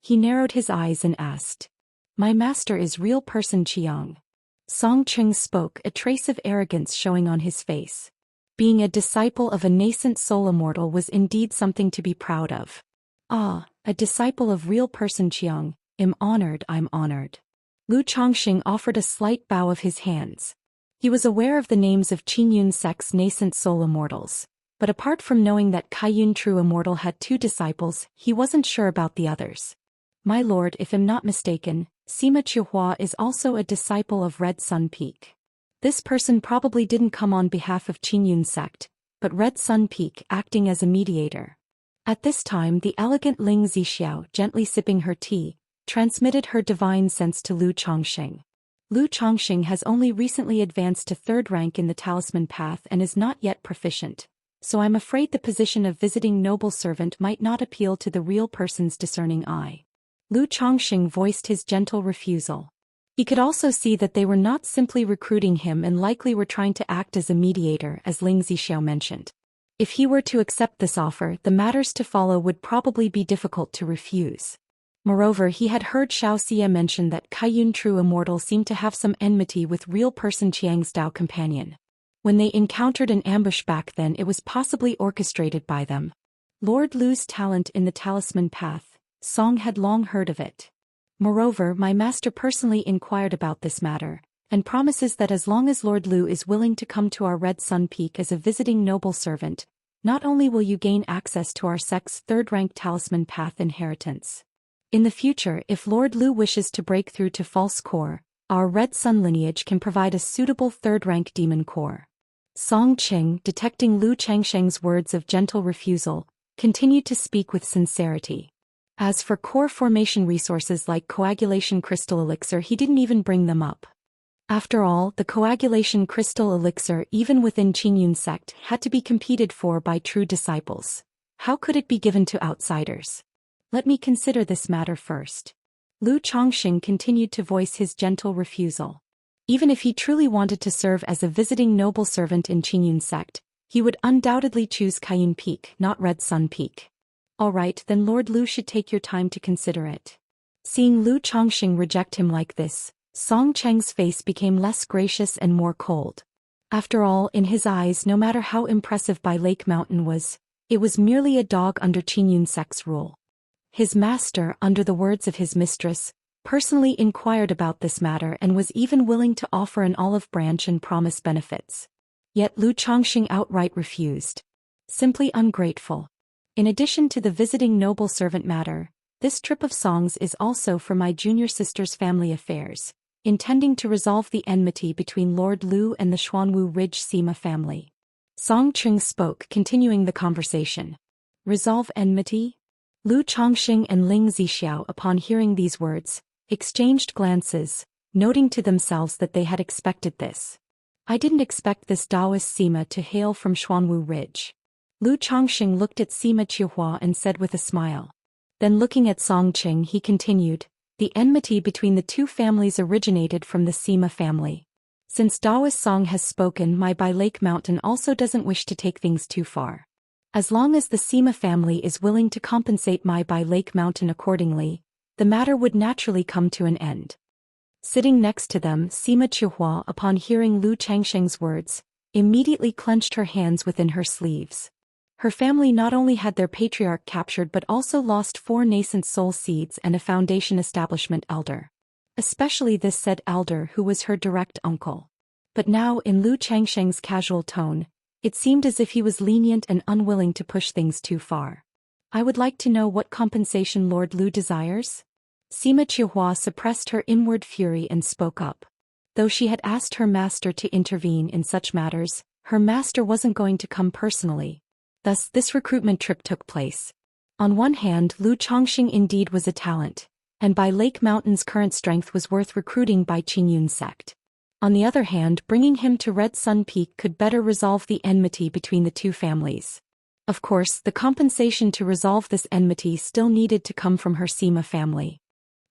A: He narrowed his eyes and asked. My master is real person Qiang. Song Qing spoke, a trace of arrogance showing on his face. Being a disciple of a nascent soul immortal was indeed something to be proud of. Ah, a disciple of real person Qiang, I'm honored. Lu Chongxing offered a slight bow of his hands. He was aware of the names of Qingyun sect's nascent soul immortals, but apart from knowing that Kaiyun True Immortal had 2 disciples, he wasn't sure about the others. My lord, if I'm not mistaken, Sima Chihuahua is also a disciple of Red Sun Peak. This person probably didn't come on behalf of Qingyun sect, but Red Sun Peak acting as a mediator. At this time the elegant Ling Zixiao, gently sipping her tea, transmitted her divine sense to Lu Chongxing. Lu Chongxing has only recently advanced to 3rd rank in the talisman path and is not yet proficient, so I'm afraid the position of visiting noble servant might not appeal to the real person's discerning eye. Lu Chongxing voiced his gentle refusal. He could also see that they were not simply recruiting him and likely were trying to act as a mediator, as Ling Zixiao mentioned. If he were to accept this offer, the matters to follow would probably be difficult to refuse. Moreover, he had heard Xianxia mention that Kaiyun True Immortal seemed to have some enmity with real person Qiang's Dao companion. When they encountered an ambush back then, it was possibly orchestrated by them. Lord Lu's talent in the talisman path, Song had long heard of it. Moreover, my master personally inquired about this matter, and promises that as long as Lord Lu is willing to come to our Red Sun Peak as a visiting noble servant, not only will you gain access to our sect's 3rd-rank talisman path inheritance. In the future, if Lord Lu wishes to break through to false core, our Red Sun lineage can provide a suitable 3rd-rank demon core. Song Qing, detecting Lu Changsheng's words of gentle refusal, continued to speak with sincerity. As for core formation resources like coagulation crystal elixir, he didn't even bring them up. After all, the coagulation crystal elixir, even within Qingyun sect, had to be competed for by true disciples. How could it be given to outsiders? Let me consider this matter first. Lu Chongxing continued to voice his gentle refusal. Even if he truly wanted to serve as a visiting noble servant in Qingyun sect, he would undoubtedly choose Kaiyun Peak, not Red Sun Peak. Alright, then Lord Lu should take your time to consider it. Seeing Lu Chongxing reject him like this, Song Cheng's face became less gracious and more cold. After all, in his eyes, no matter how impressive Bai Lake Mountain was, it was merely a dog under Qingyun sect's rule. His master, under the words of his mistress, personally inquired about this matter and was even willing to offer an olive branch and promise benefits. Yet Lu Chongxing outright refused. Simply ungrateful. In addition to the visiting noble servant matter, this trip of songs is also for my junior sister's family affairs, intending to resolve the enmity between Lord Lu and the Xuanwu Ridge Sima family. Song Qing spoke, continuing the conversation. Resolve enmity? Lu Chongxing and Ling Zixiao, upon hearing these words, exchanged glances, noting to themselves that they had expected this. I didn't expect this Daoist Sima to hail from Xuanwu Ridge. Lu Chongxing looked at Sima Chihuahua and said with a smile. Then looking at Song Qing, he continued, the enmity between the 2 families originated from the Sima family. Since Daoist Song has spoken, my Bai Lake Mountain also doesn't wish to take things too far. As long as the Sima family is willing to compensate my by Lake Mountain accordingly, the matter would naturally come to an end. Sitting next to them, Sima Qiuhua, upon hearing Lu Changsheng's words, immediately clenched her hands within her sleeves. Her family not only had their patriarch captured but also lost 4 nascent soul seeds and a foundation establishment elder. Especially this said elder who was her direct uncle. But now in Lu Changsheng's casual tone, it seemed as if he was lenient and unwilling to push things too far. I would like to know what compensation Lord Lu desires? Sima Qiuhua suppressed her inward fury and spoke up. Though she had asked her master to intervene in such matters, her master wasn't going to come personally. Thus this recruitment trip took place. On one hand, Lu Chongxing indeed was a talent, and by Lake Mountain's current strength was worth recruiting by Qingyun's sect. On the other hand, bringing him to Red Sun Peak could better resolve the enmity between the two families. Of course, the compensation to resolve this enmity still needed to come from her Sima family.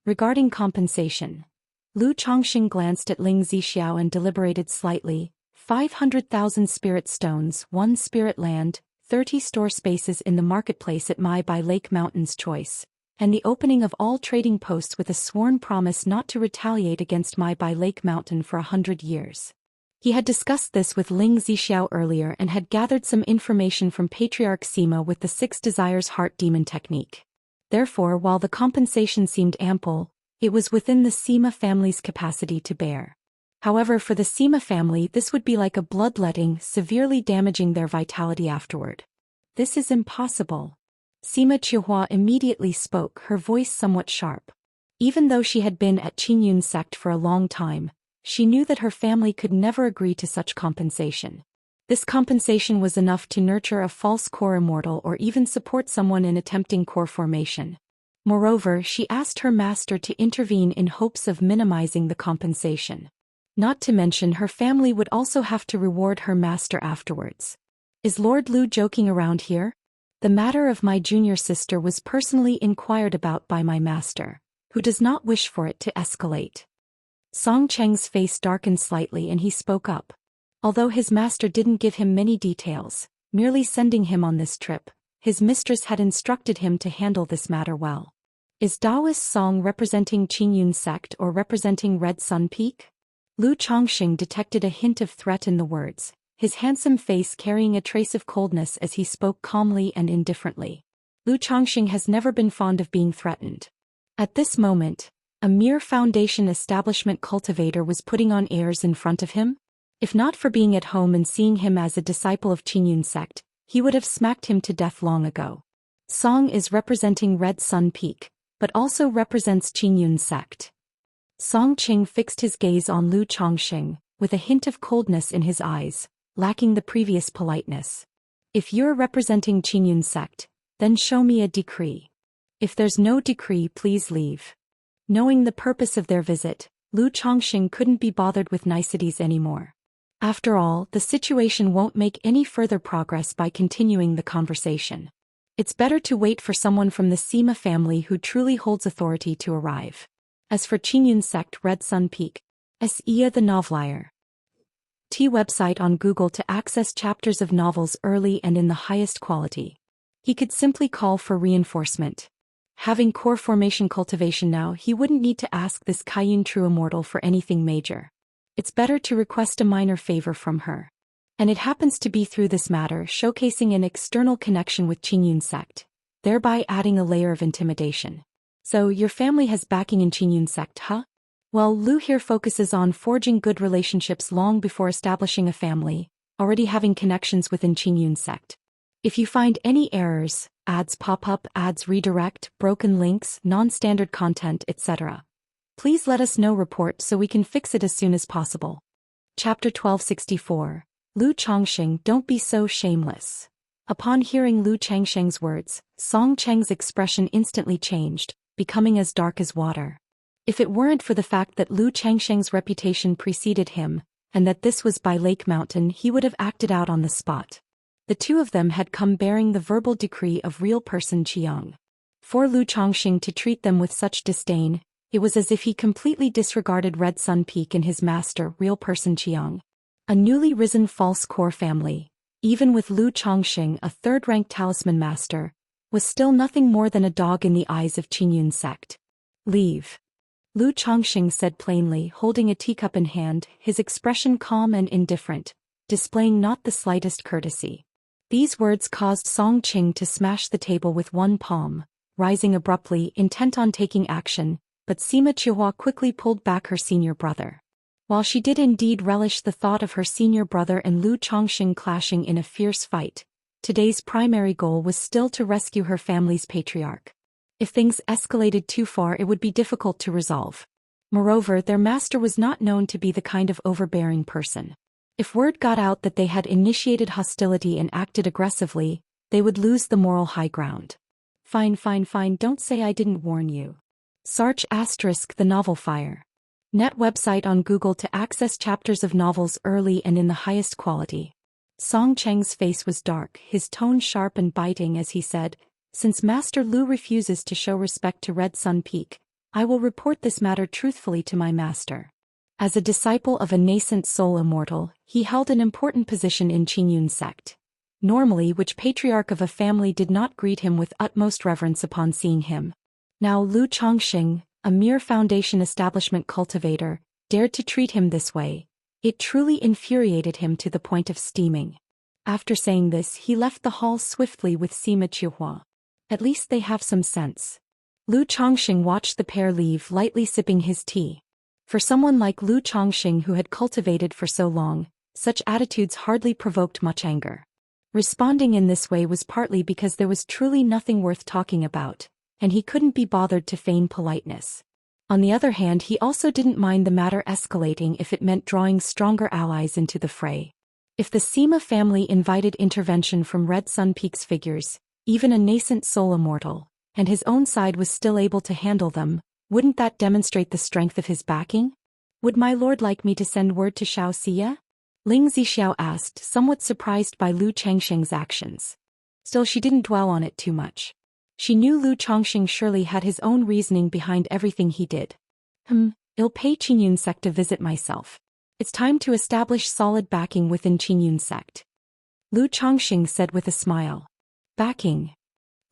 A: Regarding compensation, Lu Chongxing glanced at Ling Zixiao and deliberated slightly. 500,000 spirit stones, 1 spirit land, 30 store spaces in the marketplace at Mai by Lake Mountain's choice, and the opening of all trading posts with a sworn promise not to retaliate against Mai by Lake Mountain for 100 years. He had discussed this with Ling Zixiao earlier and had gathered some information from Patriarch Sima with the 6 Desires Heart Demon technique. Therefore, while the compensation seemed ample, it was within the Sima family's capacity to bear. However, for the Sima family this would be like a bloodletting, severely damaging their vitality afterward. This is impossible. Sima Qiuhua immediately spoke, her voice somewhat sharp. Even though she had been at Qingyun's sect for a long time, she knew that her family could never agree to such compensation. This compensation was enough to nurture a false core immortal or even support someone in attempting core formation. Moreover, she asked her master to intervene in hopes of minimizing the compensation. Not to mention her family would also have to reward her master afterwards. Is Lord Lu joking around here? The matter of my junior sister was personally inquired about by my master, who does not wish for it to escalate. Song Cheng's face darkened slightly and he spoke up. Although his master didn't give him many details, merely sending him on this trip, his mistress had instructed him to handle this matter well. Is Daoist Song representing Qingyun's sect or representing Red Sun Peak? Lu Chongxing detected a hint of threat in the words, his handsome face carrying a trace of coldness as he spoke calmly and indifferently. Lu Chongxing has never been fond of being threatened. At this moment, a mere foundation establishment cultivator was putting on airs in front of him? If not for being at home and seeing him as a disciple of Qingyun's sect, he would have smacked him to death long ago. Song is representing Red Sun Peak, but also represents Qingyun's sect. Song Qing fixed his gaze on Lu Chongxing, with a hint of coldness in his eyes, lacking the previous politeness. If you're representing Qingyun's sect, then show me a decree. If there's no decree, please leave. Knowing the purpose of their visit, Lu Chongxing couldn't be bothered with niceties anymore. After all, the situation won't make any further progress by continuing the conversation. It's better to wait for someone from the Sima family who truly holds authority to arrive. As for Qingyun's sect Red Sun Peak, S.E.A. the Novelier. T website on Google to access chapters of novels early and in the highest quality. He could simply call for reinforcement. Having core formation cultivation now, he wouldn't need to ask this Kaiyun True Immortal for anything major. It's better to request a minor favor from her. And it happens to be through this matter showcasing an external connection with Qingyun's sect, thereby adding a layer of intimidation. So, your family has backing in Qingyun's sect, huh? Well, Lu here focuses on forging good relationships long before establishing a family, already having connections within Qingyun's sect. If you find any errors, ads pop up, ads redirect, broken links, non-standard content, etc., please let us know report so we can fix it as soon as possible. Chapter 1264. Lu Chongxing, don't be so shameless. Upon hearing Lu Changsheng's words, Song Cheng's expression instantly changed, becoming as dark as water. If it weren't for the fact that Lu Changsheng's reputation preceded him, and that this was by Lake Mountain, he would have acted out on the spot. The two of them had come bearing the verbal decree of real person Qiang. For Lu Chongxing to treat them with such disdain, it was as if he completely disregarded Red Sun Peak and his master, real person Qiang. A newly risen false core family. even with Lu Chongxing, a third-ranked talisman master, was still nothing more than a dog in the eyes of Qingyun sect. Leave. Lu Chongxing said plainly, holding a teacup in hand, his expression calm and indifferent, displaying not the slightest courtesy. These words caused Song Qing to smash the table with one palm, rising abruptly, intent on taking action, but Sima Qiuhua quickly pulled back her senior brother. While she did indeed relish the thought of her senior brother and Lu Chongxing clashing in a fierce fight, today's primary goal was still to rescue her family's patriarch. If things escalated too far, it would be difficult to resolve. Moreover, their master was not known to be the kind of overbearing person. If word got out that they had initiated hostility and acted aggressively, they would lose the moral high ground. Fine, don't say I didn't warn you. Sarch * the novel Fire. Net website on Google to access chapters of novels early and in the highest quality. Song Cheng's face was dark, his tone sharp and biting as he said, "Since Master Lu refuses to show respect to Red Sun Peak, I will report this matter truthfully to my master." As a disciple of a nascent soul immortal, he held an important position in Qingyun sect. Normally, which patriarch of a family did not greet him with utmost reverence upon seeing him? Now Lu Chongxing, a mere foundation establishment cultivator, dared to treat him this way. It truly infuriated him to the point of steaming. After saying this, he left the hall swiftly with Sima Qiuhua. At least they have some sense. Lu Chongxing watched the pair leave, lightly sipping his tea. For someone like Lu Chongxing who had cultivated for so long, such attitudes hardly provoked much anger. Responding in this way was partly because there was truly nothing worth talking about, and he couldn't be bothered to feign politeness. On the other hand, he also didn't mind the matter escalating if it meant drawing stronger allies into the fray. If the Sima family invited intervention from Red Sun Peak's figures, even a nascent soul immortal, and his own side was still able to handle them, wouldn't that demonstrate the strength of his backing? "Would my lord like me to send word to Xianxia?" Ling Zixiao asked, somewhat surprised by Lu Chongxing's actions. Still, she didn't dwell on it too much. She knew Lu Chongxing surely had his own reasoning behind everything he did. I'll pay Qingyun sect a visit myself. It's time to establish solid backing within Qingyun sect. Lu Chongxing said with a smile. Backing?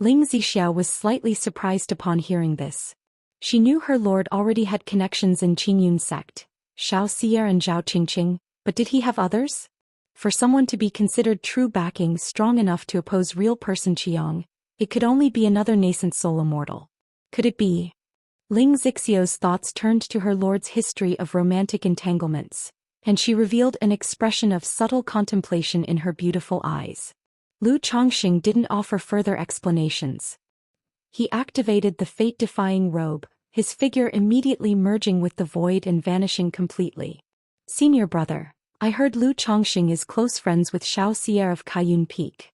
A: Ling Zixiao was slightly surprised upon hearing this. She knew her lord already had connections in Qingyun sect, Xiaoxia and Zhao Qingqing, but did he have others? For someone to be considered true backing strong enough to oppose real person Qiang, it could only be another nascent soul immortal. Could it be? Ling Zixiao's thoughts turned to her lord's history of romantic entanglements, and she revealed an expression of subtle contemplation in her beautiful eyes. Lu Chongxing didn't offer further explanations. He activated the fate-defying robe, his figure immediately merging with the void and vanishing completely. "Senior brother, I heard Lu Chongxing is close friends with Xiaoxia of Kaiyun Peak.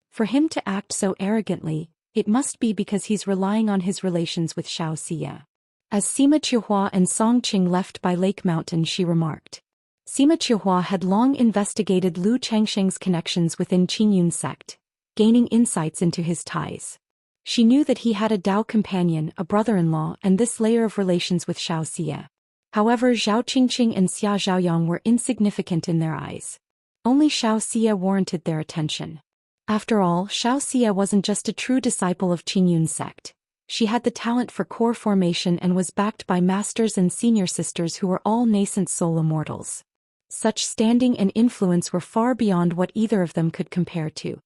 A: For him to act so arrogantly, it must be because he's relying on his relations with Xiaoxia." As Sima Qiuhua and Song Qing left by Lake Mountain, she remarked. Sima Qiuhua had long investigated Lu Chongxing's connections within Qingyun sect, gaining insights into his ties. She knew that he had a Dao companion, a brother-in-law, and this layer of relations with Xiaoxia. However, Zhao Qingqing and Xia Zhaoyang were insignificant in their eyes. Only Xiaoxia warranted their attention. After all, Xiaoxia wasn't just a true disciple of Qingyun sect. She had the talent for core formation and was backed by masters and senior sisters who were all nascent soul immortals. Such standing and influence were far beyond what either of them could compare to.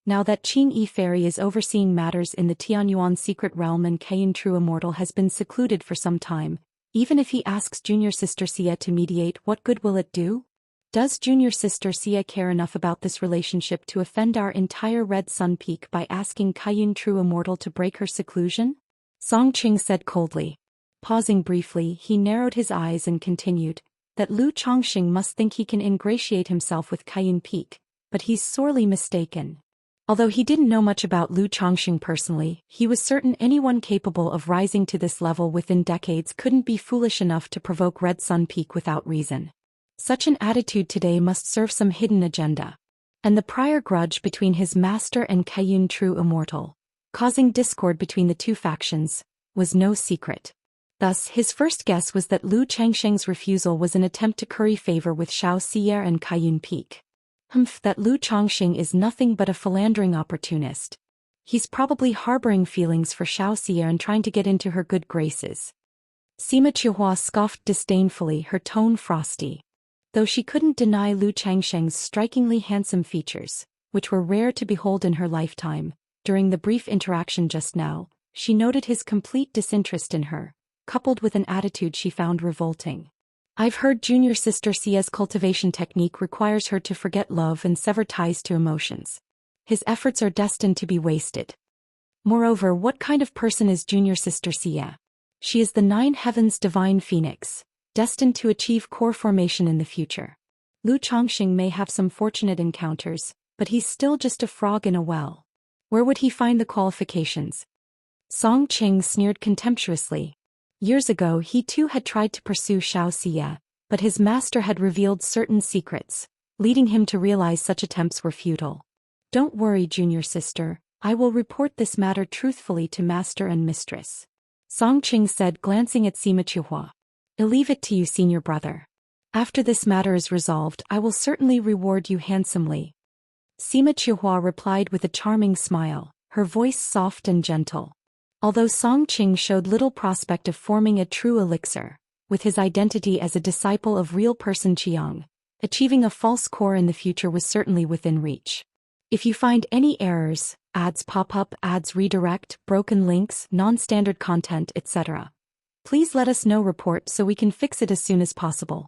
A: Now that Qing Yi Fairy is overseeing matters in the Tianyuan secret realm and Kaiyun True Immortal has been secluded for some time, even if he asks junior sister Xia to mediate, what good will it do? Does junior sister Xia care enough about this relationship to offend our entire Red Sun Peak by asking Kaiyun True Immortal to break her seclusion? Song Qing said coldly. Pausing briefly, he narrowed his eyes and continued, that Lu Chongxing must think he can ingratiate himself with Kaiyun Peak, but he's sorely mistaken. Although he didn't know much about Lu Chongxing personally, he was certain anyone capable of rising to this level within decades couldn't be foolish enough to provoke Red Sun Peak without reason. Such an attitude today must serve some hidden agenda. And the prior grudge between his master and Kaiyun True Immortal, causing discord between the two factions, was no secret. Thus, his first guess was that Lu Chongxing's refusal was an attempt to curry favor with Xiaoxia and Kaiyun Peak. That Lu Chongqing is nothing but a philandering opportunist. He's probably harboring feelings for Xianxia and trying to get into her good graces. Sima Qiuhua scoffed disdainfully, her tone frosty. Though she couldn't deny Lu Changsheng's strikingly handsome features, which were rare to behold in her lifetime, during the brief interaction just now, she noted his complete disinterest in her, coupled with an attitude she found revolting. I've heard junior sister Xia's cultivation technique requires her to forget love and sever ties to emotions. His efforts are destined to be wasted. Moreover, what kind of person is junior sister Xia? She is the 9 heavens divine phoenix, destined to achieve core formation in the future. Lu Chongqing may have some fortunate encounters, but he's still just a frog in a well. Where would he find the qualifications? Song Qing sneered contemptuously. Years ago he too had tried to pursue Xianxia, but his master had revealed certain secrets, leading him to realize such attempts were futile. Don't worry, junior sister, I will report this matter truthfully to master and mistress. Song Qing said, glancing at Sima Qiuhua. I'll leave it to you, senior brother. After this matter is resolved, I will certainly reward you handsomely. Sima Qiuhua replied with a charming smile, her voice soft and gentle. Although Song Qing showed little prospect of forming a true elixir, with his identity as a disciple of real person Qiang, achieving a false core in the future was certainly within reach. If you find any errors, ads pop up, ads redirect, broken links, non-standard content, etc., please let us know. Report so we can fix it as soon as possible.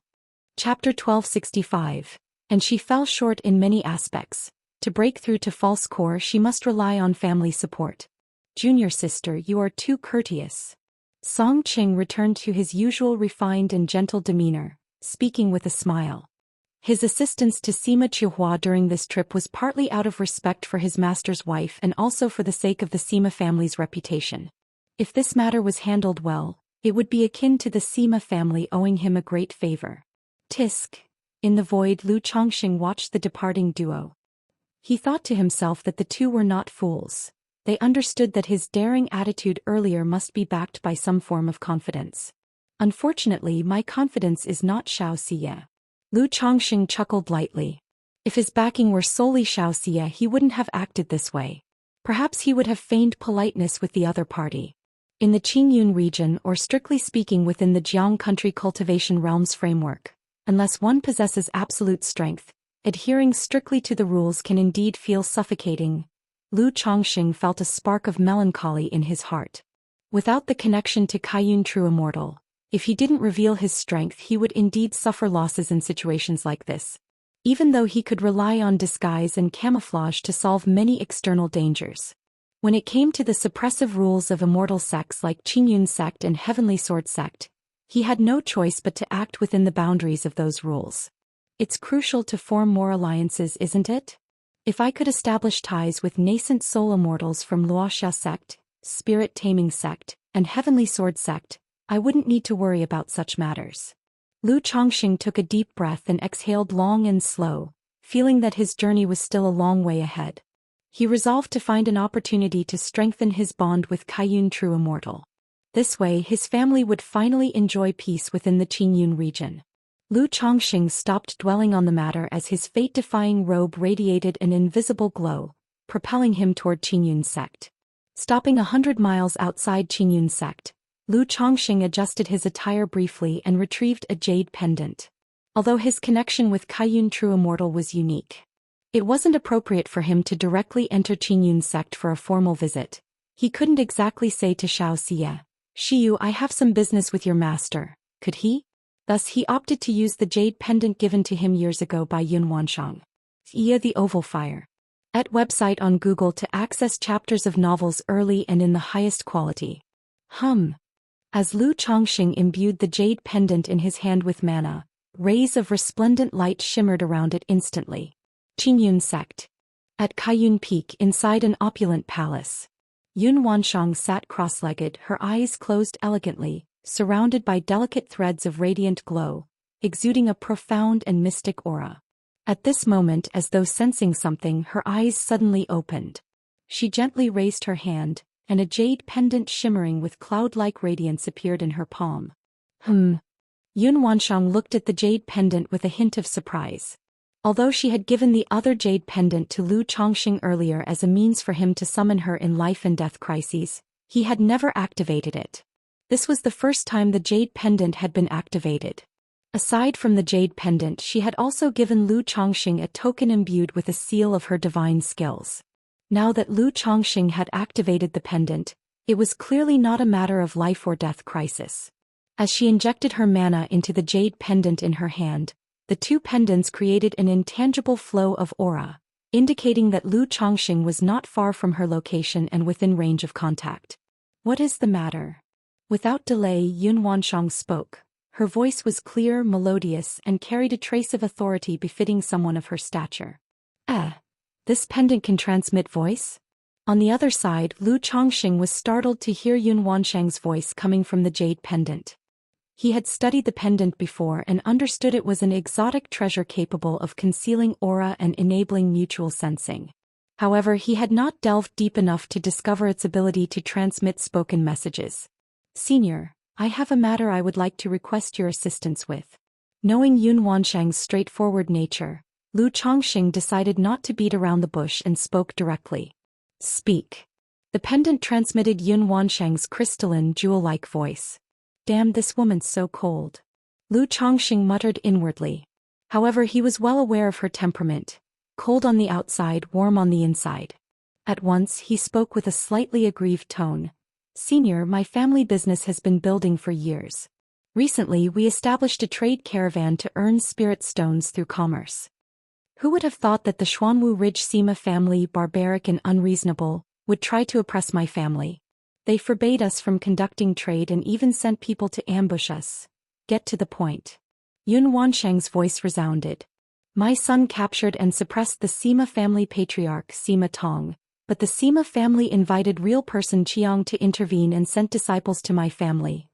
A: Chapter 1265. And she fell short in many aspects. To break through to false core, she must rely on family support. Junior sister, you are too courteous. Song Qing returned to his usual refined and gentle demeanor, speaking with a smile. His assistance to Sima Qiuhua during this trip was partly out of respect for his master's wife and also for the sake of the Sima family's reputation. If this matter was handled well, it would be akin to the Sima family owing him a great favor. Tisk. In the void, Lu Chongqing watched the departing duo. He thought to himself that the two were not fools. They understood that his daring attitude earlier must be backed by some form of confidence. Unfortunately, my confidence is not Xianxia. Lu Chongqing chuckled lightly. If his backing were solely Xianxia, he wouldn't have acted this way. Perhaps he would have feigned politeness with the other party. In the Qingyun region, or strictly speaking within the Jiang country cultivation realms framework, unless one possesses absolute strength, adhering strictly to the rules can indeed feel suffocating. Lu Chongqing felt a spark of melancholy in his heart. Without the connection to Kaiyun true immortal, if he didn't reveal his strength, he would indeed suffer losses in situations like this. Even though he could rely on disguise and camouflage to solve many external dangers. When it came to the suppressive rules of immortal sects like Qingyun sect and Heavenly Sword sect, he had no choice but to act within the boundaries of those rules. It's crucial to form more alliances, isn't it? If I could establish ties with nascent soul immortals from Wuxia sect, Spirit Taming sect, and Heavenly Sword sect, I wouldn't need to worry about such matters. Lu Chongqing took a deep breath and exhaled long and slow, feeling that his journey was still a long way ahead. He resolved to find an opportunity to strengthen his bond with Kaiyun true immortal. This way his family would finally enjoy peace within the Qingyun region. Lu Chongqing stopped dwelling on the matter as his fate-defying robe radiated an invisible glow, propelling him toward Qingyun sect. Stopping 100 miles outside Qingyun sect, Lu Chongqing adjusted his attire briefly and retrieved a jade pendant. Although his connection with Kaiyun true immortal was unique, it wasn't appropriate for him to directly enter Qingyun sect for a formal visit. He couldn't exactly say to Xianxia, "Shiyu, I have some business with your master," could he? Thus he opted to use the jade pendant given to him years ago by Yun Wanshang. Xia the Oval Fire. At website on Google to access chapters of novels early and in the highest quality. As Lu Chongqing imbued the jade pendant in his hand with mana, rays of resplendent light shimmered around it instantly. Qingyun sect. At Kaiyun Peak inside an opulent palace. Yun Wanshang sat cross-legged, her eyes closed elegantly, surrounded by delicate threads of radiant glow, exuding a profound and mystic aura. At this moment, as though sensing something, her eyes suddenly opened. She gently raised her hand, and a jade pendant shimmering with cloud-like radiance appeared in her palm. Yun Wanshang looked at the jade pendant with a hint of surprise. Although she had given the other jade pendant to Lu Chongqing earlier as a means for him to summon her in life and death crises, he had never activated it. This was the first time the jade pendant had been activated. Aside from the jade pendant, she had also given Lu Chongqing a token imbued with a seal of her divine skills. Now that Lu Chongqing had activated the pendant, it was clearly not a matter of life or death crisis. As she injected her mana into the jade pendant in her hand, the two pendants created an intangible flow of aura, indicating that Lu Chongqing was not far from her location and within range of contact. "What is the matter?" Without delay, Yun Wanshang spoke. Her voice was clear, melodious, and carried a trace of authority befitting someone of her stature. This pendant can transmit voice?" On the other side, Lu Chongqing was startled to hear Yun Wanshang's voice coming from the jade pendant. He had studied the pendant before and understood it was an exotic treasure capable of concealing aura and enabling mutual sensing. However, he had not delved deep enough to discover its ability to transmit spoken messages. "Senior, I have a matter I would like to request your assistance with." Knowing Yun Wanshang's straightforward nature, Lu Chongqing decided not to beat around the bush and spoke directly. "Speak." The pendant transmitted Yun Wanshang's crystalline, jewel-like voice. "Damn, this woman's so cold." Lu Chongqing muttered inwardly. However, he was well aware of her temperament. Cold on the outside, warm on the inside. At once, he spoke with a slightly aggrieved tone. "Senior, my family business has been building for years. Recently, we established a trade caravan to earn spirit stones through commerce. Who would have thought that the Xuanwu Ridge Sima family, barbaric and unreasonable, would try to oppress my family? They forbade us from conducting trade and even sent people to ambush us. Get to the point." Yun Wanshang's voice resounded. "My son captured and suppressed the Sima family patriarch Sima Tong, but the Sima family invited real person Qiang to intervene and sent disciples to my family."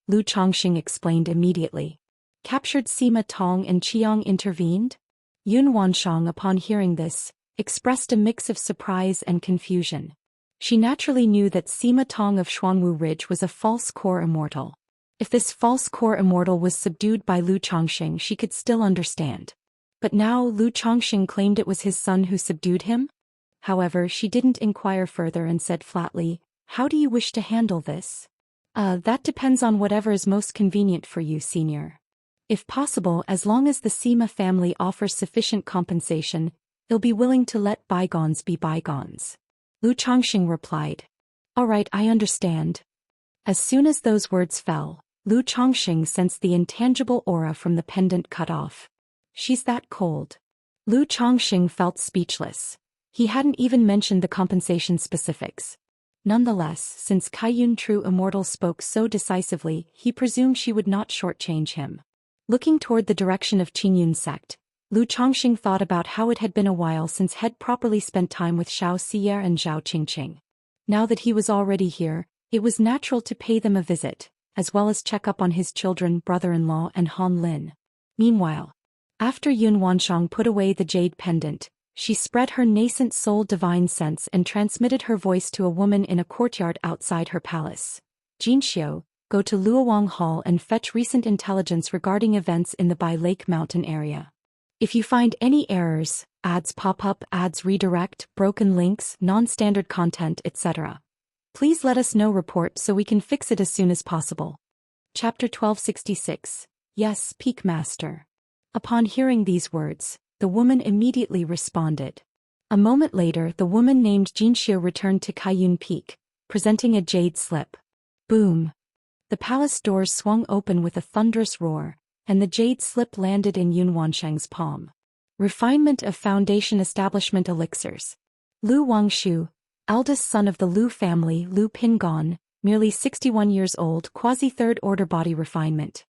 A: Lu Chongqing explained immediately. "Captured Sima Tong and Qiang intervened?" Yun Wanshang, upon hearing this, expressed a mix of surprise and confusion. She naturally knew that Sima Tong of Xuanwu Ridge was a false core immortal. If this false core immortal was subdued by Lu Chongqing, she could still understand. But now Lu Chongqing claimed it was his son who subdued him? However, she didn't inquire further and said flatly, "How do you wish to handle this?" That depends on whatever is most convenient for you, senior. If possible, as long as the Sima family offers sufficient compensation, they'll be willing to let bygones be bygones." Lu Chongqing replied. "All right, I understand." As soon as those words fell, Lu Chongqing sensed the intangible aura from the pendant cut off. "She's that cold." Lu Chongqing felt speechless. He hadn't even mentioned the compensation specifics. Nonetheless, since Kaiyun True Immortal spoke so decisively, he presumed she would not shortchange him. Looking toward the direction of Qingyun's sect, Lu Chongqing thought about how it had been a while since he'd properly spent time with Xiao Xiye and Zhao Qingqing. Now that he was already here, it was natural to pay them a visit, as well as check up on his children, brother-in-law and Han Lin. Meanwhile, after Yun Wanshang put away the jade pendant, she spread her nascent soul divine sense and transmitted her voice to a woman in a courtyard outside her palace. "Jinxiu, go to Luowang Hall and fetch recent intelligence regarding events in the Bai Lake Mountain area. If you find any errors, ads pop up, ads redirect, broken links, non-standard content, etc., please let us know. Report so we can fix it as soon as possible." Chapter 1266. Yes, Peak Master. Upon hearing these words, the woman immediately responded. A moment later, the woman named Jinxiu returned to Kaiyun Peak, presenting a jade slip. Boom! The palace doors swung open with a thunderous roar, and the jade slip landed in Yun Wanshang's palm. Refinement of Foundation Establishment Elixirs. Lu Wangshu, eldest son of the Lu family, Lu Pingon, merely 61 years old, quasi-third order body refinement.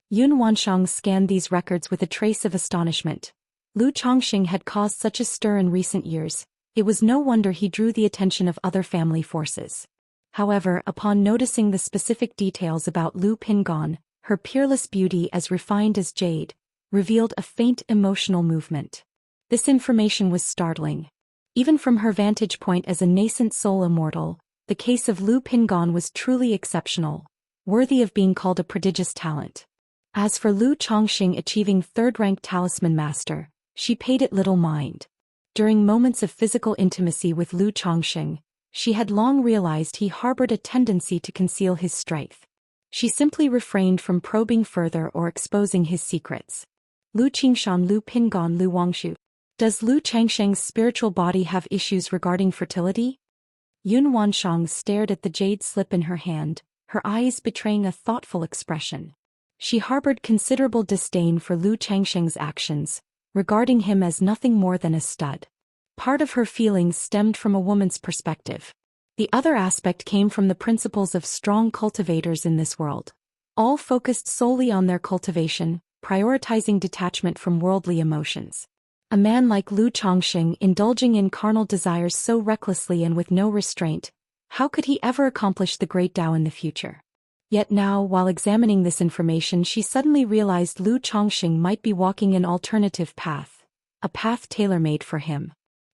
A: Yun Wanshang scanned these records with a trace of astonishment. Lu Chongqing had caused such a stir in recent years, it was no wonder he drew the attention of other family forces. However, upon noticing the specific details about Lu Pingon, her peerless beauty as refined as jade, revealed a faint emotional movement. This information was startling. Even from her vantage point as a nascent soul immortal, the case of Lu Pingon was truly exceptional, worthy of being called a prodigious talent. As for Lu Chongqing achieving third-rank talisman master, She paid it little mind. During moments of physical intimacy with Lu Chongqing, she had long realized he harbored a tendency to conceal his strength. She simply refrained from probing further or exposing his secrets. Lu Qingshan Lu Pingon Lu Wangshu. Does Lu Changsheng's spiritual body have issues regarding fertility? Yun Wanshang stared at the jade slip in her hand, her eyes betraying a thoughtful expression. She harbored considerable disdain for Lu Changsheng's actions, regarding him as nothing more than a stud. Part of her feelings stemmed from a woman's perspective. The other aspect came from the principles of strong cultivators in this world. All focused solely on their cultivation, prioritizing detachment from worldly emotions. A man like Lu Chongqing indulging in carnal desires so recklessly and with no restraint, how could he ever accomplish the great Tao in the future? Yet now, while examining this information, she suddenly realized Lu Chongqing might be walking an alternative path, a path tailor-made for him.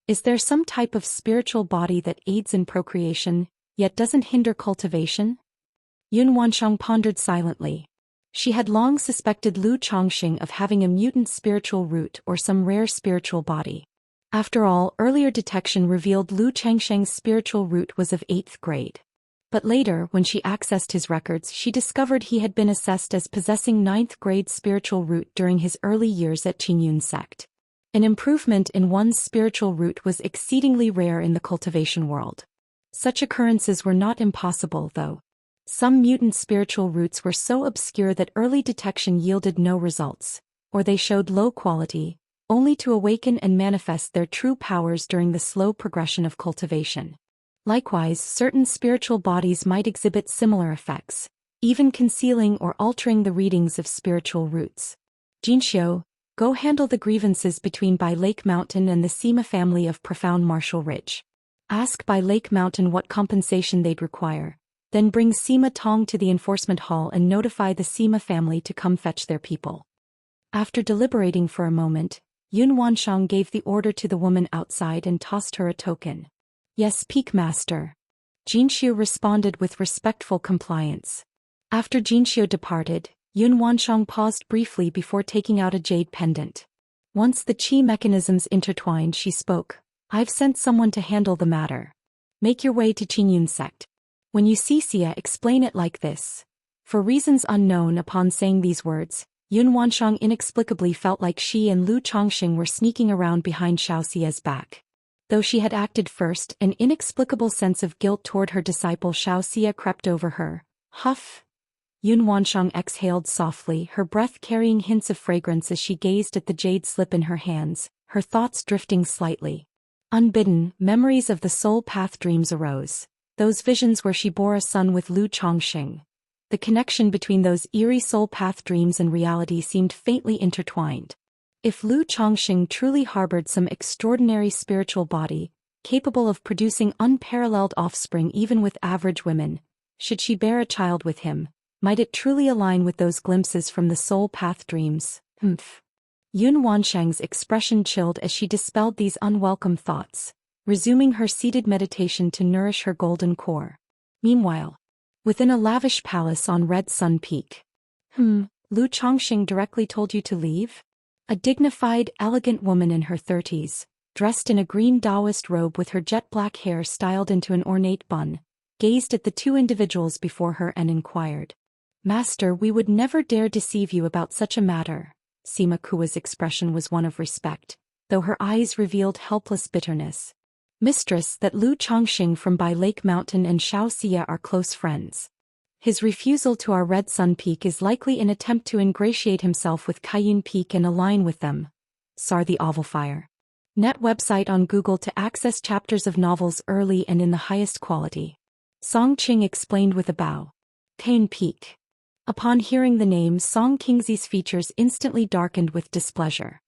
A: Is there some type of spiritual body that aids in procreation, yet doesn't hinder cultivation? Yun Wanshang pondered silently. She had long suspected Lu Chongqing of having a mutant spiritual root or some rare spiritual body. After all, earlier detection revealed Lu Changsheng's spiritual root was of 8th grade. But later, when she accessed his records, she discovered he had been assessed as possessing 9th grade spiritual root during his early years at Qingyun sect. An improvement in one's spiritual root was exceedingly rare in the cultivation world. Such occurrences were not impossible, though. Some mutant spiritual roots were so obscure that early detection yielded no results, or they showed low quality, only to awaken and manifest their true powers during the slow progression of cultivation. Likewise, certain spiritual bodies might exhibit similar effects, even concealing or altering the readings of spiritual roots. Jinxiu, go handle the grievances between Bai Lake Mountain and the Sima family of Profound Martial Ridge. Ask Bai Lake Mountain what compensation they'd require. Then bring Sima Tong to the enforcement hall and notify the Sima family to come fetch their people. After deliberating for a moment, Yun Wanshang gave the order to the woman outside and tossed her a token. Yes, Peak Master. Jinxiu responded with respectful compliance. After Jinxiu departed, Yun Wanshang paused briefly before taking out a jade pendant. Once the qi mechanisms intertwined, she spoke. I've sent someone to handle the matter. Make your way to Qingyun sect. When you see Xia, explain it like this. For reasons unknown, upon saying these words, Yun Wanshang inexplicably felt like she and Lu Chongqing were sneaking around behind Xiaoxia's back. Though she had acted first, an inexplicable sense of guilt toward her disciple Xiaoxia crept over her. Huff! Yun Wanshang exhaled softly, her breath carrying hints of fragrance as she gazed at the jade slip in her hands, her thoughts drifting slightly. Unbidden, memories of the soul path dreams arose. Those visions where she bore a son with Lu Chongqing. The connection between those eerie soul path dreams and reality seemed faintly intertwined. If Lu Chongqing truly harbored some extraordinary spiritual body, capable of producing unparalleled offspring even with average women, should she bear a child with him, might it truly align with those glimpses from the soul path dreams? Yun Wanshang's expression chilled as she dispelled these unwelcome thoughts, resuming her seated meditation to nourish her golden core. Meanwhile, within a lavish palace on Red Sun Peak. Lu Chongqing directly told you to leave? A dignified, elegant woman in her 30s, dressed in a green Daoist robe with her jet-black hair styled into an ornate bun, gazed at the two individuals before her and inquired. Master, we would never dare deceive you about such a matter. Sima Kua's expression was one of respect, though her eyes revealed helpless bitterness. Mistress, that Lu Chongqing from Bai Lake Mountain and Xiaoxia are close friends. His refusal to our Red Sun Peak is likely an attempt to ingratiate himself with Kaiyun Peak and align with them. Sar the Ovalfire. Net website on Google to access chapters of novels early and in the highest quality. Song Qing explained with a bow. Kaiyun Peak. Upon hearing the name, Song Qingzi's features instantly darkened with displeasure.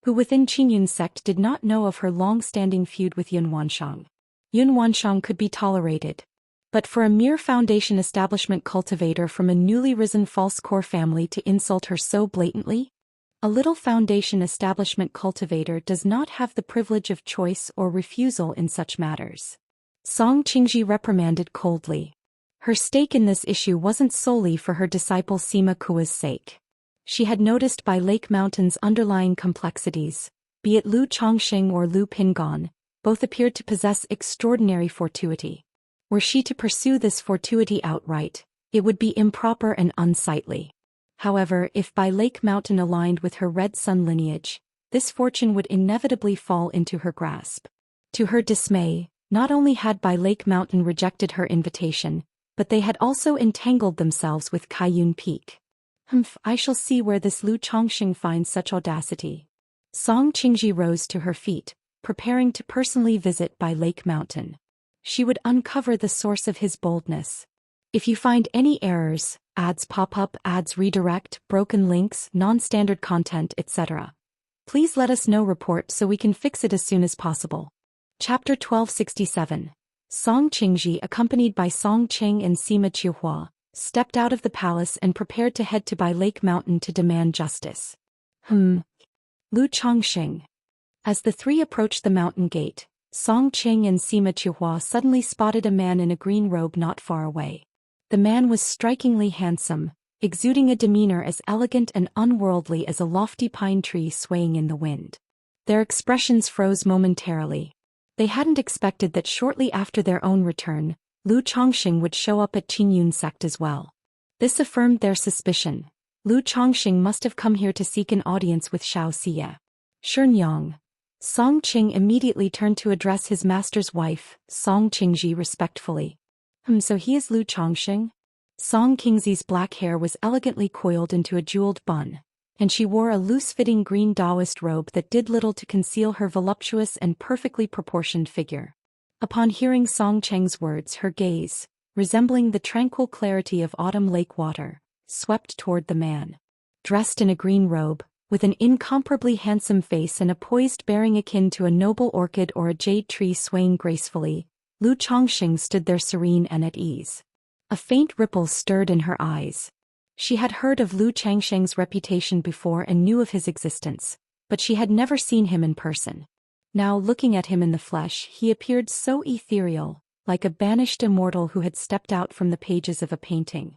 A: Who within Qingyun sect did not know of her long-standing feud with Yun Wanshang. Yun Wanshang could be tolerated. But for a mere foundation establishment cultivator from a newly risen false core family to insult her so blatantly? A little foundation establishment cultivator does not have the privilege of choice or refusal in such matters. Song Qingji reprimanded coldly. Her stake in this issue wasn't solely for her disciple Sima Kua's sake. She had noticed Bai Lake Mountain's underlying complexities, Be it Lu Chongxing or Lu Pingon, both appeared to possess extraordinary fortuity. Were she to pursue this fortuity outright, it would be improper and unsightly. However, if Bai Lake Mountain aligned with her Red Sun lineage, this fortune would inevitably fall into her grasp. To her dismay, not only had Bai Lake Mountain rejected her invitation, but they had also entangled themselves with Kaiyun Peak. I shall see where this Lu Chongxing finds such audacity. Song Qingji rose to her feet, preparing to personally visit Bai Lake Mountain. She would uncover the source of his boldness. If you find any errors, ads pop up, ads redirect, broken links, non-standard content, etc., please let us know. Report so we can fix it as soon as possible. Chapter 1267. Song Qingji, accompanied by Song Qing and Sima Qiuhua, stepped out of the palace and prepared to head to Bai Lake Mountain to demand justice. Lu Chongxing. As the three approached the mountain gate, Song Qing and Sima Qiuhua suddenly spotted a man in a green robe not far away. The man was strikingly handsome, exuding a demeanor as elegant and unworldly as a lofty pine tree swaying in the wind. Their expressions froze momentarily. They hadn't expected that shortly after their own return, Lu Chongxing would show up at Qingyun sect as well. This affirmed their suspicion. Lu Chongxing must have come here to seek an audience with Xianxia. Shenyang. Song Qing immediately turned to address his master's wife, Song Qingji, respectfully. So he is Lu Chongxing? Song Qingzi's black hair was elegantly coiled into a jeweled bun, and she wore a loose-fitting green Daoist robe that did little to conceal her voluptuous and perfectly proportioned figure. Upon hearing Song Qing's words, her gaze, resembling the tranquil clarity of autumn lake water, swept toward the man. Dressed in a green robe, with an incomparably handsome face and a poised bearing akin to a noble orchid or a jade tree swaying gracefully, Lu Chongxing stood there serene and at ease. A faint ripple stirred in her eyes. She had heard of Lu Chongxing's reputation before and knew of his existence, but she had never seen him in person. Now, looking at him in the flesh, he appeared so ethereal, like a banished immortal who had stepped out from the pages of a painting.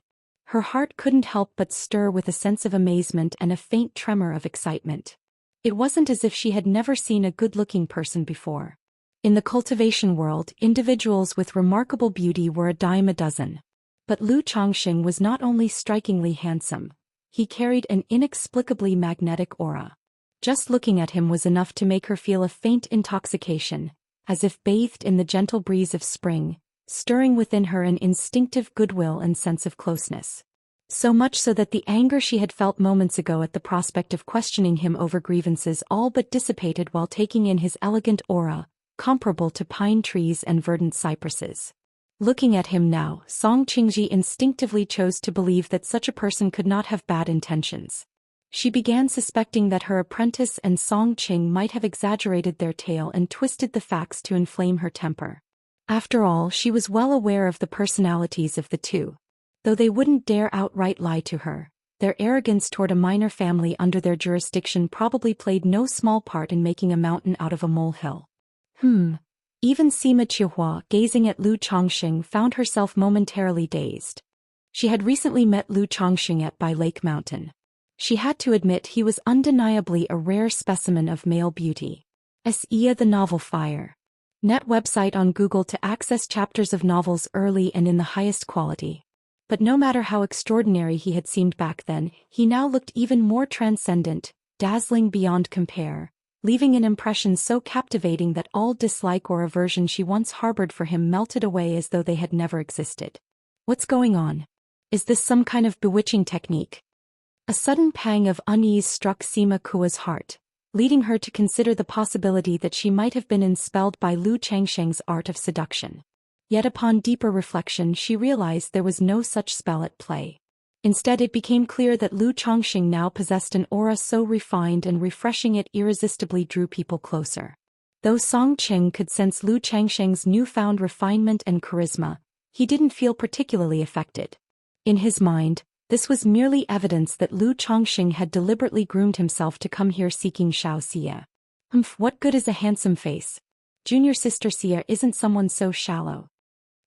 A: Her heart couldn't help but stir with a sense of amazement and a faint tremor of excitement. It wasn't as if she had never seen a good-looking person before. In the cultivation world, individuals with remarkable beauty were a dime a dozen. But Lu Chongxing was not only strikingly handsome, he carried an inexplicably magnetic aura. Just looking at him was enough to make her feel a faint intoxication, as if bathed in the gentle breeze of spring, stirring within her an instinctive goodwill and sense of closeness. So much so that the anger she had felt moments ago at the prospect of questioning him over grievances all but dissipated while taking in his elegant aura, comparable to pine trees and verdant cypresses. Looking at him now, Song Qingji instinctively chose to believe that such a person could not have bad intentions. She began suspecting that her apprentice and Song Qing might have exaggerated their tale and twisted the facts to inflame her temper. After all, she was well aware of the personalities of the two. Though they wouldn't dare outright lie to her, their arrogance toward a minor family under their jurisdiction probably played no small part in making a mountain out of a molehill. Even Sima Qiuhua, gazing at Lu Chongxing, found herself momentarily dazed. She had recently met Lu Chongxing at Bai Lake Mountain. She had to admit he was undeniably a rare specimen of male beauty. Xianxia the Novel Fire. Net website on Google to access chapters of novels early and in the highest quality. But no matter how extraordinary he had seemed back then, he now looked even more transcendent, dazzling beyond compare, leaving an impression so captivating that all dislike or aversion she once harbored for him melted away as though they had never existed. What's going on? Is this some kind of bewitching technique? A sudden pang of unease struck Sima Kua's heart, leading her to consider the possibility that she might have been enspelled by Lu Chongxing's art of seduction. Yet upon deeper reflection she realized there was no such spell at play. Instead, it became clear that Lu Chongxing now possessed an aura so refined and refreshing it irresistibly drew people closer. Though Song Qing could sense Lu Chongxing's newfound refinement and charisma, he didn't feel particularly affected. In his mind, this was merely evidence that Lu Chongxing had deliberately groomed himself to come here seeking Xianxia. What good is a handsome face? Junior sister Xia isn't someone so shallow.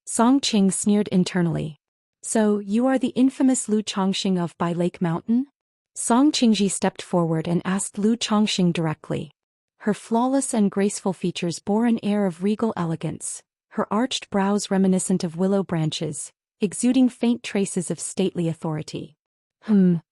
A: Song Qing sneered internally. So, you are the infamous Lu Chongxing of Bai Lake Mountain? Song Qingji stepped forward and asked Lu Chongxing directly. Her flawless and graceful features bore an air of regal elegance, her arched brows reminiscent of willow branches, exuding faint traces of stately authority. Sima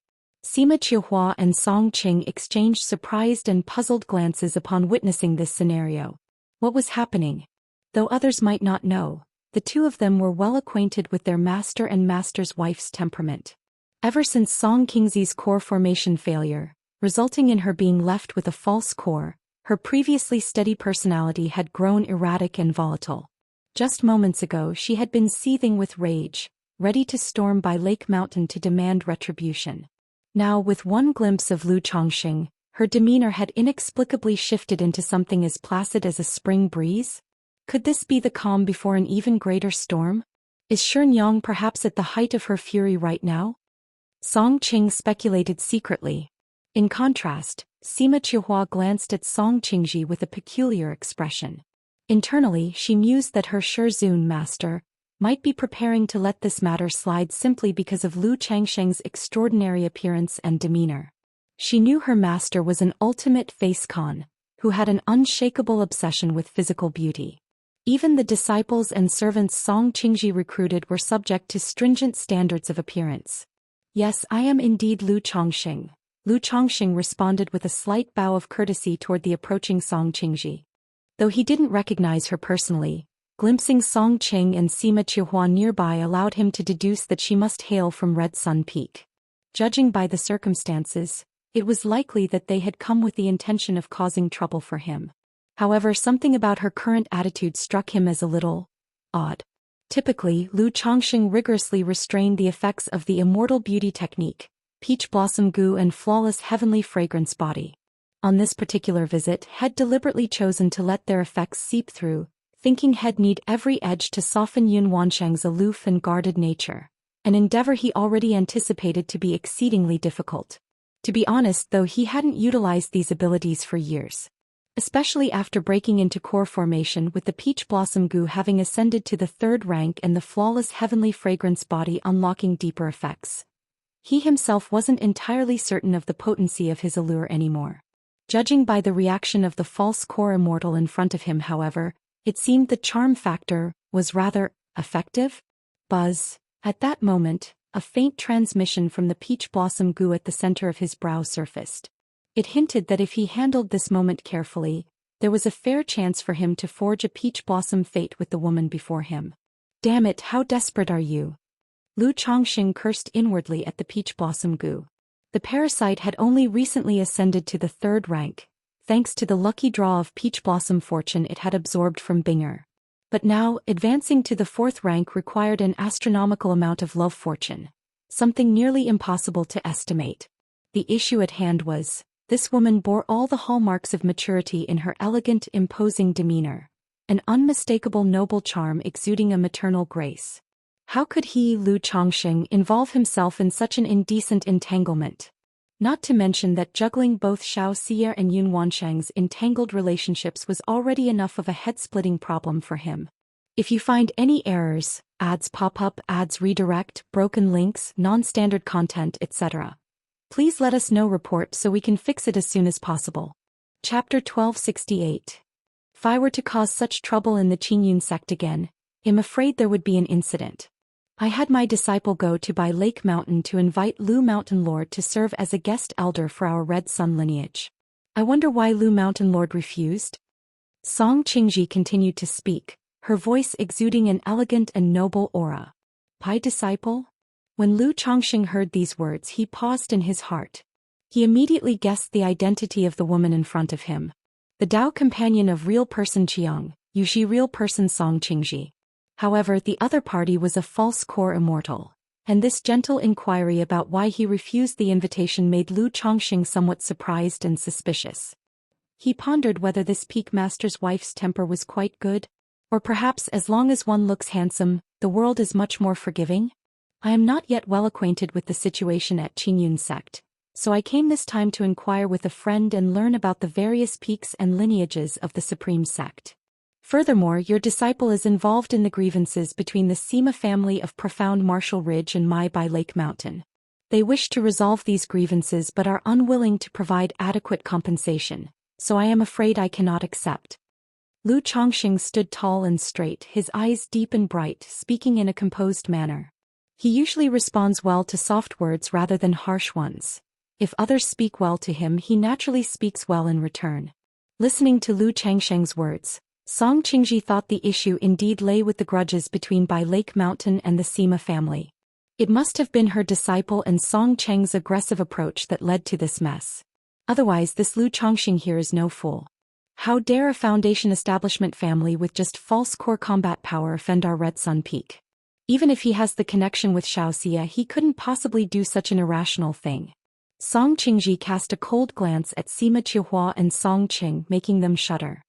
A: Qiuhua and Song Qing exchanged surprised and puzzled glances upon witnessing this scenario. What was happening? Though others might not know, the two of them were well acquainted with their master and master's wife's temperament. Ever since Song Qingzi's core formation failure, resulting in her being left with a false core, her previously steady personality had grown erratic and volatile. Just moments ago she had been seething with rage, ready to storm by Lake Mountain to demand retribution. Now, with one glimpse of Lu Chongqing, her demeanor had inexplicably shifted into something as placid as a spring breeze. Could this be the calm before an even greater storm? Is Xianxia perhaps at the height of her fury right now? Song Qing speculated secretly. In contrast, Sima Qiuhua glanced at Song Qingji with a peculiar expression. Internally, she mused that her Shizun master might be preparing to let this matter slide simply because of Lu Changsheng's extraordinary appearance and demeanor. She knew her master was an ultimate face con, who had an unshakable obsession with physical beauty. Even the disciples and servants Song Qingji recruited were subject to stringent standards of appearance. "Yes, I am indeed Lu Chongqing," Lu Chongqing responded with a slight bow of courtesy toward the approaching Song Qingji. Though he didn't recognize her personally, glimpsing Song Qing and Sima Qiuhua nearby allowed him to deduce that she must hail from Red Sun Peak. Judging by the circumstances, it was likely that they had come with the intention of causing trouble for him. However, something about her current attitude struck him as a little odd. Typically, Lu Chongqing rigorously restrained the effects of the Immortal beauty technique, peach blossom goo and flawless heavenly fragrance body. On this particular visit, had deliberately chosen to let their effects seep through, thinking he'd need every edge to soften Yun Wansheng's aloof and guarded nature, an endeavor he already anticipated to be exceedingly difficult. To be honest though, he hadn't utilized these abilities for years. Especially after breaking into core formation with the peach blossom goo having ascended to the 3rd rank and the flawless heavenly fragrance body unlocking deeper effects. He himself wasn't entirely certain of the potency of his allure anymore. Judging by the reaction of the false core immortal in front of him, however, it seemed the charm factor was rather effective. Buzz. At that moment, a faint transmission from the peach blossom goo at the center of his brow surfaced. It hinted that if he handled this moment carefully, there was a fair chance for him to forge a peach blossom fate with the woman before him. "Damn it, how desperate are you?" Lu Chongqing cursed inwardly at the peach blossom goo. The parasite had only recently ascended to the 3rd rank, thanks to the lucky draw of peach blossom fortune it had absorbed from Binger. But now, advancing to the 4th rank required an astronomical amount of love fortune, something nearly impossible to estimate. The issue at hand was, this woman bore all the hallmarks of maturity in her elegant, imposing demeanor, an unmistakable noble charm exuding a maternal grace. How could he, Lu Chongqing, involve himself in such an indecent entanglement? Not to mention that juggling both Xianxia and Yun Wansheng's entangled relationships was already enough of a head-splitting problem for him. If you find any errors, ads pop up, ads redirect, broken links, non-standard content, etc., please let us know. Report so we can fix it as soon as possible. Chapter 1268. If I were to cause such trouble in the Qingyun sect again, I'm afraid there would be an incident. I had my disciple go to by Lake Mountain to invite Lu Mountain Lord to serve as a guest elder for our Red Sun lineage. I wonder why Lu Mountain Lord refused? Song Qingji continued to speak, her voice exuding an elegant and noble aura. "Pai disciple?" When Lu Chongqing heard these words, he paused in his heart. He immediately guessed the identity of the woman in front of him. The Dao companion of real person Qiang, Yuxi real person Song Qingji. However, the other party was a false core immortal, and this gentle inquiry about why he refused the invitation made Lu Chongqing somewhat surprised and suspicious. He pondered whether this peak master's wife's temper was quite good, or perhaps as long as one looks handsome, the world is much more forgiving. I am not yet well acquainted with the situation at Qingyun sect, so I came this time to inquire with a friend and learn about the various peaks and lineages of the supreme sect. Furthermore, your disciple is involved in the grievances between the Sima family of Profound Marshall Ridge and Mai by Lake Mountain. They wish to resolve these grievances but are unwilling to provide adequate compensation, so I am afraid I cannot accept. Lu Chongqing stood tall and straight, his eyes deep and bright, speaking in a composed manner. He usually responds well to soft words rather than harsh ones. If others speak well to him, he naturally speaks well in return. Listening to Lu Changsheng's words, Song Qingji thought the issue indeed lay with the grudges between Bai Lake Mountain and the Sima family. It must have been her disciple and Song Cheng's aggressive approach that led to this mess. Otherwise, this Lu Chongqing here is no fool. How dare a Foundation establishment family with just false core combat power offend our Red Sun Peak? Even if he has the connection with Xianxia, he couldn't possibly do such an irrational thing. Song Qingji cast a cold glance at Sima Qiuhua and Song Qing, making them shudder.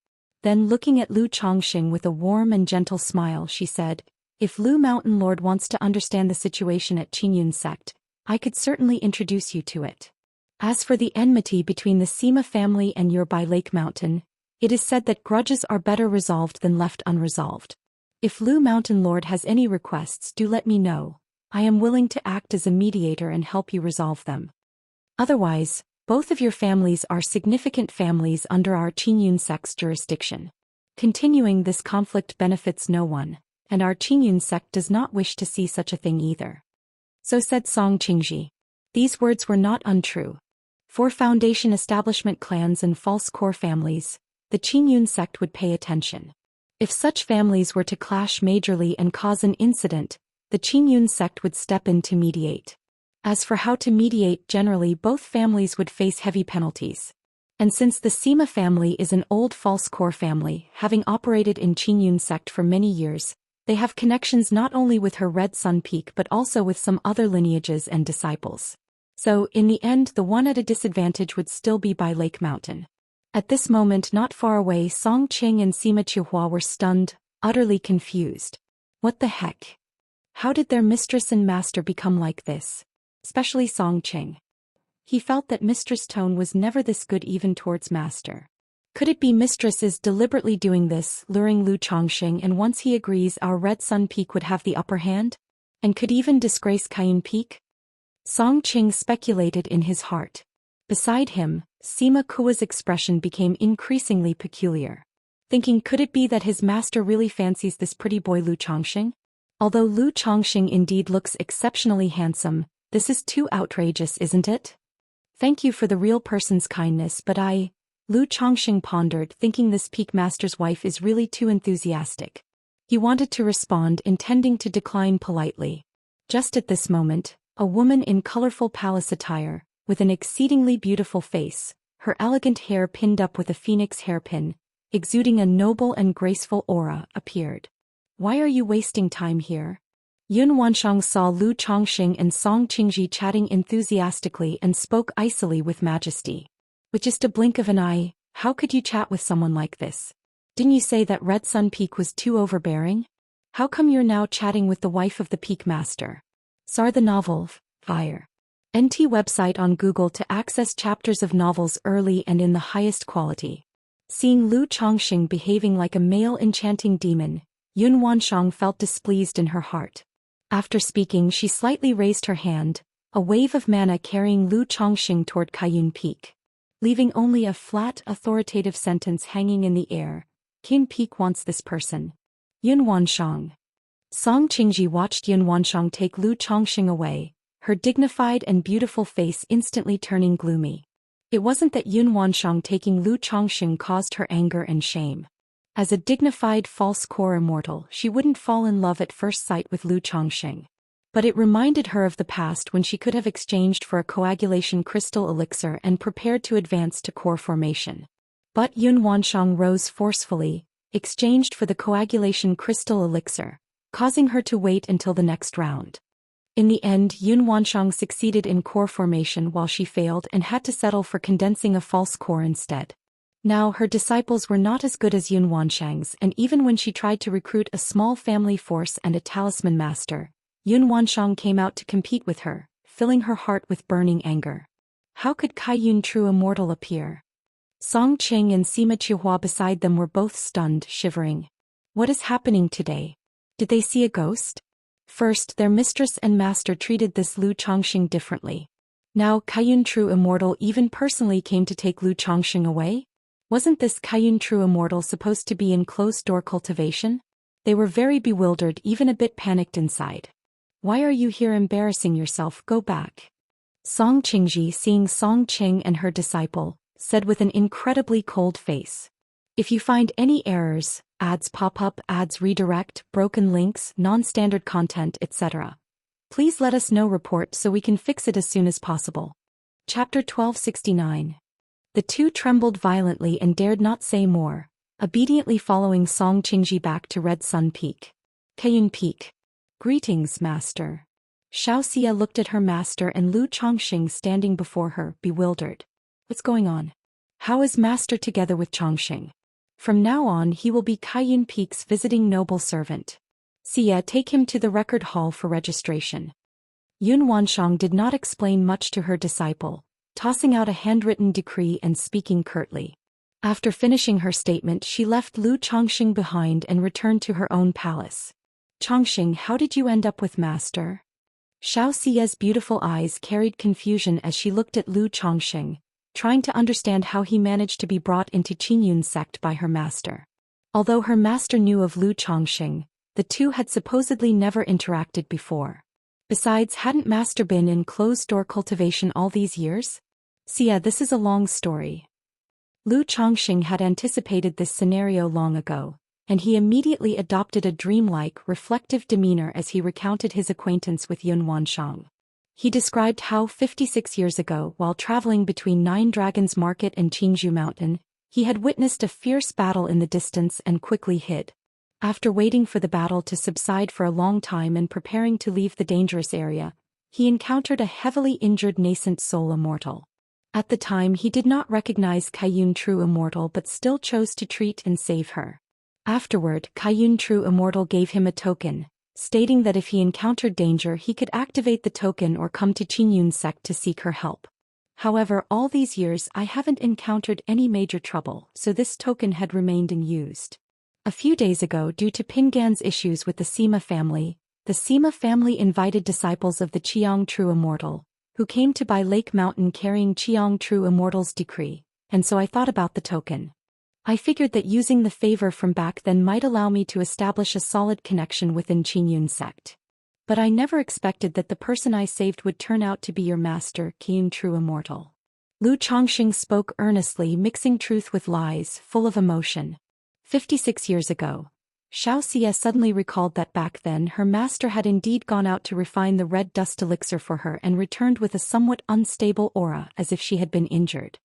A: Then looking at Lu Chongqing with a warm and gentle smile, she said, "If Lu Mountain Lord wants to understand the situation at Qingyun sect, I could certainly introduce you to it. As for the enmity between the Sima family and your Bai Lake Mountain, it is said that grudges are better resolved than left unresolved. If Lu Mountain Lord has any requests, do let me know. I am willing to act as a mediator and help you resolve them. Otherwise, both of your families are significant families under our Qingyun sect's jurisdiction. Continuing this conflict benefits no one, and our Qingyun sect does not wish to see such a thing either." So said Song Qingji. These words were not untrue. For Foundation establishment clans and false core families, the Qingyun sect would pay attention. If such families were to clash majorly and cause an incident, the Qingyun sect would step in to mediate. As for how to mediate, generally both families would face heavy penalties. And since the Sima family is an old false core family, having operated in Qingyun sect for many years, they have connections not only with her Red Sun Peak but also with some other lineages and disciples. So, in the end, the one at a disadvantage would still be Bai Lake Mountain. At this moment, not far away, Song Qing and Sima Qiuhua were stunned, utterly confused. What the heck? How did their mistress and master become like this? Especially Song Qing. He felt that mistress' tone was never this good even towards master. Could it be mistress is deliberately doing this, luring Lu Chongqing, and once he agrees our Red Sun Peak would have the upper hand? And could even disgrace Qiyun Peak? Song Qing speculated in his heart. Beside him, Sima Kua's expression became increasingly peculiar. Thinking, could it be that his master really fancies this pretty boy Lu Chongqing? Although Lu Chongqing indeed looks exceptionally handsome, this is too outrageous, isn't it? Thank you for the real person's kindness, but Lu Chongqing pondered, thinking this peak master's wife is really too enthusiastic. He wanted to respond, intending to decline politely. Just at this moment, a woman in colorful palace attire, with an exceedingly beautiful face, her elegant hair pinned up with a phoenix hairpin, exuding a noble and graceful aura, appeared. "Why are you wasting time here?" Yun Wanshang saw Lu Chongqing and Song Qingji chatting enthusiastically and spoke icily with majesty. "With just a blink of an eye, how could you chat with someone like this? Didn't you say that Red Sun Peak was too overbearing? How come you're now chatting with the wife of the Peak Master?" Sar the novel, Fire. NT website on Google to access chapters of novels early and in the highest quality. Seeing Lu Chongqing behaving like a male enchanting demon, Yun Wanshang felt displeased in her heart. After speaking, she slightly raised her hand, a wave of mana carrying Lu Chongqing toward Qiyun Peak. Leaving only a flat, authoritative sentence hanging in the air. "Qiyun Peak wants this person. Yun Wanshang." Song Qingji watched Yun Wanshang take Lu Chongqing away, her dignified and beautiful face instantly turning gloomy. It wasn't that Yun Wanshang taking Lu Chongqing caused her anger and shame. As a dignified false core immortal, she wouldn't fall in love at first sight with Lu Chongqing. But it reminded her of the past when she could have exchanged for a coagulation crystal elixir and prepared to advance to core formation. But Yun Wanshang rose forcefully, exchanged for the coagulation crystal elixir, causing her to wait until the next round. In the end, Yun Wanshang succeeded in core formation while she failed and had to settle for condensing a false core instead. Now her disciples were not as good as Yun Wanshang's, and even when she tried to recruit a small family force and a talisman master, Yun Wanshang came out to compete with her, filling her heart with burning anger. How could Qiyun true immortal appear? Song Qing and Sima Qiuhua beside them were both stunned, shivering. What is happening today? Did they see a ghost? First, their mistress and master treated this Lu Chongqing differently. Now Qiyun true immortal even personally came to take Lu Chongqing away? Wasn't this Kaiyun true immortal supposed to be in closed-door cultivation? They were very bewildered, even a bit panicked inside. Why are you here embarrassing yourself? Go back. Song Qingji, seeing Song Qing and her disciple, said with an incredibly cold face. If you find any errors, ads pop up, ads redirect, broken links, non-standard content, etc., please let us know. Report so we can fix it as soon as possible. Chapter 1269. The two trembled violently and dared not say more, obediently following Song Qingji back to Red Sun Peak. Kaiyun Peak. Greetings, Master. Xianxia looked at her master and Lu Chongqing standing before her, bewildered. What's going on? How is Master together with Chongqing? From now on he will be Kaiyun Peak's visiting noble servant. Xia, take him to the record hall for registration. Yun Wanshang did not explain much to her disciple, tossing out a handwritten decree and speaking curtly. After finishing her statement, she left Lu Chongqing behind and returned to her own palace. Chongqing, how did you end up with Master? Xiaoxia's beautiful eyes carried confusion as she looked at Lu Chongqing, trying to understand how he managed to be brought into Qingyun's sect by her master. Although her master knew of Lu Chongqing, the two had supposedly never interacted before. Besides, hadn't Master been in closed-door cultivation all these years? Xia, this is a long story. Lu Chongqing had anticipated this scenario long ago, and he immediately adopted a dreamlike, reflective demeanor as he recounted his acquaintance with Yun Wanshang. He described how 56 years ago, while traveling between Nine Dragons Market and Qingzhou Mountain, he had witnessed a fierce battle in the distance and quickly hid. After waiting for the battle to subside for a long time and preparing to leave the dangerous area, he encountered a heavily injured nascent soul immortal. At the time he did not recognize Kaiyun true immortal but still chose to treat and save her. Afterward, Kaiyun true immortal gave him a token, stating that if he encountered danger he could activate the token or come to Qingyun's sect to seek her help. However, all these years I haven't encountered any major trouble, so this token had remained unused. A few days ago, due to Pingan's issues with the Sima family, the Sima family invited disciples of the Qiang true immortal, who came to Bai Lake Mountain carrying Qiang true immortal's decree, and so I thought about the token. I figured that using the favor from back then might allow me to establish a solid connection within Qingyun's sect. But I never expected that the person I saved would turn out to be your master, Kaiyun true immortal. Lu Chongqing spoke earnestly, mixing truth with lies, full of emotion. 56 years ago, Xiaoxia suddenly recalled that back then her master had indeed gone out to refine the red dust elixir for her and returned with a somewhat unstable aura as if she had been injured.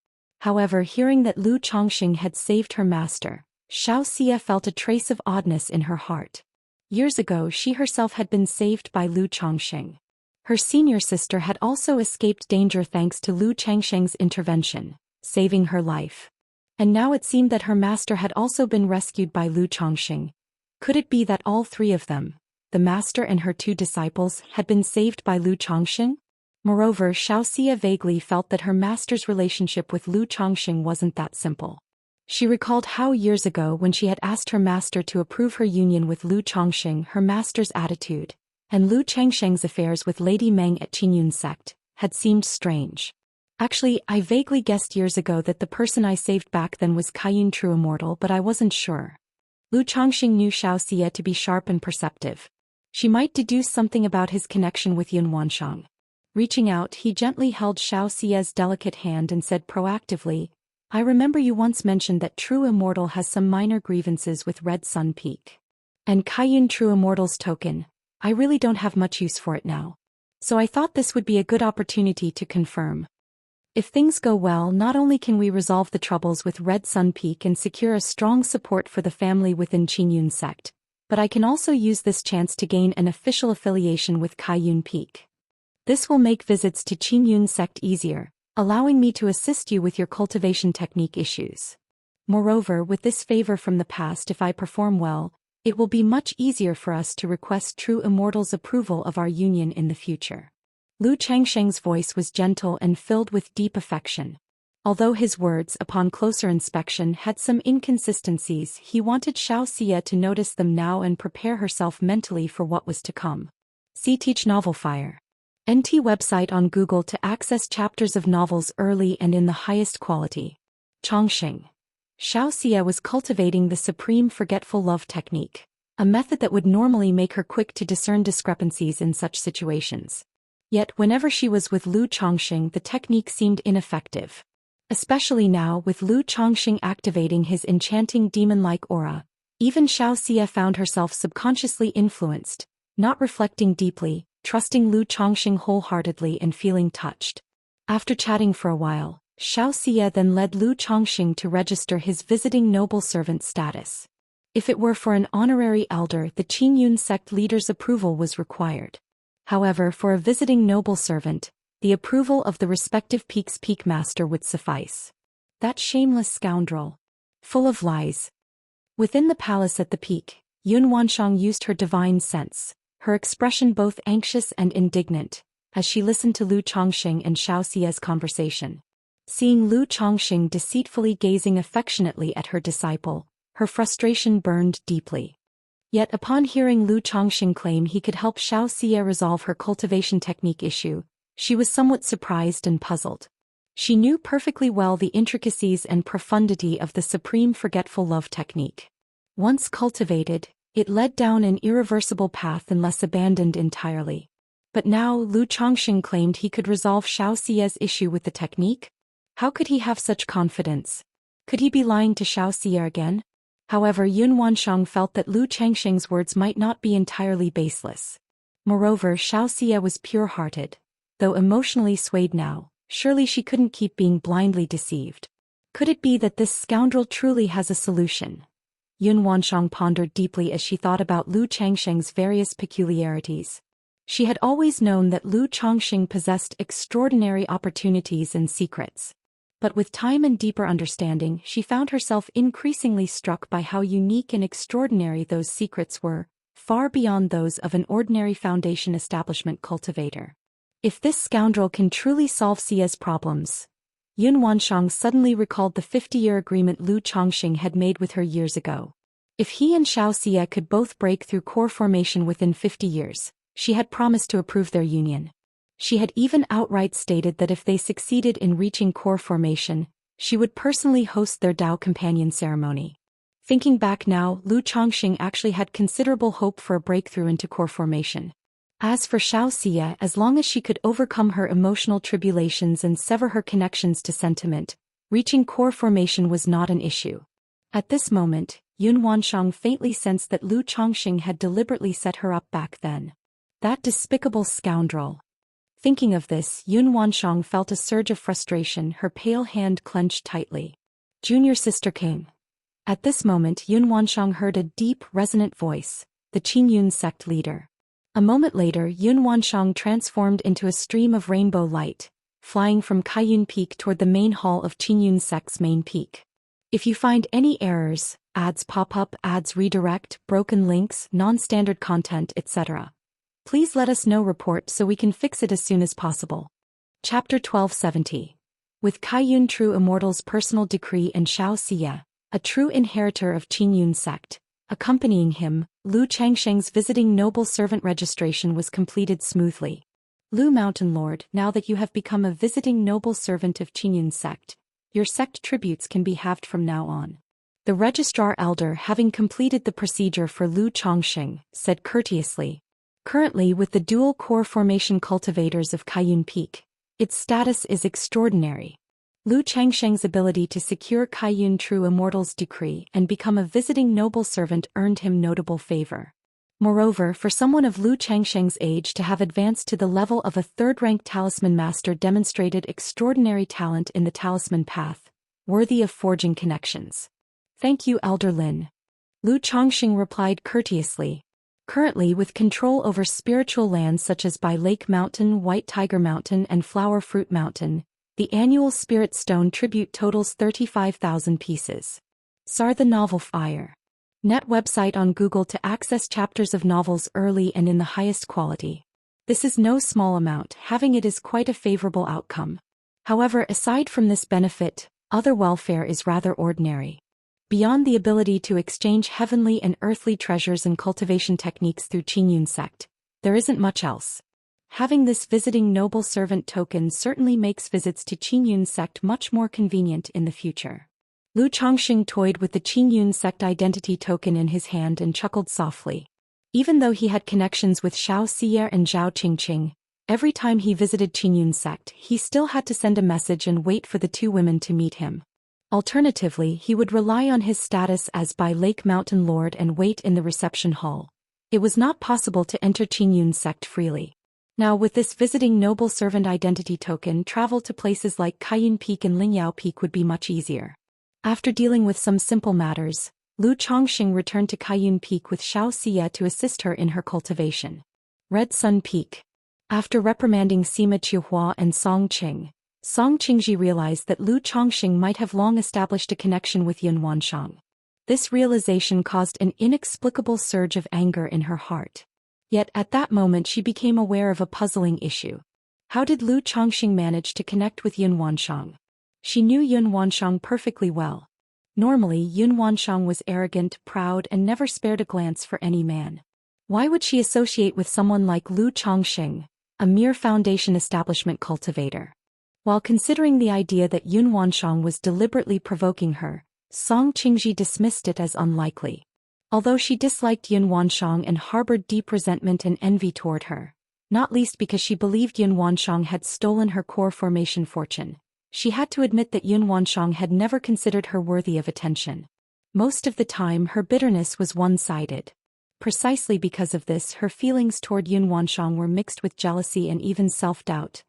A: However, hearing that Lu Chongqing had saved her master, Xiaoxia felt a trace of oddness in her heart. Years ago she herself had been saved by Lu Chongqing. Her senior sister had also escaped danger thanks to Lu Changsheng's intervention, saving her life. And now it seemed that her master had also been rescued by Lu Chongqing. Could it be that all three of them, the master and her two disciples, had been saved by Lu Chongqing? Moreover, Xiaoxia vaguely felt that her master's relationship with Lu Chongqing wasn't that simple. She recalled how years ago when she had asked her master to approve her union with Lu Chongqing, her master's attitude, and Lu Changsheng's affairs with Lady Meng at Qingyun's sect, had seemed strange. Actually, I vaguely guessed years ago that the person I saved back then was Kaiyun true immortal, but I wasn't sure. Lu Chongqing knew Xiaoxia to be sharp and perceptive. She might deduce something about his connection with Yun Wanshang. Reaching out, he gently held Xiaoxia's delicate hand and said proactively, I remember you once mentioned that True Immortal has some minor grievances with Red Sun Peak. And Kaiyun True Immortal's token, I really don't have much use for it now. So I thought this would be a good opportunity to confirm. If things go well, not only can we resolve the troubles with Red Sun Peak and secure a strong support for the family within Qingyun's sect, but I can also use this chance to gain an official affiliation with Kaiyun Peak. This will make visits to Qingyun's sect easier, allowing me to assist you with your cultivation technique issues. Moreover, with this favor from the past, if I perform well, it will be much easier for us to request True Immortal's approval of our union in the future. Lu Changsheng's voice was gentle and filled with deep affection. Although his words, upon closer inspection, had some inconsistencies, he wanted Xiaoxia to notice them now and prepare herself mentally for what was to come. See Teach Novel Fire. NT website on Google to access chapters of novels early and in the highest quality. Chongqing. Xianxia was cultivating the supreme forgetful love technique, a method that would normally make her quick to discern discrepancies in such situations. Yet whenever she was with Lu Chongqing, the technique seemed ineffective. Especially now with Lu Chongqing activating his enchanting demon-like aura, even Xianxia found herself subconsciously influenced, not reflecting deeply, trusting Lu Chongqing wholeheartedly and feeling touched. After chatting for a while, Xianxia then led Lu Chongqing to register his visiting noble servant status. If it were for an honorary elder, the Qingyun sect leader's approval was required. However, for a visiting noble servant, the approval of the respective peak's peak master would suffice. That shameless scoundrel. Full of lies. Within the palace at the peak, Yun Wanshang used her divine sense, her expression both anxious and indignant, as she listened to Lu Chongqing and Xiaoxia's conversation. Seeing Lu Chongqing deceitfully gazing affectionately at her disciple, her frustration burned deeply. Yet upon hearing Lu Chongqing claim he could help Xiaoxia resolve her cultivation technique issue, she was somewhat surprised and puzzled. She knew perfectly well the intricacies and profundity of the supreme forgetful love technique. Once cultivated, it led down an irreversible path unless abandoned entirely. But now Lu Chongqing claimed he could resolve Xiaoxia's issue with the technique? How could he have such confidence? Could he be lying to Xiaoxia again? However, Yun Wanshang felt that Lu Chongqing's words might not be entirely baseless. Moreover, Xiaoxia was pure-hearted. Though emotionally swayed now, surely she couldn't keep being blindly deceived. Could it be that this scoundrel truly has a solution? Yun Wanshang pondered deeply as she thought about Lu Chongqing's various peculiarities. She had always known that Lu Chongqing possessed extraordinary opportunities and secrets. But with time and deeper understanding, she found herself increasingly struck by how unique and extraordinary those secrets were, far beyond those of an ordinary foundation establishment cultivator. If this scoundrel can truly solve Xia's problems... Yun Wanshang suddenly recalled the 50-year agreement Lu Chongqing had made with her years ago. If he and Xiaoxia could both break through core formation within 50 years, she had promised to approve their union. She had even outright stated that if they succeeded in reaching core formation, she would personally host their Dao companion ceremony. Thinking back now, Lu Chongqing actually had considerable hope for a breakthrough into core formation. As for Xiaoxia, as long as she could overcome her emotional tribulations and sever her connections to sentiment, reaching core formation was not an issue. At this moment, Yun Wanshang faintly sensed that Lu Chongqing had deliberately set her up back then. That despicable scoundrel. Thinking of this, Yun Wanshang felt a surge of frustration, her pale hand clenched tightly. Junior Sister King. At this moment, Yun Wanshang heard a deep, resonant voice, the Qingyun sect leader. A moment later, Yun Wanshang transformed into a stream of rainbow light, flying from Kaiyun Peak toward the main hall of Qingyun sect's main peak. If you find any errors, ads pop up, ads redirect, broken links, non-standard content, etc., please let us know report so we can fix it as soon as possible. Chapter 1270. With Kaiyun True Immortal's personal decree and Xiaoxia, a true inheritor of Qingyun sect, accompanying him, Lu Chongqing's visiting noble servant registration was completed smoothly. Lu Mountain Lord, now that you have become a visiting noble servant of Qingyun sect, your sect tributes can be halved from now on. The registrar elder, having completed the procedure for Lu Chongqing, said courteously. Currently, with the dual core formation cultivators of Kaiyun Peak, its status is extraordinary. Lu Chongqing's ability to secure Kaiyun True Immortal's decree and become a visiting noble servant earned him notable favor. Moreover, for someone of Lu Chongqing's age to have advanced to the level of a third-ranked talisman master demonstrated extraordinary talent in the talisman path, worthy of forging connections. Thank you, Elder Lin. Lu Chongqing replied courteously. Currently, with control over spiritual lands such as Bai Lake Mountain, White Tiger Mountain and Flower Fruit Mountain, the annual Spirit Stone tribute totals 35,000 pieces. Sar the Novel Fire. Net website on Google to access chapters of novels early and in the highest quality. This is no small amount, having it is quite a favorable outcome. However, aside from this benefit, other welfare is rather ordinary. Beyond the ability to exchange heavenly and earthly treasures and cultivation techniques through Qingyun sect, there isn't much else. Having this visiting noble servant token certainly makes visits to Qingyun sect much more convenient in the future. Lu Chongxing toyed with the Qingyun sect identity token in his hand and chuckled softly. Even though he had connections with Xiao Xian and Zhao Qingqing, every time he visited Qingyun sect, he still had to send a message and wait for the two women to meet him. Alternatively, he would rely on his status as By Lake Mountain Lord and wait in the reception hall. It was not possible to enter Qingyun sect freely. Now with this visiting noble servant identity token, travel to places like Kaiyun Peak and Lingyao Peak would be much easier. After dealing with some simple matters, Lu Chongxing returned to Kaiyun Peak with Xiao Xia to assist her in her cultivation. Red Sun Peak. After reprimanding Sima Qiuhua and Song Qingji realized that Lu Chongxing might have long established a connection with Yun Wanshang. This realization caused an inexplicable surge of anger in her heart. Yet at that moment she became aware of a puzzling issue. How did Lu Chongxing manage to connect with Yun Wanshang? She knew Yun Wanshang perfectly well. Normally, Yun Wanshang was arrogant, proud, and never spared a glance for any man. Why would she associate with someone like Lu Chongxing, a mere foundation establishment cultivator? While considering the idea that Yun Wanshang was deliberately provoking her, Song Qingji dismissed it as unlikely. Although she disliked Yun Wanshang and harbored deep resentment and envy toward her, not least because she believed Yun Wanshang had stolen her core formation fortune, she had to admit that Yun Wanshang had never considered her worthy of attention. Most of the time her bitterness was one-sided. Precisely because of this, her feelings toward Yun Wanshang were mixed with jealousy and even self-doubt.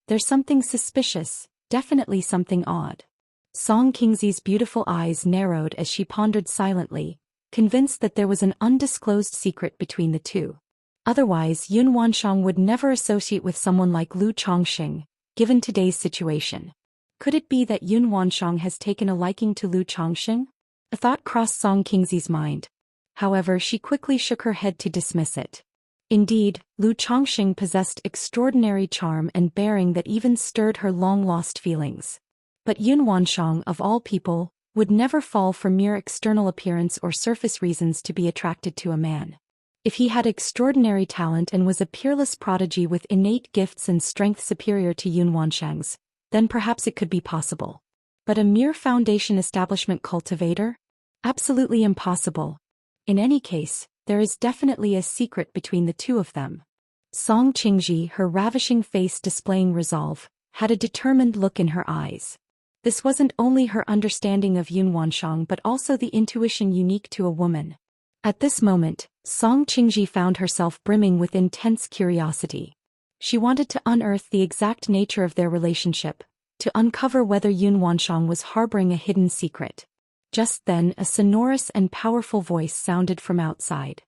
A: There's something suspicious, definitely something odd. Song Qingzi's beautiful eyes narrowed as she pondered silently, convinced that there was an undisclosed secret between the two. Otherwise, Yun Wanshang would never associate with someone like Lu Chongxing, given today's situation. Could it be that Yun Wanshang has taken a liking to Lu Chongxing? A thought crossed Song Qingzi's mind. However, she quickly shook her head to dismiss it. Indeed, Lu Chongxing possessed extraordinary charm and bearing that even stirred her long-lost feelings. But Yun Wanshang, of all people, would never fall for mere external appearance or surface reasons to be attracted to a man. If he had extraordinary talent and was a peerless prodigy with innate gifts and strength superior to Yun Wanshang's, then perhaps it could be possible. But a mere foundation establishment cultivator? Absolutely impossible. In any case, there is definitely a secret between the two of them. Song Qingji, her ravishing face displaying resolve, had a determined look in her eyes. This wasn't only her understanding of Yun Wanshang but also the intuition unique to a woman. At this moment, Song Qingji found herself brimming with intense curiosity. She wanted to unearth the exact nature of their relationship, to uncover whether Yun Wanshang was harboring a hidden secret. Just then, a sonorous and powerful voice sounded from outside.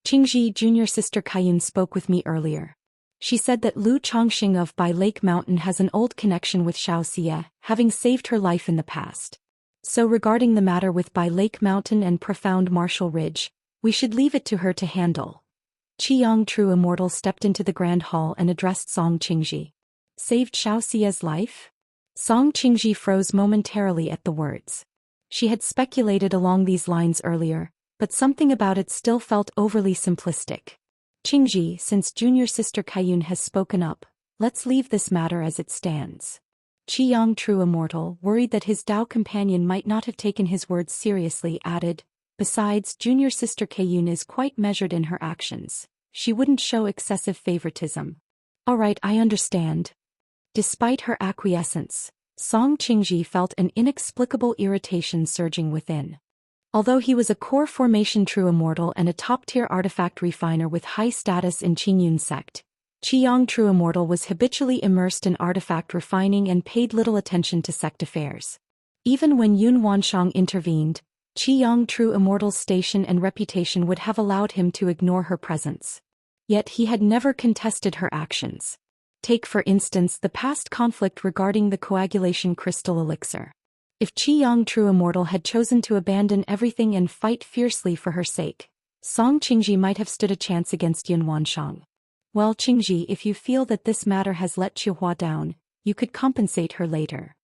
A: Qingji, junior sister Kaiyun spoke with me earlier. She said that Lu Chongxing of By Lake Mountain has an old connection with Xiao Xia, having saved her life in the past. So regarding the matter with By Lake Mountain and Profound Martial Ridge, we should leave it to her to handle. Qiyang True Immortal stepped into the grand hall and addressed Song Qingji. Saved Xiao Xia's life? Song Qingji froze momentarily at the words. She had speculated along these lines earlier, but something about it still felt overly simplistic. Qingji, since junior sister Kaiyun has spoken up, let's leave this matter as it stands. Qiyang True Immortal, worried that his Dao companion might not have taken his words seriously, added, besides, junior sister Kaiyun is quite measured in her actions. She wouldn't show excessive favoritism. Alright, I understand. Despite her acquiescence, Song Qingji felt an inexplicable irritation surging within. Although he was a core formation true immortal and a top-tier artifact refiner with high status in Qingyun sect, Qiyang True Immortal was habitually immersed in artifact refining and paid little attention to sect affairs. Even when Yun Wanshang intervened, Qiyang True Immortal's station and reputation would have allowed him to ignore her presence. Yet he had never contested her actions. Take for instance the past conflict regarding the coagulation crystal elixir. If Qiyang True Immortal had chosen to abandon everything and fight fiercely for her sake, Song Qingji might have stood a chance against Yun Wanshang. Well, Qingji, if you feel that this matter has let Qiuhua down, you could compensate her later.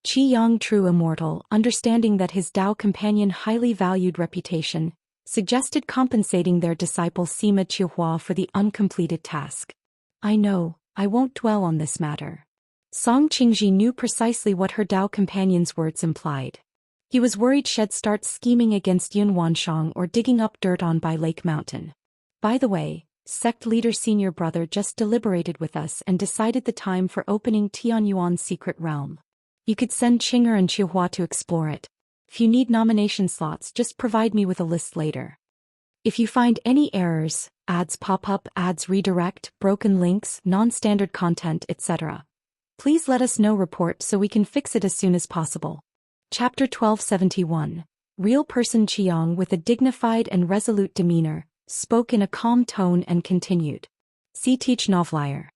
A: Qiyang True Immortal, understanding that his Dao companion highly valued reputation, suggested compensating their disciple Sima Qiuhua for the uncompleted task. I know, I won't dwell on this matter. Song Qingji knew precisely what her Dao companion's words implied. He was worried she'd start scheming against Yun Wanshang or digging up dirt on by Lake Mountain. By the way, sect leader senior brother just deliberated with us and decided the time for opening Tianyuan's secret realm. You could send Qinger and Chihua to explore it. If you need nomination slots, just provide me with a list later. If you find any errors, ads pop up, ads redirect, broken links, non-standard content, etc., please let us know. Report so we can fix it as soon as possible. Chapter 1271. Real person Qiang, with a dignified and resolute demeanor, spoke in a calm tone and continued. See Teach Novelier.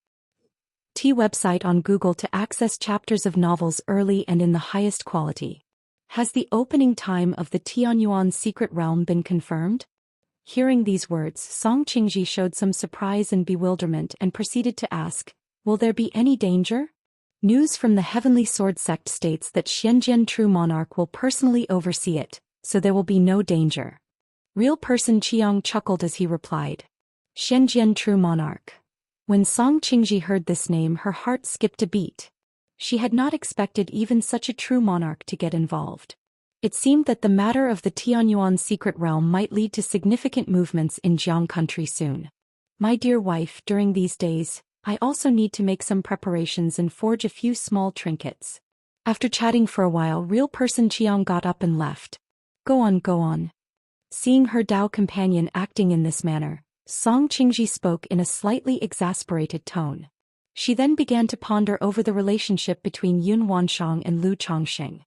A: T website on Google to access chapters of novels early and in the highest quality. Has the opening time of the Tianyuan secret realm been confirmed? Hearing these words, Song Qingji showed some surprise and bewilderment and proceeded to ask, will there be any danger? News from the Heavenly Sword sect states that Xianxia True Monarch will personally oversee it, so there will be no danger. Real person Qiang chuckled as he replied. Xianxia True Monarch. When Song Qingji heard this name, her heart skipped a beat. She had not expected even such a true monarch to get involved. It seemed that the matter of the Tianyuan secret realm might lead to significant movements in Jiang country soon. My dear wife, during these days, I also need to make some preparations and forge a few small trinkets. After chatting for a while, real person Qiang got up and left. Go on, go on. Seeing her Dao companion acting in this manner, Song Qingji spoke in a slightly exasperated tone. She then began to ponder over the relationship between Yun Wanshang and Lu Chongxing.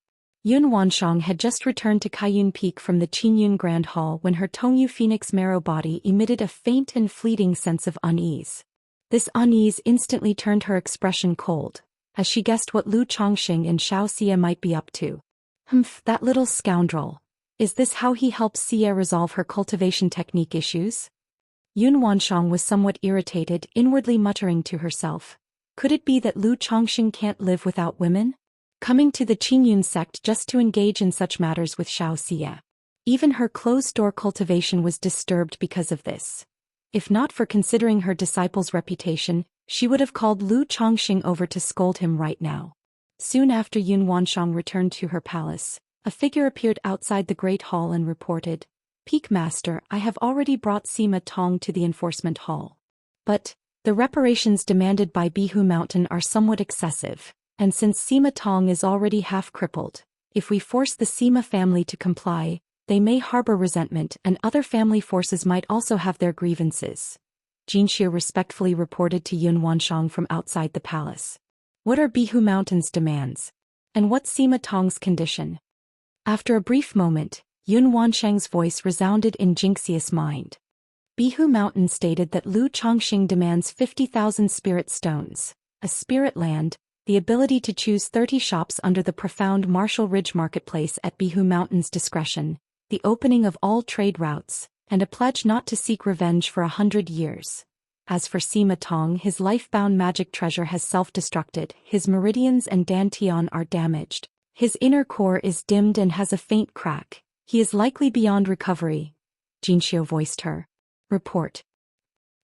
A: Yun Wanshang had just returned to Kaiyun Peak from the Qinyun Grand Hall when her Tongyu Phoenix marrow body emitted a faint and fleeting sense of unease. This unease instantly turned her expression cold, as she guessed what Lu Chongxing and Xianxia might be up to. Humph, that little scoundrel. Is this how he helps Xia resolve her cultivation technique issues? Yun Wanshang was somewhat irritated, inwardly muttering to herself. Could it be that Lu Chongxing can't live without women? Coming to the Qinyun sect just to engage in such matters with Xianxia. Even her closed-door cultivation was disturbed because of this. If not for considering her disciple's reputation, she would have called Lu Chongxing over to scold him right now. Soon after Yun Wanshang returned to her palace, a figure appeared outside the Great Hall and reported, Peak Master, I have already brought Sima Tong to the enforcement hall. But the reparations demanded by Bihu Mountain are somewhat excessive, and since Sima Tong is already half crippled, if we force the Sima family to comply, they may harbor resentment and other family forces might also have their grievances. Xianxia respectfully reported to Yun Wanshang from outside the palace. What are Bihu Mountain's demands? And what's Sima Tong's condition? After a brief moment, Yun Wanshang's voice resounded in Xianxia's mind. Bihu Mountain stated that Lu Chongxing demands 50,000 spirit stones, a spirit land, the ability to choose 30 shops under the profound Marshall Ridge Marketplace at Bihu Mountain's discretion, the opening of all trade routes, and a pledge not to seek revenge for 100 years. As for Sima Tong, his life-bound magic treasure has self-destructed, his meridians and dantian are damaged, his inner core is dimmed and has a faint crack, he is likely beyond recovery. Xianxia voiced her report.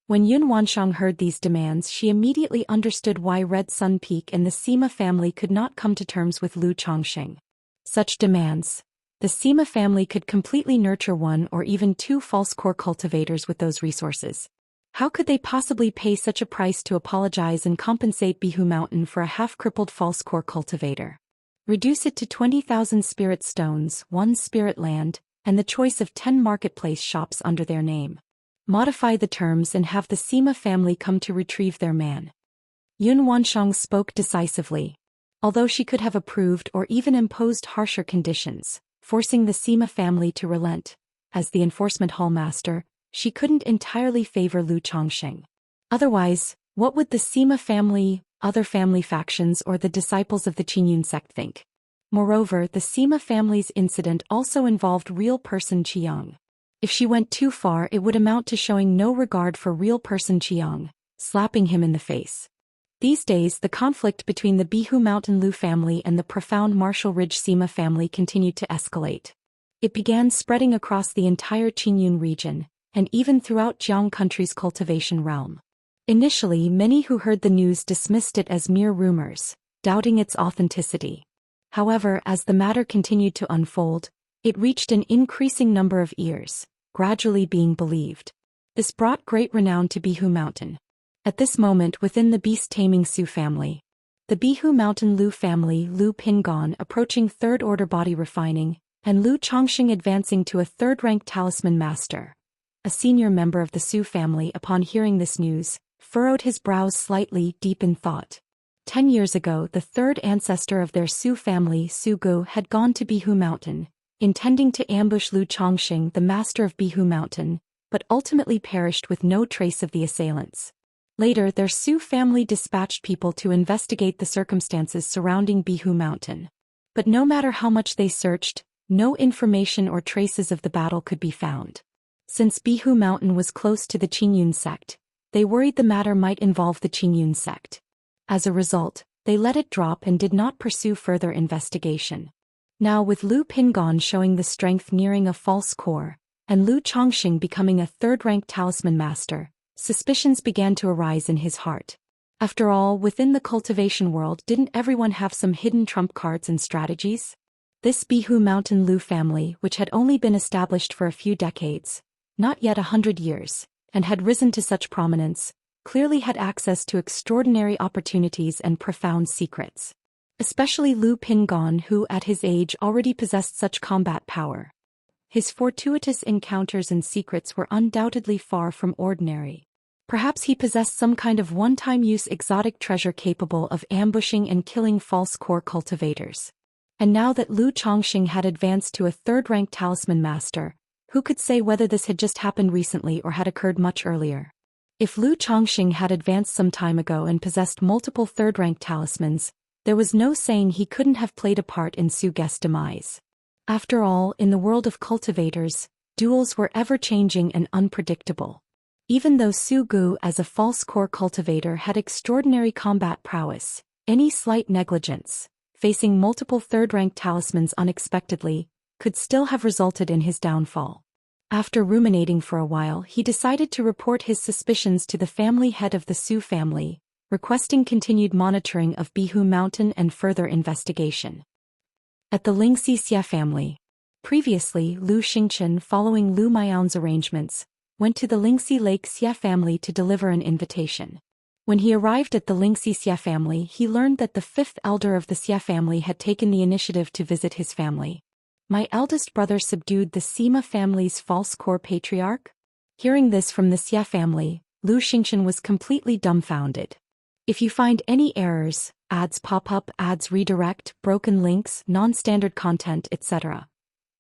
A: When Yun Wanshang heard these demands, she immediately understood why Red Sun Peak and the Sima family could not come to terms with Lu Chongxing. Such demands. The Sima family could completely nurture one or even two false core cultivators with those resources. How could they possibly pay such a price to apologize and compensate Bihu Mountain for a half-crippled false core cultivator? Reduce it to 20,000 spirit stones, 1 spirit land, and the choice of 10 marketplace shops under their name. Modify the terms and have the Sima family come to retrieve their man. Yun Wanshang spoke decisively. Although she could have approved or even imposed harsher conditions, forcing the Sima family to relent, as the enforcement hall master, she couldn't entirely favor Lu Chongxing. Otherwise, what would the Sima family, other family factions or the disciples of the Qinyun sect think? Moreover, the Sima family's incident also involved real person Qiang. If she went too far, it would amount to showing no regard for real person Qiang, slapping him in the face. These days, the conflict between the Bihu Mountain Lu family and the profound Marshall Ridge Sima family continued to escalate. It began spreading across the entire Qinyun region, and even throughout Jiang country's cultivation realm. Initially, many who heard the news dismissed it as mere rumors, doubting its authenticity. However, as the matter continued to unfold, it reached an increasing number of ears, gradually being believed. This brought great renown to Bihu Mountain. At this moment within the beast-taming Su family, the Bihu Mountain Lu family, Lu Pingon approaching third-order body refining, and Lu Chongxing advancing to a third-rank talisman master. A senior member of the Su family, upon hearing this news, furrowed his brows slightly, deep in thought. 10 years ago, the third ancestor of their Su family, Su Gu, had gone to Bihu Mountain, intending to ambush Lu Chongxing, the master of Bihu Mountain, but ultimately perished with no trace of the assailants. Later, their Su family dispatched people to investigate the circumstances surrounding Bihu Mountain. But no matter how much they searched, no information or traces of the battle could be found. Since Bihu Mountain was close to the Qingyun sect, they worried the matter might involve the Qingyun sect. As a result, they let it drop and did not pursue further investigation. Now with Lu Pingon showing the strength nearing a false core, and Lu Chongxing becoming a third-rank talisman master, suspicions began to arise in his heart. After all, within the cultivation world, didn't everyone have some hidden trump cards and strategies? This Bihu Mountain Lu family, which had only been established for a few decades, not yet 100 years, and had risen to such prominence, clearly had access to extraordinary opportunities and profound secrets. Especially Lu Pingon, who at his age already possessed such combat power. His fortuitous encounters and secrets were undoubtedly far from ordinary. Perhaps he possessed some kind of one-time use exotic treasure capable of ambushing and killing false core cultivators. And now that Lu Chongxing had advanced to a third-rank talisman master, who could say whether this had just happened recently or had occurred much earlier? If Lu Chongxing had advanced some time ago and possessed multiple third-rank talismans, there was no saying he couldn't have played a part in Su Ge's demise. After all, in the world of cultivators, duels were ever-changing and unpredictable. Even though Su Gu as a false core cultivator had extraordinary combat prowess, any slight negligence, facing multiple third-rank talismans unexpectedly, could still have resulted in his downfall. After ruminating for a while, he decided to report his suspicions to the family head of the Su family, requesting continued monitoring of Bihu Mountain and further investigation. At the Xianxia family. Previously, Lu Xingchen, following Lu Miao's arrangements, went to the Lingxi Lake Xia family to deliver an invitation. When he arrived at the Lingxi Xia family, he learned that the fifth elder of the Xia family had taken the initiative to visit his family. My eldest brother subdued the Sima family's false core patriarch? Hearing this from the Xia family, Lu Xingchen was completely dumbfounded. If you find any errors, ads pop up, ads redirect, broken links, non-standard content, etc.,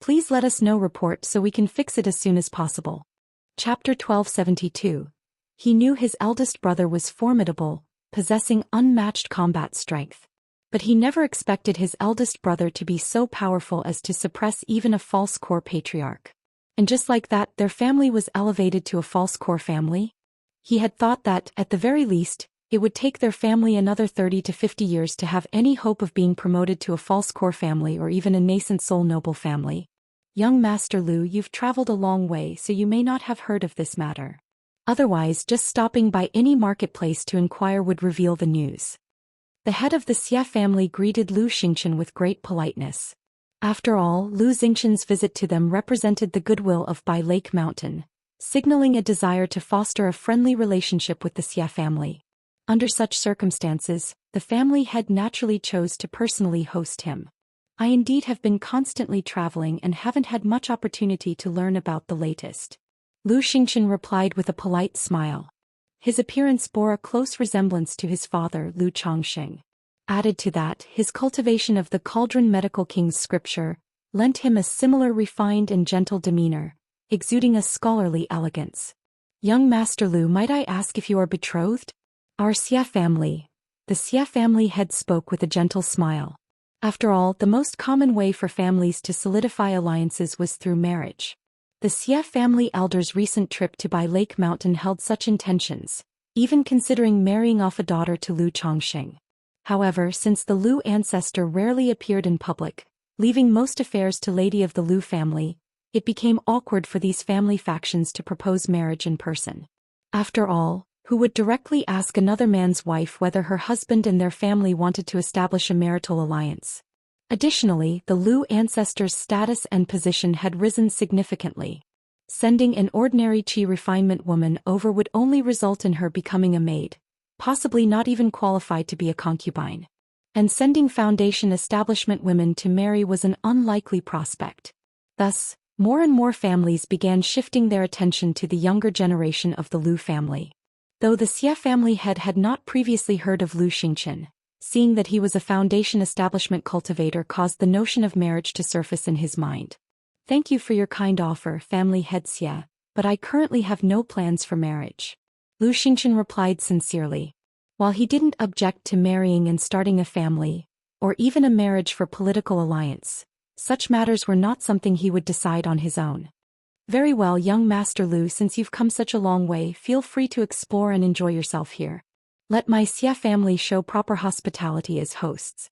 A: please let us know. Report so we can fix it as soon as possible. Chapter 1272. He knew his eldest brother was formidable, possessing unmatched combat strength. But he never expected his eldest brother to be so powerful as to suppress even a false core patriarch. And just like that, their family was elevated to a false core family? He had thought that, at the very least, it would take their family another 30 to 50 years to have any hope of being promoted to a false core family or even a nascent soul noble family. Young Master Lu, you've traveled a long way, so you may not have heard of this matter. Otherwise, just stopping by any marketplace to inquire would reveal the news. The head of the Xia family greeted Lu Xingchen with great politeness. After all, Lu Xingchen's visit to them represented the goodwill of Bai Lake Mountain, signaling a desire to foster a friendly relationship with the Xia family. Under such circumstances, the family head naturally chose to personally host him. I indeed have been constantly traveling and haven't had much opportunity to learn about the latest. Lu Xingchen replied with a polite smile. His appearance bore a close resemblance to his father, Lu Chongxing. Added to that, his cultivation of the Cauldron Medical King's scripture lent him a similar refined and gentle demeanor, exuding a scholarly elegance. Young Master Lu, might I ask if you are betrothed? Our Xia family. The Xia family head spoke with a gentle smile. After all, the most common way for families to solidify alliances was through marriage. The Xia family elder's recent trip to Bai Lake Mountain held such intentions, even considering marrying off a daughter to Lu Chongxing. However, since the Lu ancestor rarely appeared in public, leaving most affairs to lady of the Lu family, it became awkward for these family factions to propose marriage in person. After all, who would directly ask another man's wife whether her husband and their family wanted to establish a marital alliance? Additionally, the Lu ancestors' status and position had risen significantly. Sending an ordinary qi refinement woman over would only result in her becoming a maid, possibly not even qualified to be a concubine. And sending foundation establishment women to marry was an unlikely prospect. Thus, more and more families began shifting their attention to the younger generation of the Lu family. Though the Xia family head had not previously heard of Lu Xingqian, seeing that he was a foundation establishment cultivator caused the notion of marriage to surface in his mind. Thank you for your kind offer, family head Xia, but I currently have no plans for marriage. Lu Xingqian replied sincerely. While he didn't object to marrying and starting a family, or even a marriage for political alliance, such matters were not something he would decide on his own. Very well, young Master Lu, since you've come such a long way, feel free to explore and enjoy yourself here. Let my Xia family show proper hospitality as hosts.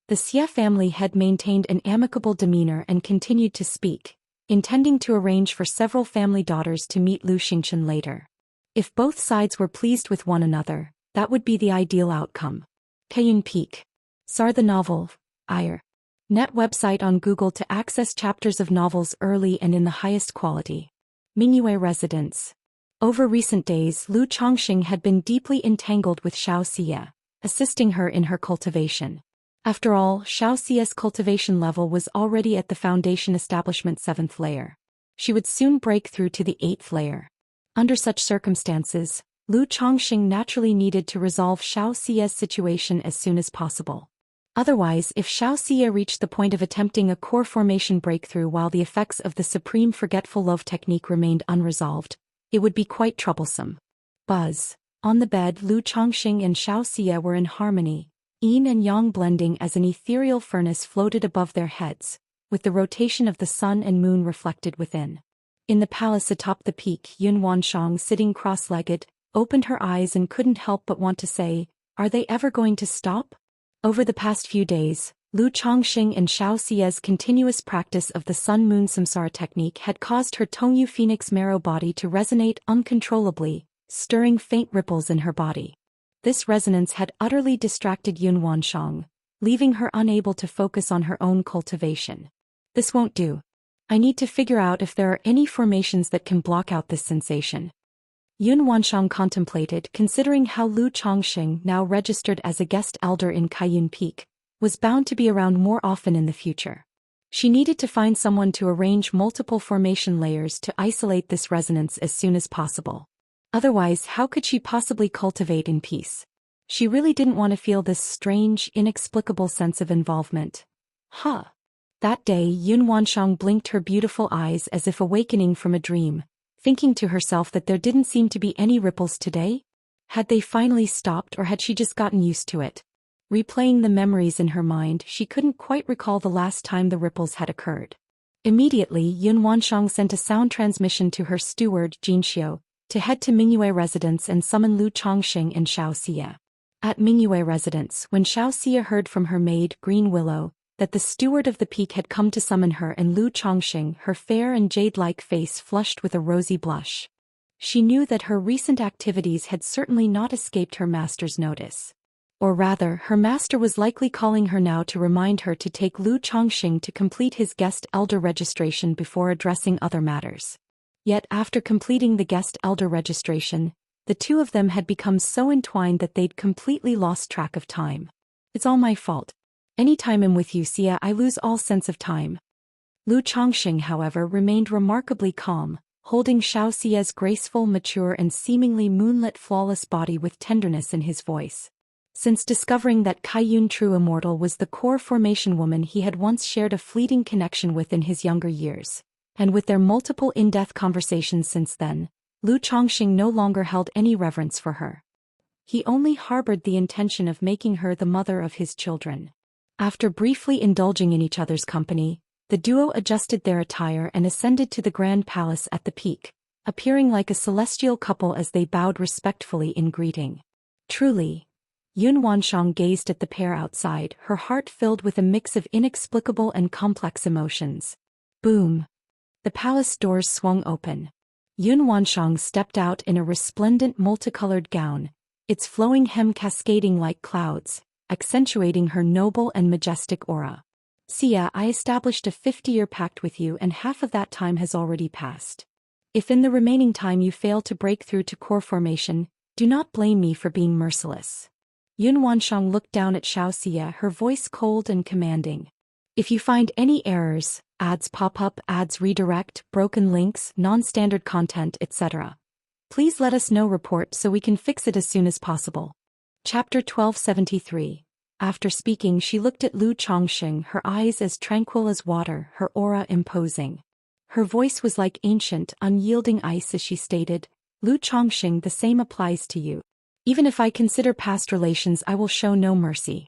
A: The Xia family had maintained an amicable demeanor and continued to speak, intending to arrange for several family daughters to meet Lu Xingqian later. If both sides were pleased with one another, that would be the ideal outcome. Kaiyun Peak. SAR the novel, IR. Net website on Google to access chapters of novels early and in the highest quality. Mingyue Residence. Over recent days, Lu Chongxing had been deeply entangled with Xianxia, assisting her in her cultivation. After all, Xianxia's cultivation level was already at the foundation establishment 7th layer. She would soon break through to the 8th layer. Under such circumstances, Lu Chongxing naturally needed to resolve Xianxia's situation as soon as possible. Otherwise, if Xianxia reached the point of attempting a core formation breakthrough while the effects of the supreme forgetful love technique remained unresolved, it would be quite troublesome. Buzz. On the bed, Lu Chongxing and Xianxia were in harmony, yin and yang blending as an ethereal furnace floated above their heads, with the rotation of the sun and moon reflected within. In the palace atop the peak, Yun Wanshang, sitting cross-legged, opened her eyes and couldn't help but want to say, "Are they ever going to stop?" Over the past few days, Lu Chongxing and Xiaoxia's continuous practice of the sun-moon samsara technique had caused her Tongyu Phoenix marrow body to resonate uncontrollably, stirring faint ripples in her body. This resonance had utterly distracted Yun Wanshang, leaving her unable to focus on her own cultivation. This won't do. I need to figure out if there are any formations that can block out this sensation. Yun Wanshang contemplated, considering how Lu Chongxing, now registered as a guest elder in Kaiyun Peak, was bound to be around more often in the future. She needed to find someone to arrange multiple formation layers to isolate this resonance as soon as possible. Otherwise, how could she possibly cultivate in peace? She really didn't want to feel this strange, inexplicable sense of involvement. That day, Yun Wanshang blinked her beautiful eyes as if awakening from a dream, thinking to herself that there didn't seem to be any ripples today. Had they finally stopped, or had she just gotten used to it? Replaying the memories in her mind, she couldn't quite recall the last time the ripples had occurred. Immediately, Yun Wanshang sent a sound transmission to her steward, Jinxiu, to head to Mingyue Residence and summon Lu Chongxing and Xiaoxia. At Mingyue Residence, when Xiaoxia heard from her maid, Green Willow, that the steward of the peak had come to summon her and Lu Chongxing, her fair and jade-like face flushed with a rosy blush. She knew that her recent activities had certainly not escaped her master's notice. Or rather, her master was likely calling her now to remind her to take Lu Chongxing to complete his guest elder registration before addressing other matters. Yet after completing the guest elder registration, the two of them had become so entwined that they'd completely lost track of time. It's all my fault. Any time I'm with you, Xia, I lose all sense of time. Lu Chongxing, however, remained remarkably calm, holding Xiaoxia's graceful, mature and seemingly moonlit flawless body with tenderness in his voice. Since discovering that Kaiyun True Immortal was the core formation woman he had once shared a fleeting connection with in his younger years, and with their multiple in-depth conversations since then, Lu Chongxing no longer held any reverence for her. He only harbored the intention of making her the mother of his children. After briefly indulging in each other's company, the duo adjusted their attire and ascended to the grand palace at the peak, appearing like a celestial couple as they bowed respectfully in greeting. Truly, Yun Wanshang gazed at the pair outside, her heart filled with a mix of inexplicable and complex emotions. Boom! The palace doors swung open. Yun Wanshang stepped out in a resplendent multicolored gown, its flowing hem cascading like clouds, accentuating her noble and majestic aura. Xia, I established a 50-year pact with you and half of that time has already passed. If in the remaining time you fail to break through to core formation, do not blame me for being merciless. Yun Wanshang looked down at Xianxia, her voice cold and commanding. If you find any errors, ads pop up, ads redirect, broken links, non-standard content, etc., please let us know report so we can fix it as soon as possible. Chapter 1273. After speaking, she looked at Lu Chongqing, her eyes as tranquil as water, her aura imposing. Her voice was like ancient, unyielding ice as she stated, Lu Chongqing, the same applies to you. Even if I consider past relations, I will show no mercy.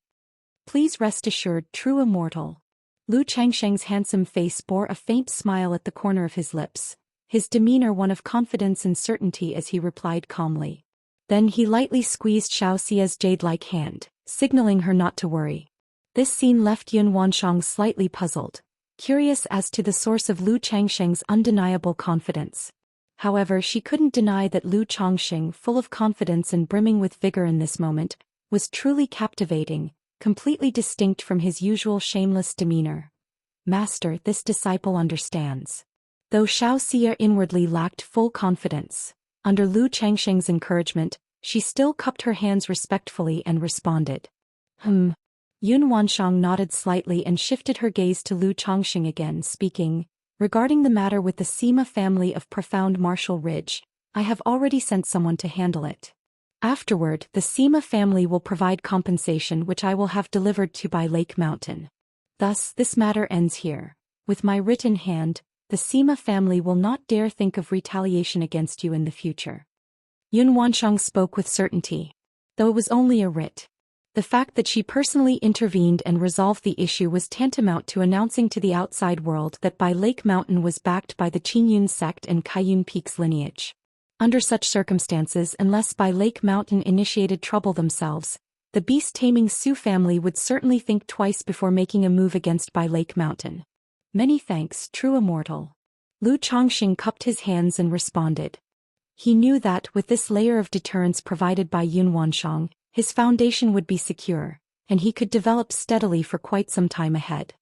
A: Please rest assured, true immortal. Lu Changsheng's handsome face bore a faint smile at the corner of his lips, his demeanor one of confidence and certainty as he replied calmly. Then he lightly squeezed Xiaoxia's jade-like hand, signaling her not to worry. This scene left Yun Wanshang slightly puzzled, curious as to the source of Lu Changsheng's undeniable confidence. However, she couldn't deny that Lu Chongqing, full of confidence and brimming with vigor in this moment, was truly captivating, completely distinct from his usual shameless demeanor. Master, this disciple understands. Though Xiaoxia inwardly lacked full confidence, under Lu Changsheng's encouragement, she still cupped her hands respectfully and responded. Yun Wanshang nodded slightly and shifted her gaze to Lu Chongqing again, speaking, regarding the matter with the Sima family of Profound Martial Ridge, I have already sent someone to handle it. Afterward, the Sima family will provide compensation which I will have delivered to by Lake Mountain. Thus, this matter ends here. With my writ in hand, the Sima family will not dare think of retaliation against you in the future. Yun Wanshang spoke with certainty. Though it was only a writ, the fact that she personally intervened and resolved the issue was tantamount to announcing to the outside world that Bai Lake Mountain was backed by the Qingyun sect and Kaiyun Peak's lineage. Under such circumstances, unless Bai Lake Mountain initiated trouble themselves, the beast-taming Su family would certainly think twice before making a move against Bai Lake Mountain. Many thanks, true immortal. Lu Chongqing cupped his hands and responded. He knew that, with this layer of deterrence provided by Yun Wanshang, his foundation would be secure, and he could develop steadily for quite some time ahead.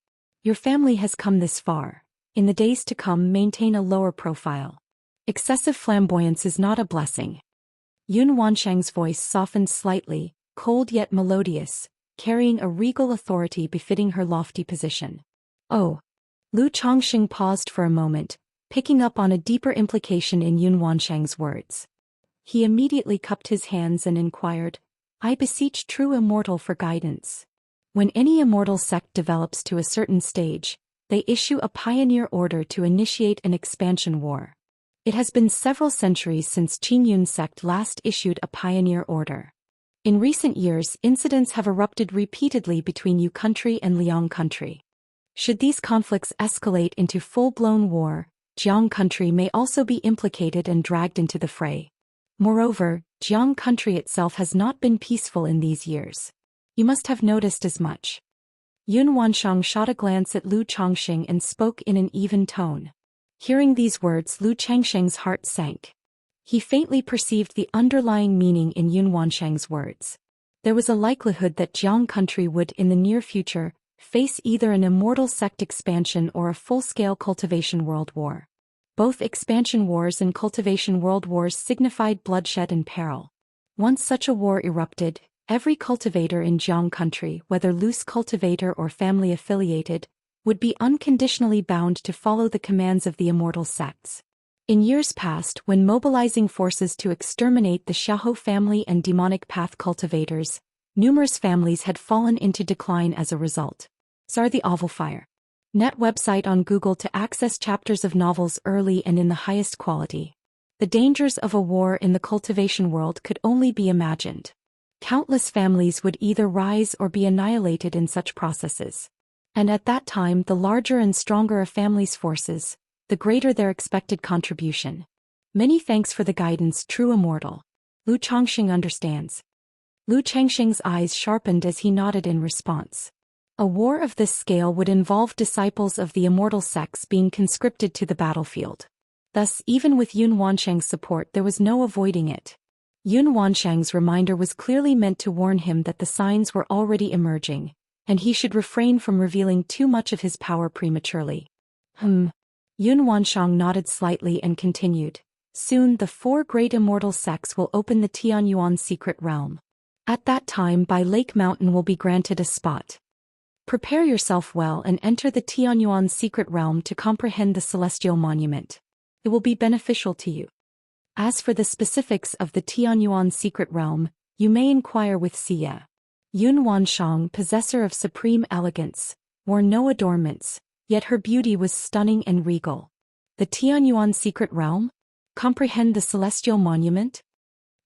A: Your family has come this far. In the days to come, maintain a lower profile. Excessive flamboyance is not a blessing. Yun Wanshang's voice softened slightly, cold yet melodious, carrying a regal authority befitting her lofty position. Oh. Lu Chongqing paused for a moment, picking up on a deeper implication in Yun Wanshang's words. He immediately cupped his hands and inquired, I beseech true immortal for guidance. When any immortal sect develops to a certain stage, they issue a pioneer order to initiate an expansion war. It has been several centuries since Qingyun sect last issued a pioneer order. In recent years, incidents have erupted repeatedly between Yu country and Liang country. Should these conflicts escalate into full-blown war, Jiang country may also be implicated and dragged into the fray. Moreover, Jiang country itself has not been peaceful in these years. You must have noticed as much. Yun Wanshang shot a glance at Lu Chongqing and spoke in an even tone. Hearing these words, Lu Changsheng's heart sank. He faintly perceived the underlying meaning in Yun Wanshang's words. There was a likelihood that Jiang country would, in the near future, face either an immortal sect expansion or a full-scale cultivation world war. Both expansion wars and cultivation world wars signified bloodshed and peril. Once such a war erupted, every cultivator in Jiang country, whether loose cultivator or family affiliated, would be unconditionally bound to follow the commands of the immortal sects. In years past, when mobilizing forces to exterminate the Xiahou family and demonic path cultivators, numerous families had fallen into decline as a result. Sar the Ovalfire. Net website on Google to access chapters of novels early and in the highest quality. The dangers of a war in the cultivation world could only be imagined. Countless families would either rise or be annihilated in such processes. And at that time, the larger and stronger a family's forces, the greater their expected contribution. Many thanks for the guidance, true immortal. Lu Chongqing understands. Lu Changsheng's eyes sharpened as he nodded in response. A war of this scale would involve disciples of the immortal sects being conscripted to the battlefield. Thus, even with Yun Wanshang's support, there was no avoiding it. Yun Wanshang's reminder was clearly meant to warn him that the signs were already emerging, and he should refrain from revealing too much of his power prematurely. Yun Wanshang nodded slightly and continued. Soon the 4 great immortal sects will open the Tianyuan secret realm. At that time Bai Lake Mountain will be granted a spot. Prepare yourself well and enter the Tianyuan secret realm to comprehend the celestial monument. It will be beneficial to you. As for the specifics of the Tianyuan secret realm, you may inquire with Xia. Yun Wanshang, possessor of supreme elegance, wore no adornments, yet her beauty was stunning and regal. The Tianyuan secret realm? Comprehend the celestial monument?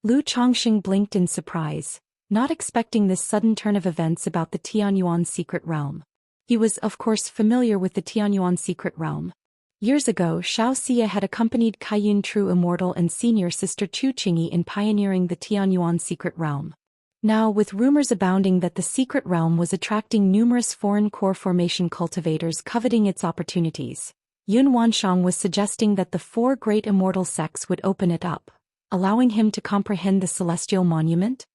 A: Lu Chongqing blinked in surprise, not expecting this sudden turn of events about the Tianyuan secret realm. He was, of course, familiar with the Tianyuan secret realm. Years ago, Xianxia had accompanied Kaiyun True Immortal and senior sister Chu Qingyi in pioneering the Tianyuan secret realm. Now, with rumors abounding that the secret realm was attracting numerous foreign core formation cultivators coveting its opportunities, Yun Wanshang was suggesting that the 4 great immortal sects would open it up, allowing him to comprehend the celestial monument.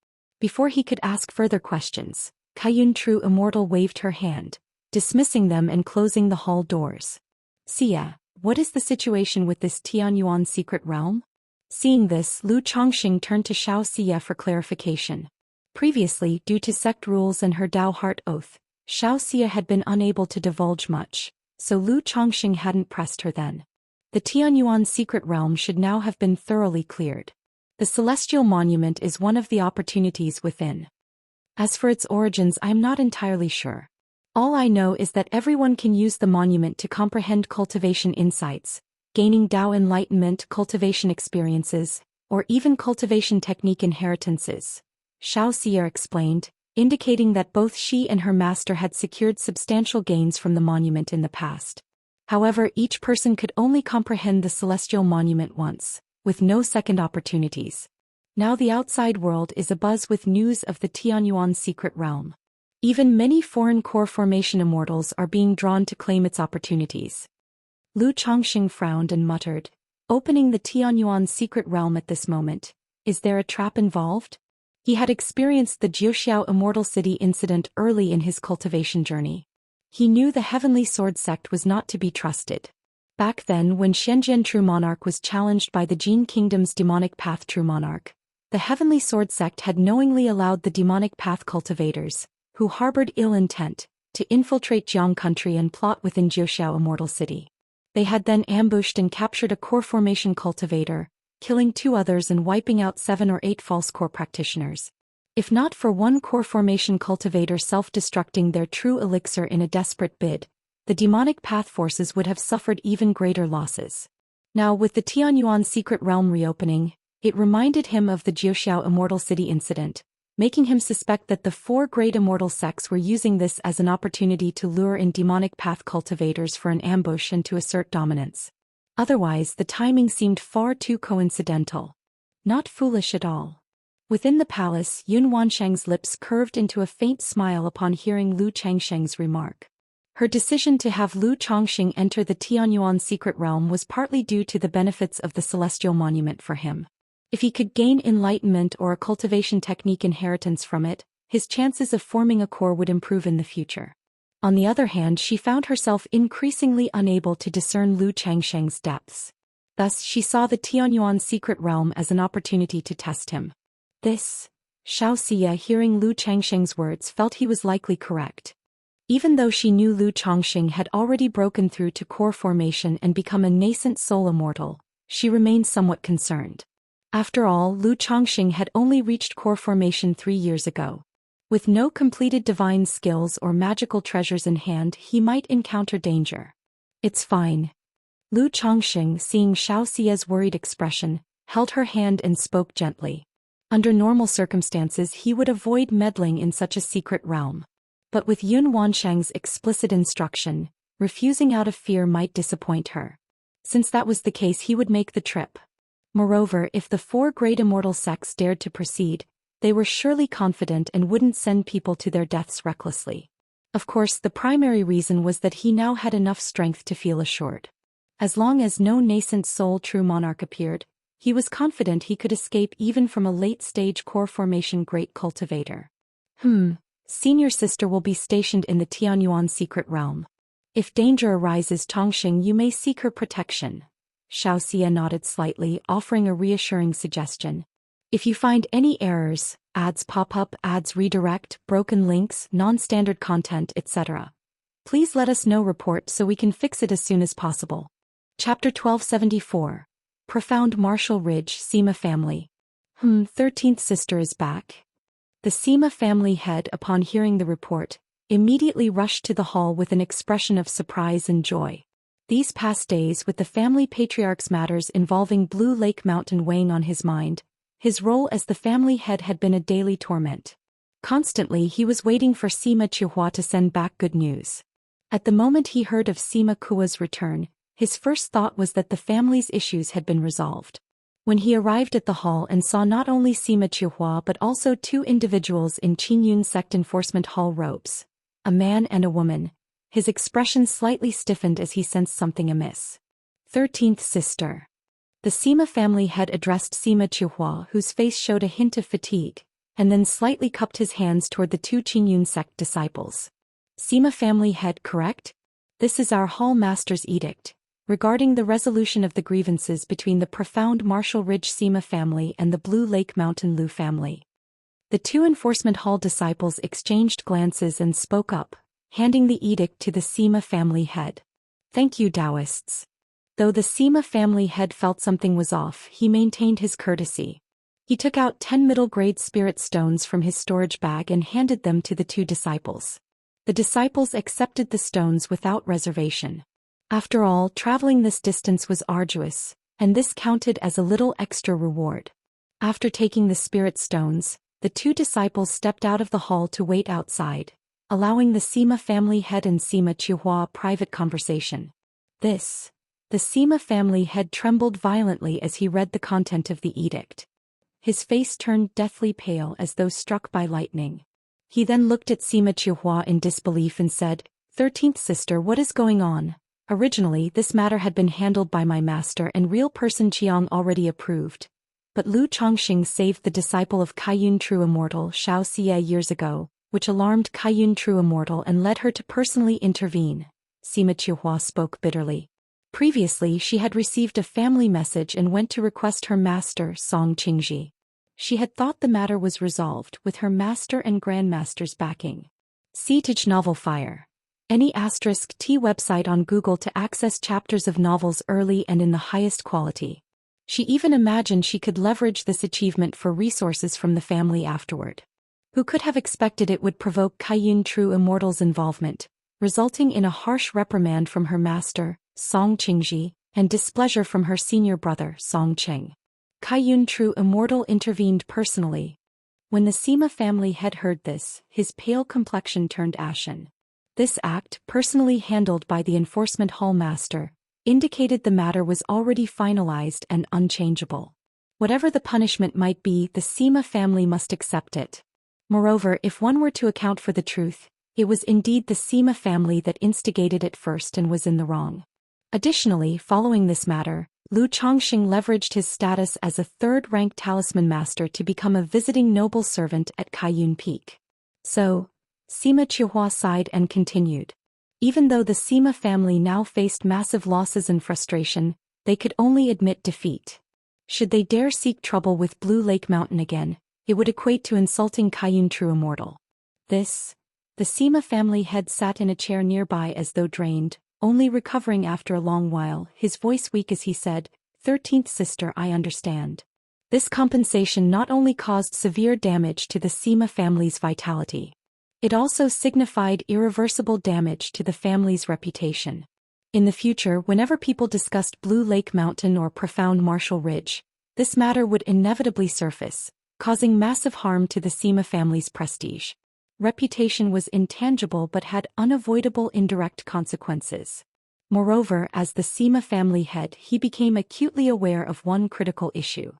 A: Before he could ask further questions, Kaiyun True Immortal waved her hand, dismissing them and closing the hall doors. Xia, what is the situation with this Tianyuan secret realm? Seeing this, Lu Chongqing turned to Xianxia for clarification. Previously, due to sect rules and her Dao Heart Oath, Xianxia had been unable to divulge much, so Lu Chongqing hadn't pressed her then. The Tianyuan secret realm should now have been thoroughly cleared. The celestial monument is one of the opportunities within. As for its origins, I am not entirely sure. All I know is that everyone can use the monument to comprehend cultivation insights, gaining Dao enlightenment, cultivation experiences, or even cultivation technique inheritances. Xianxia explained, indicating that both she and her master had secured substantial gains from the monument in the past. However, each person could only comprehend the celestial monument once, with no second opportunities. Now the outside world is abuzz with news of the Tianyuan secret realm. Even many foreign core formation immortals are being drawn to claim its opportunities. Lu Chongqing frowned and muttered, opening the Tianyuan secret realm at this moment, is there a trap involved? He had experienced the Jiuxiao Immortal City incident early in his cultivation journey. He knew the Heavenly Sword sect was not to be trusted. Back then, when Shenzhen True Monarch was challenged by the Jin Kingdom's Demonic Path True Monarch, the Heavenly Sword sect had knowingly allowed the Demonic Path cultivators, who harbored ill intent, to infiltrate Jiang country and plot within Jiuxiao Immortal City. They had then ambushed and captured a core formation cultivator, killing 2 others and wiping out 7 or 8 false core practitioners. If not for one core formation cultivator self-destructing their true elixir in a desperate bid, the demonic path forces would have suffered even greater losses. Now, with the Tianyuan secret realm reopening, it reminded him of the Jiuxiao Immortal City incident, making him suspect that the 4 great immortal sects were using this as an opportunity to lure in demonic path cultivators for an ambush and to assert dominance. Otherwise, the timing seemed far too coincidental. Not foolish at all. Within the palace, Yun Wanshang's lips curved into a faint smile upon hearing Lu Changsheng's remark. Her decision to have Lu Chongqing enter the Tianyuan secret realm was partly due to the benefits of the celestial monument for him. If he could gain enlightenment or a cultivation technique inheritance from it, his chances of forming a core would improve in the future. On the other hand, she found herself increasingly unable to discern Lu Changsheng's depths. Thus, she saw the Tianyuan secret realm as an opportunity to test him. Xianxia, hearing Lu Changsheng's words, felt he was likely correct. Even though she knew Lu Chongqing had already broken through to core formation and become a nascent soul immortal, she remained somewhat concerned. After all, Lu Chongqing had only reached core formation 3 years ago. With no completed divine skills or magical treasures in hand, he might encounter danger. It's fine. Lu Chongqing, seeing Xiaoxia's worried expression, held her hand and spoke gently. Under normal circumstances, he would avoid meddling in such a secret realm. But with Yun Wanshang's explicit instruction, refusing out of fear might disappoint her. Since that was the case, he would make the trip. Moreover, if the 4 great immortal sects dared to proceed, they were surely confident and wouldn't send people to their deaths recklessly. Of course, the primary reason was that he now had enough strength to feel assured. As long as no nascent soul true monarch appeared, he was confident he could escape even from a late-stage core formation great cultivator. Senior sister will be stationed in the Tianyuan secret realm. If danger arises Chongqing, you may seek her protection. Xianxia nodded slightly, offering a reassuring suggestion. If you find any errors, ads pop up, ads redirect, broken links, non-standard content, etc., please let us know. Report so we can fix it as soon as possible. Chapter 1274. Profound Martial Ridge Sima Family. 13th sister is back. The Sima family head, upon hearing the report, immediately rushed to the hall with an expression of surprise and joy. These past days with the family patriarch's matters involving Blue Lake Mountain weighing on his mind, his role as the family head had been a daily torment. Constantly he was waiting for Sima Chihua to send back good news. At the moment he heard of Sima Kua's return, his first thought was that the family's issues had been resolved. When he arrived at the hall and saw not only Sima Chihua but also two individuals in Qingyun sect enforcement hall robes, a man and a woman, his expression slightly stiffened as he sensed something amiss. 13th sister. The Sima family head addressed Sima Chihua, whose face showed a hint of fatigue, and then slightly cupped his hands toward the two Qingyun sect disciples. Sima family head, correct? This is our hall master's edict, regarding the resolution of the grievances between the Profound Martial Ridge Sima family and the Blue Lake Mountain Lu family. The two enforcement hall disciples exchanged glances and spoke up, handing the edict to the Sima family head. Thank you, Daoists. Though the Sima family head felt something was off, he maintained his courtesy. He took out 10 middle-grade spirit stones from his storage bag and handed them to the two disciples. The disciples accepted the stones without reservation. After all, traveling this distance was arduous, and this counted as a little extra reward. After taking the spirit stones, the two disciples stepped out of the hall to wait outside, allowing the Sima family head and Sima Chihua private conversation. The Sima family head trembled violently as he read the content of the edict. His face turned deathly pale as though struck by lightning. He then looked at Sima Chihua in disbelief and said, 13th sister, what is going on? Originally, this matter had been handled by my master and real person Qiang already approved. But Lu Chongqing saved the disciple of Kaiyun True Immortal Xianxia years ago, which alarmed Kaiyun True Immortal and led her to personally intervene. Sima Chihua spoke bitterly. Previously she had received a family message and went to request her master Song Qingji. She had thought the matter was resolved with her master and grandmaster's backing. Siege Novel Fire. Any *T website on Google to access chapters of novels early and in the highest quality. She even imagined she could leverage this achievement for resources from the family afterward. Who could have expected it would provoke Kaiyun True Immortal's involvement, resulting in a harsh reprimand from her master, Song Qingji, and displeasure from her senior brother, Song Qing. Kaiyun True Immortal intervened personally. When the Sima family head heard this, his pale complexion turned ashen. This act, personally handled by the enforcement hall master, indicated the matter was already finalized and unchangeable. Whatever the punishment might be, the Sima family must accept it. Moreover, if one were to account for the truth, it was indeed the Sima family that instigated it first and was in the wrong. Additionally, following this matter, Lu Chongqing leveraged his status as a third-rank talisman master to become a visiting noble servant at Kaiyun Peak. So, Sima Chihua sighed and continued. Even though the Sima family now faced massive losses and frustration, they could only admit defeat. Should they dare seek trouble with Blue Lake Mountain again, it would equate to insulting Kaiyun True Immortal. The Sima family head sat in a chair nearby as though drained, only recovering after a long while, his voice weak as he said, 13th sister, I understand. This compensation not only caused severe damage to the Sima family's vitality. It also signified irreversible damage to the family's reputation. In the future, whenever people discussed Blue Lake Mountain or Profound Martial Ridge, this matter would inevitably surface, causing massive harm to the Sima family's prestige. Reputation was intangible but had unavoidable indirect consequences. Moreover, as the Sima family head, he became acutely aware of one critical issue.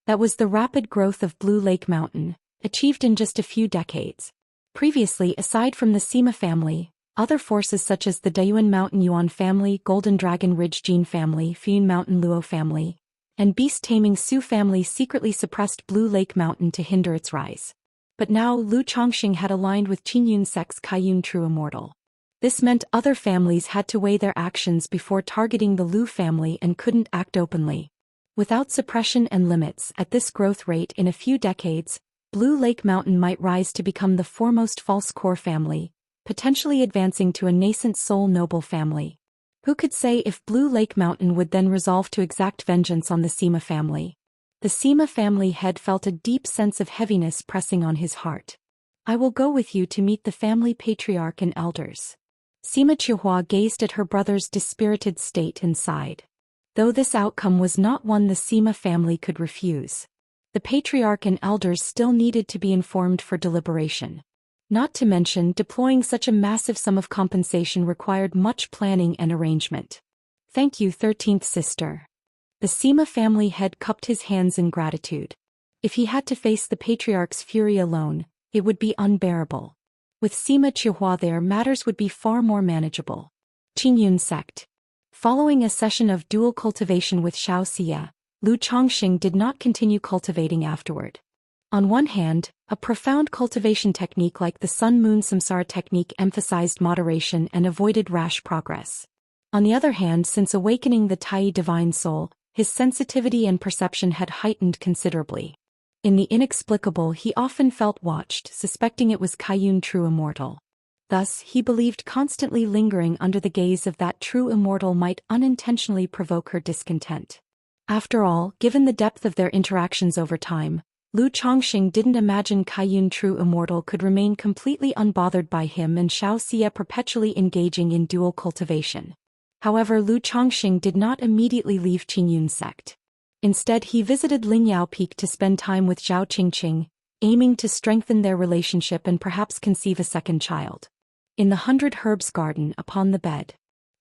A: That was the rapid growth of Blue Lake Mountain, achieved in just a few decades. Previously, aside from the Sima family, other forces such as the Dayuan Mountain Yuan family, Golden Dragon Ridge Jin family, Fuyun Mountain Luo family, and beast-taming Su family secretly suppressed Blue Lake Mountain to hinder its rise. But now Lu Chongqing had aligned with Qingyun sect's Kaiyun True Immortal. This meant other families had to weigh their actions before targeting the Lu family and couldn't act openly. Without suppression and limits at this growth rate in a few decades, Blue Lake Mountain might rise to become the foremost false core family, potentially advancing to a nascent soul noble family. Who could say if Blue Lake Mountain would then resolve to exact vengeance on the Sima family? The Sima family head felt a deep sense of heaviness pressing on his heart. I will go with you to meet the family patriarch and elders. Sima Chihua gazed at her brother's dispirited state and sighed. Though this outcome was not one the Sima family could refuse, the patriarch and elders still needed to be informed for deliberation. Not to mention, deploying such a massive sum of compensation required much planning and arrangement. Thank you, 13th sister. The Sima family head cupped his hands in gratitude. If he had to face the patriarch's fury alone, it would be unbearable. With Sima Chihua there, matters would be far more manageable. Qingyun sect. Following a session of dual cultivation with Xianxia, Lu Chongqing did not continue cultivating afterward. On one hand, a profound cultivation technique like the Sun-Moon Samsara technique emphasized moderation and avoided rash progress. On the other hand, since awakening the Tai divine soul, his sensitivity and perception had heightened considerably. In the inexplicable, he often felt watched, suspecting it was Kaiyun True Immortal. Thus, he believed constantly lingering under the gaze of that true immortal might unintentionally provoke her discontent. After all, given the depth of their interactions over time, Lu Chongqing didn't imagine Kaiyun True Immortal could remain completely unbothered by him and Xianxia perpetually engaging in dual cultivation. However, Lu Chongqing did not immediately leave Qingyun sect. Instead, he visited Lingyao Peak to spend time with Zhao Qingqing, aiming to strengthen their relationship and perhaps conceive a second child. In the 100 Herbs Garden upon the bed,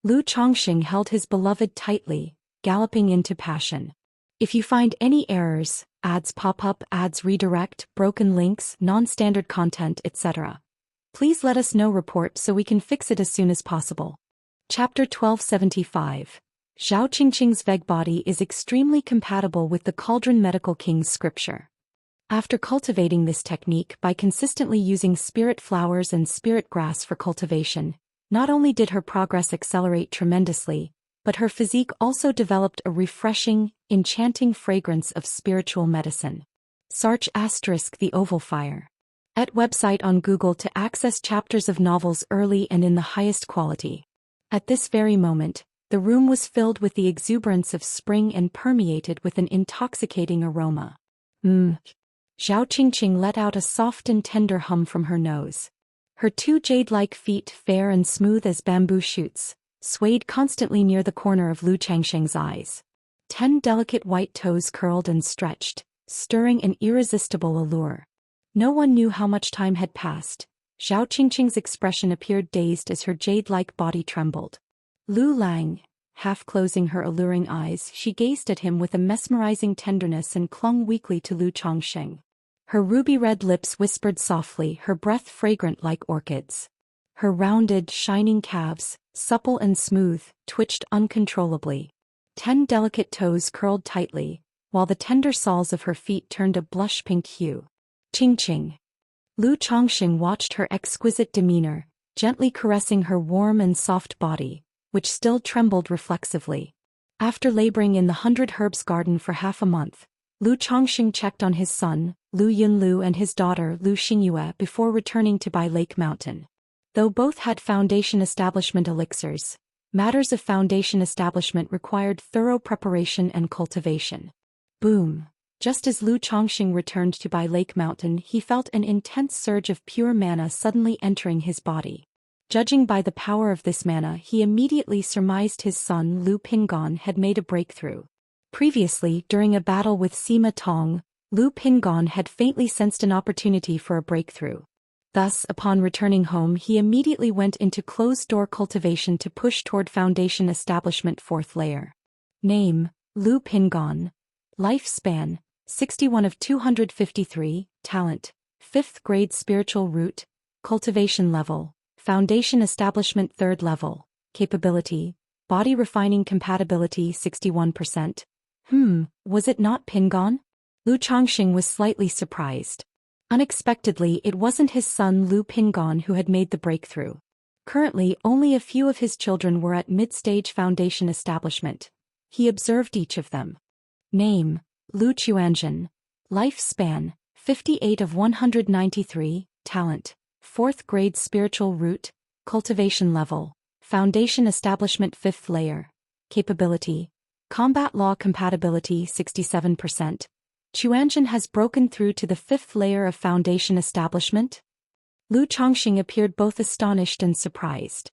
A: Lu Chongqing held his beloved tightly, galloping into passion. If you find any errors, ads pop up, ads redirect, broken links, non-standard content, etc., please let us know. Report so we can fix it as soon as possible. Chapter 1275. Zhao Qingqing's Veg body is extremely compatible with the Cauldron Medical King's scripture. After cultivating this technique by consistently using spirit flowers and spirit grass for cultivation, not only did her progress accelerate tremendously, but her physique also developed a refreshing, enchanting fragrance of spiritual medicine. Sarch * The Oval Fire. At website on Google to access chapters of novels early and in the highest quality. At this very moment, the room was filled with the exuberance of spring and permeated with an intoxicating aroma. Zhao Qingqing let out a soft and tender hum from her nose. Her two jade-like feet, fair and smooth as bamboo shoots, swayed constantly near the corner of Lu Changsheng's eyes. 10 delicate white toes curled and stretched, stirring an irresistible allure. No one knew how much time had passed. Zhao Qingqing's expression appeared dazed as her jade-like body trembled. Lu Lang, half closing her alluring eyes, she gazed at him with a mesmerizing tenderness and clung weakly to Lu Chongqing. Her ruby-red lips whispered softly, her breath fragrant like orchids. Her rounded, shining calves, supple and smooth, twitched uncontrollably. 10 delicate toes curled tightly, while the tender soles of her feet turned a blush-pink hue. Qingqing. Lu Chongqing watched her exquisite demeanor, gently caressing her warm and soft body, which still trembled reflexively. After laboring in the 100 Herbs Garden for half a month, Lu Chongqing checked on his son, Lu Yunlu, and his daughter, Lu Xingyue, before returning to Bai Lake Mountain. Though both had foundation establishment elixirs, matters of foundation establishment required thorough preparation and cultivation. Boom! Just as Lu Chongqing returned to Bai Lake Mountain, he felt an intense surge of pure mana suddenly entering his body. Judging by the power of this mana, he immediately surmised his son Lu Pingon had made a breakthrough. Previously, during a battle with Sima Tong, Lu Pingon had faintly sensed an opportunity for a breakthrough. Thus, upon returning home, he immediately went into closed-door cultivation to push toward foundation establishment 4th layer. Name: Lu Pingon. Lifespan: 61 of 253. Talent: 5th grade spiritual root. Cultivation level: foundation establishment 3rd level. Capability: body refining compatibility 61%. Was it not Pingon? Lu Chongqing was slightly surprised. Unexpectedly, it wasn't his son Lu Pingon who had made the breakthrough. Currently, only a few of his children were at mid-stage foundation establishment. He observed each of them. Name: Lu Qianxia. Lifespan: 58 of 193. Talent: 4th grade spiritual root. Cultivation level: foundation establishment 5th layer. Capability: combat law compatibility 67%. Qianxia has broken through to the 5th layer of foundation establishment. Lu Chongxing appeared both astonished and surprised.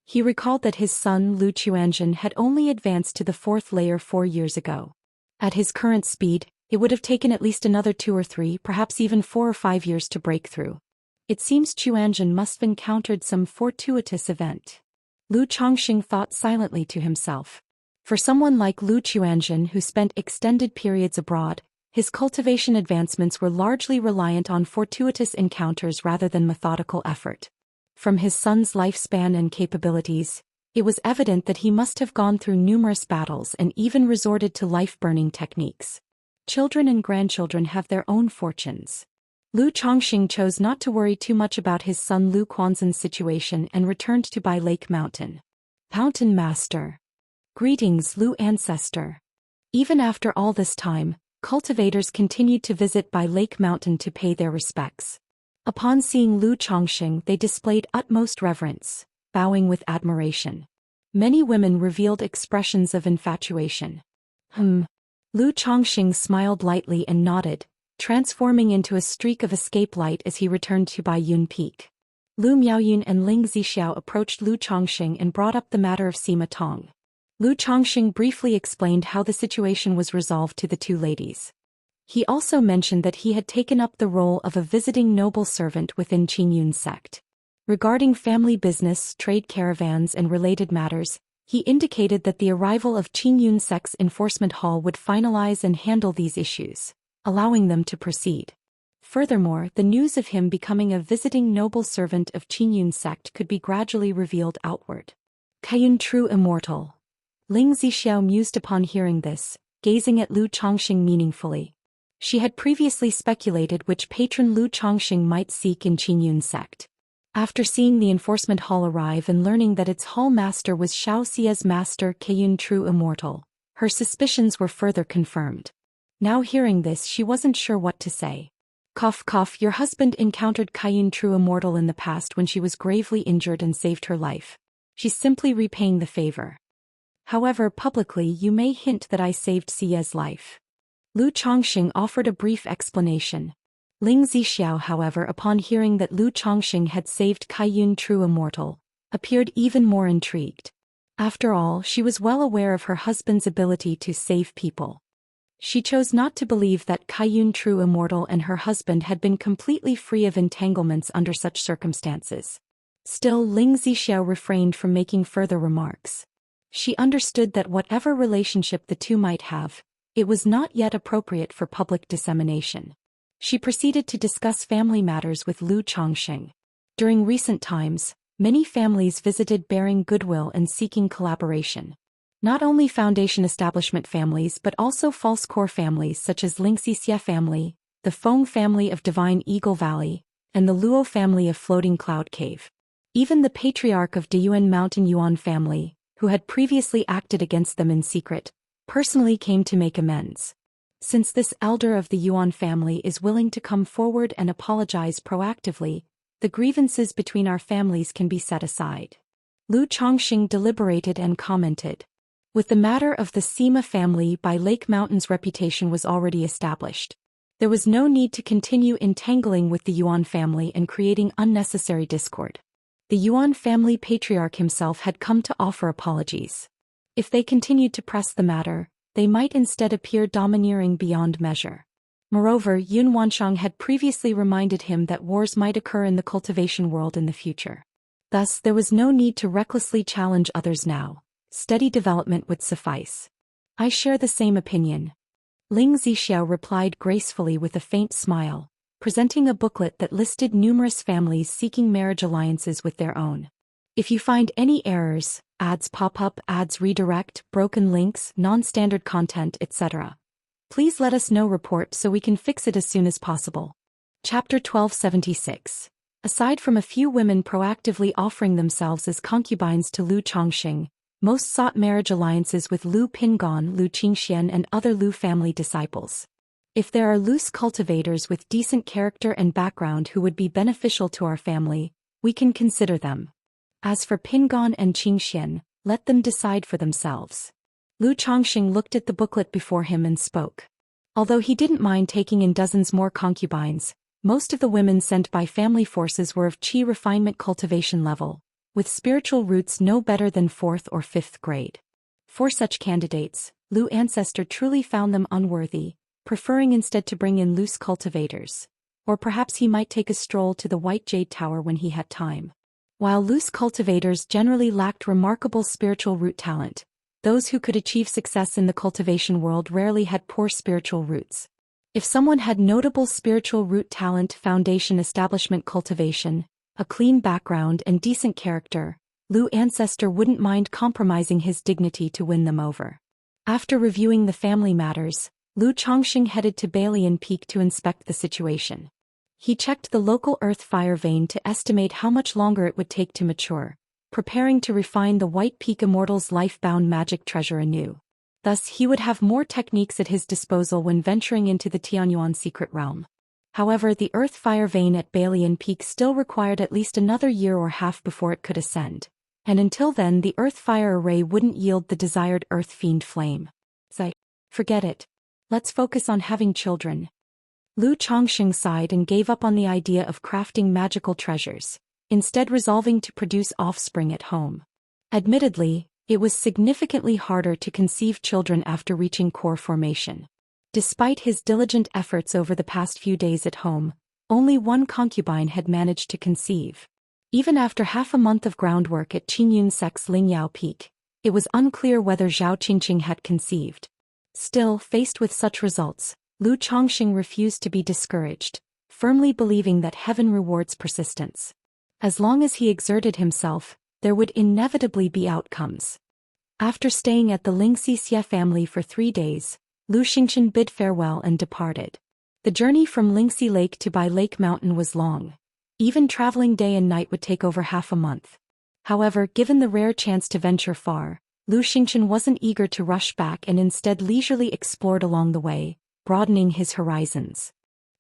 A: He recalled that his son Lu Qianxia had only advanced to the 4th layer 4 years ago. At his current speed, it would have taken at least another 2 or 3, perhaps even 4 or 5 years to break through. It seems Qianxia must have encountered some fortuitous event. Lu Chongxing thought silently to himself. For someone like Lu Qianxia who spent extended periods abroad, his cultivation advancements were largely reliant on fortuitous encounters rather than methodical effort. From his son's lifespan and capabilities, it was evident that he must have gone through numerous battles and even resorted to life-burning techniques. Children and grandchildren have their own fortunes. Lu Chongxing chose not to worry too much about his son Lu Quanzhen's situation and returned to Bai Lake Mountain. Mountain Master. Greetings, Lu Ancestor. Even after all this time, cultivators continued to visit Bai Lake Mountain to pay their respects. Upon seeing Lu Chongxing, they displayed utmost reverence, bowing with admiration. Many women revealed expressions of infatuation. Lu Chongxing smiled lightly and nodded, transforming into a streak of escape light as he returned to Baiyun Peak. Lu Miaoyun and Ling Zixiao approached Lu Chongxing and brought up the matter of Sima Tong. Lu Chongxing briefly explained how the situation was resolved to the two ladies. He also mentioned that he had taken up the role of a visiting noble servant within Qingyun's sect. Regarding family business, trade caravans and related matters, he indicated that the arrival of Qingyun sect's enforcement hall would finalize and handle these issues, allowing them to proceed. Furthermore, the news of him becoming a visiting noble servant of Qingyun sect could be gradually revealed outward. Kaiyun true immortal. Ling Zixiao mused upon hearing this, gazing at Lu Chongxing meaningfully. She had previously speculated which patron Lu Chongxing might seek in Qingyun sect. After seeing the enforcement hall arrive and learning that its hall master was Xiaoxia's master Kaiyun true immortal, her suspicions were further confirmed. Now hearing this, she wasn't sure what to say. Cough cough, your husband encountered Kaiyun true immortal in the past when she was gravely injured and saved her life. She's simply repaying the favor. However, publicly you may hint that I saved Xia's life. Lu Chongxing offered a brief explanation. Ling Zixiao, however, upon hearing that Lu Chongxing had saved Kaiyun true immortal, appeared even more intrigued. After all, she was well aware of her husband's ability to save people. She chose not to believe that Kaiyun true immortal and her husband had been completely free of entanglements under such circumstances. Still, Ling Zixiao refrained from making further remarks. She understood that whatever relationship the two might have, it was not yet appropriate for public dissemination. She proceeded to discuss family matters with Lu Chongxing. During recent times, many families visited bearing goodwill and seeking collaboration. Not only foundation establishment families but also false core families such as Lingxixia family, the Feng family of Divine Eagle Valley, and the Luo family of Floating Cloud Cave. Even the Patriarch of Dayuan Mountain Yuan family, who had previously acted against them in secret, personally came to make amends. Since this elder of the Yuan family is willing to come forward and apologize proactively, the grievances between our families can be set aside. Lu Chongxing deliberated and commented. With the matter of the Sima family by Lake Mountain's reputation was already established. There was no need to continue entangling with the Yuan family and creating unnecessary discord. The Yuan family patriarch himself had come to offer apologies. If they continued to press the matter, they might instead appear domineering beyond measure. Moreover, Yun Wanshang had previously reminded him that wars might occur in the cultivation world in the future. Thus, there was no need to recklessly challenge others now. Steady development would suffice. I share the same opinion. Ling Zixiao replied gracefully with a faint smile, presenting a booklet that listed numerous families seeking marriage alliances with their own. If you find any errors, ads pop up, ads redirect, broken links, non-standard content, etc., please let us know report so we can fix it as soon as possible. Chapter 1276. Aside from a few women proactively offering themselves as concubines to Lu Chongxing, most sought marriage alliances with Lu Pingon, Lu Xian, and other Lu family disciples. If there are loose cultivators with decent character and background who would be beneficial to our family, we can consider them. As for Pingon and Xian, let them decide for themselves. Lu Chongxing looked at the booklet before him and spoke. Although he didn't mind taking in dozens more concubines, most of the women sent by family forces were of qi refinement cultivation level, with spiritual roots no better than 4th or 5th grade. For such candidates, Lu ancestor truly found them unworthy, preferring instead to bring in loose cultivators. Or perhaps he might take a stroll to the White Jade Tower when he had time. While loose cultivators generally lacked remarkable spiritual root talent, those who could achieve success in the cultivation world rarely had poor spiritual roots. If someone had notable spiritual root talent, foundation establishment cultivation, a clean background and decent character, Lu ancestor wouldn't mind compromising his dignity to win them over. After reviewing the family matters, Lu Chongxing headed to Balian Peak to inspect the situation. He checked the local earth-fire vein to estimate how much longer it would take to mature, preparing to refine the White Peak Immortals' life-bound magic treasure anew. Thus he would have more techniques at his disposal when venturing into the Tianyuan secret realm. However, the earth-fire vein at Balian Peak still required at least another year or half before it could ascend, and until then the earth-fire array wouldn't yield the desired earth-fiend flame. Forget it. Let's focus on having children. Lu Chongxing sighed and gave up on the idea of crafting magical treasures, instead resolving to produce offspring at home. Admittedly, it was significantly harder to conceive children after reaching core formation. Despite his diligent efforts over the past few days at home, only one concubine had managed to conceive. Even after half a month of groundwork at Qingyun Sec's Lingyao Peak, it was unclear whether Zhao Qingqing had conceived. Still, faced with such results, Lu Chongxing refused to be discouraged, firmly believing that heaven rewards persistence. As long as he exerted himself, there would inevitably be outcomes. After staying at the Xianxia family for 3 days, Lu Xingchen bid farewell and departed. The journey from Lingxi Lake to Bai Lake Mountain was long. Even traveling day and night would take over half a month. However, given the rare chance to venture far, Lu Xingchen wasn't eager to rush back and instead leisurely explored along the way, broadening his horizons.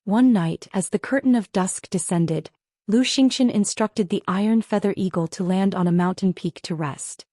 A: One night, as the curtain of dusk descended, Lu Xingchen instructed the iron feather eagle to land on a mountain peak to rest.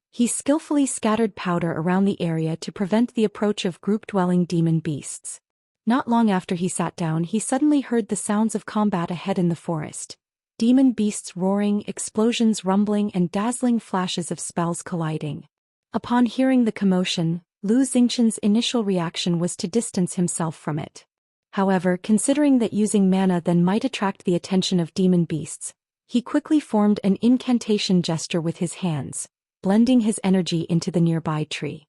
A: He skillfully scattered powder around the area to prevent the approach of group-dwelling demon beasts. Not long after he sat down, he suddenly heard the sounds of combat ahead in the forest. Demon beasts roaring, explosions rumbling, and dazzling flashes of spells colliding. Upon hearing the commotion, Lu Xingchen's initial reaction was to distance himself from it. However, considering that using mana then might attract the attention of demon beasts, he quickly formed an incantation gesture with his hands, blending his energy into the nearby tree.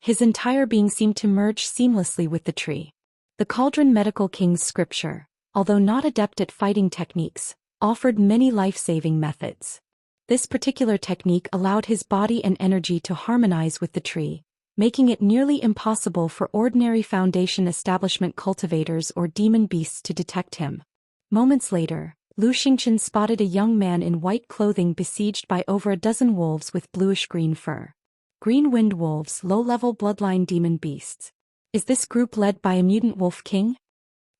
A: His entire being seemed to merge seamlessly with the tree. The Cauldron Medical King's scripture, although not adept at fighting techniques, offered many life-saving methods. This particular technique allowed his body and energy to harmonize with the tree, making it nearly impossible for ordinary foundation establishment cultivators or demon beasts to detect him. Moments later, Lu Xingchen spotted a young man in white clothing besieged by over a dozen wolves with bluish-green fur. Green Wind Wolves, low-level bloodline demon beasts. Is this group led by a mutant wolf king?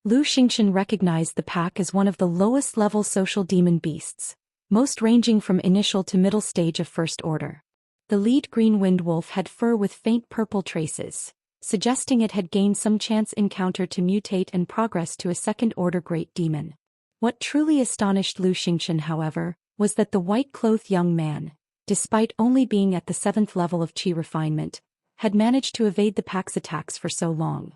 A: Lu Xingchen recognized the pack as one of the lowest-level social demon beasts, most ranging from initial to middle stage of First Order. The lead Green Wind Wolf had fur with faint purple traces, suggesting it had gained some chance encounter to mutate and progress to a second-order Great Demon. What truly astonished Lu Xingchen, however, was that the white-clothed young man, despite only being at the 7th level of Qi refinement, had managed to evade the pack's attacks for so long.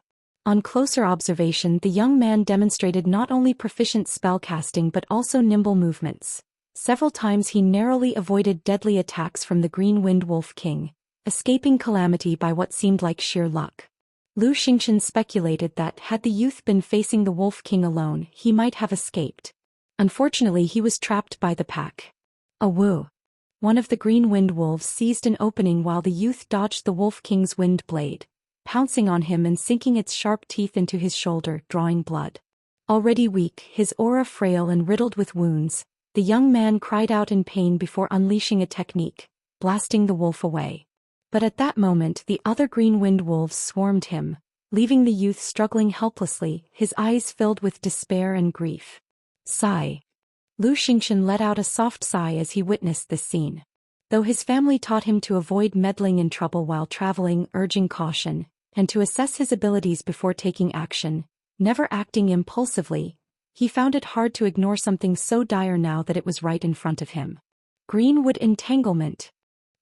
A: On closer observation, the young man demonstrated not only proficient spellcasting but also nimble movements. Several times he narrowly avoided deadly attacks from the Green Wind Wolf King, escaping calamity by what seemed like sheer luck. Lu Xingchen speculated that, had the youth been facing the Wolf King alone, he might have escaped. Unfortunately, he was trapped by the pack. Awoo! One of the Green Wind Wolves seized an opening while the youth dodged the Wolf King's wind blade, pouncing on him and sinking its sharp teeth into his shoulder, drawing blood. Already weak, his aura frail and riddled with wounds, the young man cried out in pain before unleashing a technique, blasting the wolf away. But at that moment the other green-winged wolves swarmed him, leaving the youth struggling helplessly, his eyes filled with despair and grief. Sigh. Lu Xian let out a soft sigh as he witnessed this scene. Though his family taught him to avoid meddling in trouble while traveling, urging caution, and to assess his abilities before taking action, never acting impulsively, he found it hard to ignore something so dire now that it was right in front of him. Greenwood entanglement.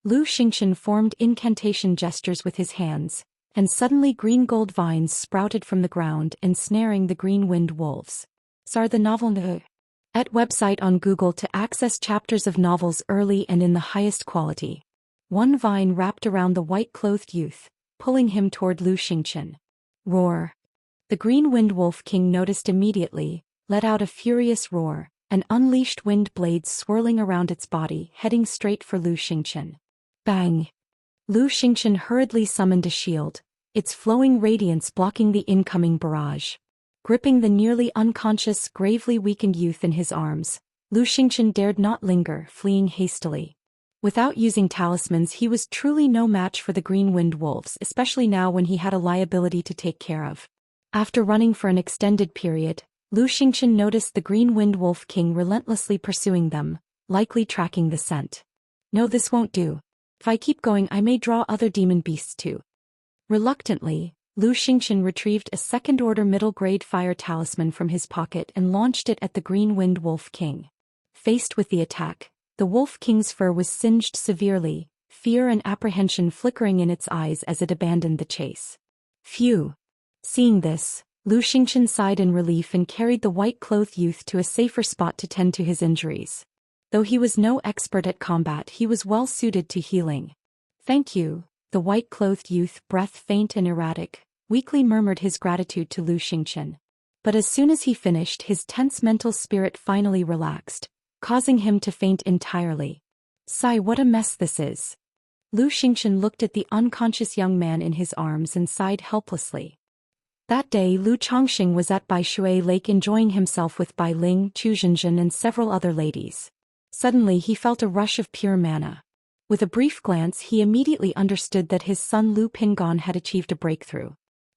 A: Lu Xian formed incantation gestures with his hands, and suddenly green gold vines sprouted from the ground, ensnaring the green-winged wolves. Sar the novel at website on Google to access chapters of novels early and in the highest quality. One vine wrapped around the white-clothed youth, pulling him toward Lu Xian. Roar. The green-winged wolf king noticed immediately, let out a furious roar, and unleashed wind blades swirling around its body, heading straight for Lu Xian. Bang! Lu Xian hurriedly summoned a shield, its flowing radiance blocking the incoming barrage. Gripping the nearly unconscious, gravely weakened youth in his arms, Lu Xian dared not linger, fleeing hastily. Without using talismans, he was truly no match for the green-winged wolves, especially now when he had a liability to take care of. After running for an extended period, Lu Xian noticed the green-winged wolf king relentlessly pursuing them, likely tracking the scent. No, this won't do. If I keep going, I may draw other demon beasts too. Reluctantly, Lu Xian retrieved a second-order middle-grade fire talisman from his pocket and launched it at the green-winged wolf king. Faced with the attack, the wolf king's fur was singed severely, fear and apprehension flickering in its eyes as it abandoned the chase. Phew! Seeing this, Lu Xian sighed in relief and carried the white-clothed youth to a safer spot to tend to his injuries. Though he was no expert at combat, he was well suited to healing. Thank you, the white-clothed youth, breath faint and erratic, weakly murmured his gratitude to Lu Xian. But as soon as he finished, his tense mental spirit finally relaxed, causing him to faint entirely. Sigh, what a mess this is. Lu Xian looked at the unconscious young man in his arms and sighed helplessly. That day Lu Chongxing was at Bai Shui Lake enjoying himself with Bai Ling, Chu Zhenzhen and several other ladies. Suddenly he felt a rush of pure mana. With a brief glance he immediately understood that his son Lu Pingon had achieved a breakthrough.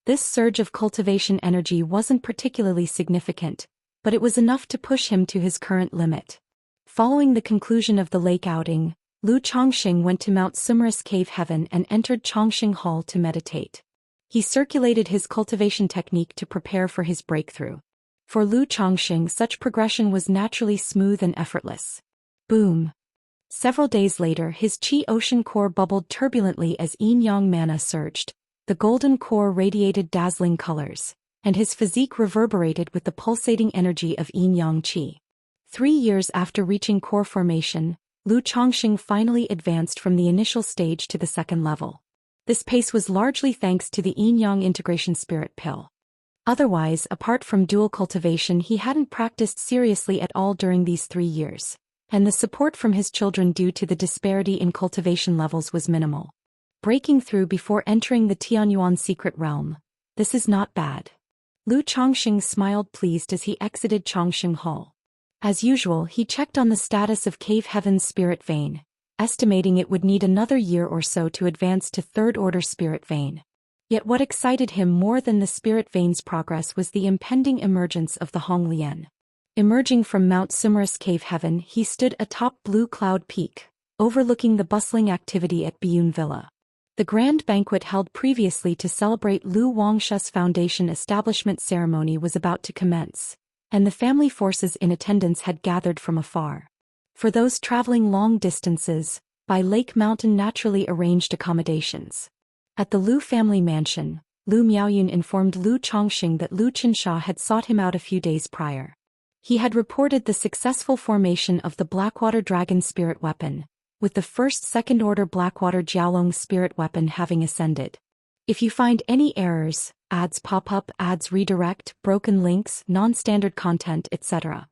A: This surge of cultivation energy wasn't particularly significant, but it was enough to push him to his current limit. Following the conclusion of the lake outing, Lu Chongxing went to Mount Summerus Cave Heaven and entered Chongxing Hall to meditate. He circulated his cultivation technique to prepare for his breakthrough. For Lu Chongxing, such progression was naturally smooth and effortless. Boom! Several days later, his Qi Ocean core bubbled turbulently as yin-yang mana surged. The golden core radiated dazzling colors, and his physique reverberated with the pulsating energy of yin-yang qi. 3 years after reaching core formation, Lu Chongxing finally advanced from the initial stage to the second level. This pace was largely thanks to the yin-yang integration spirit pill. Otherwise, apart from dual cultivation, he hadn't practiced seriously at all during these 3 years, and the support from his children due to the disparity in cultivation levels was minimal. Breaking through before entering the Tianyuan secret realm. This is not bad. Lu Chongxing smiled pleased as he exited Chongxing Hall. As usual, he checked on the status of Cave Heaven's spirit vein, estimating it would need another year or so to advance to third-order spirit vein. Yet what excited him more than the spirit vein's progress was the impending emergence of the Honglian. Emerging from Mount Summerus Cave Heaven, he stood atop Blue Cloud Peak, overlooking the bustling activity at Biyun Villa. The grand banquet held previously to celebrate Lu Wangshu's foundation establishment ceremony was about to commence, and the family forces in attendance had gathered from afar. For those traveling long distances, by Lake Mountain naturally arranged accommodations. At the Lu family mansion, Lu Miaoyun informed Lu Chongxing that Lu Qinsha had sought him out a few days prior. He had reported the successful formation of the Blackwater Dragon spirit weapon, with the first second-order Blackwater Jiaolong spirit weapon having ascended. If you find any errors, ads pop up, ads redirect, broken links, non-standard content, etc.,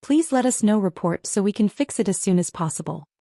A: please let us know report so we can fix it as soon as possible.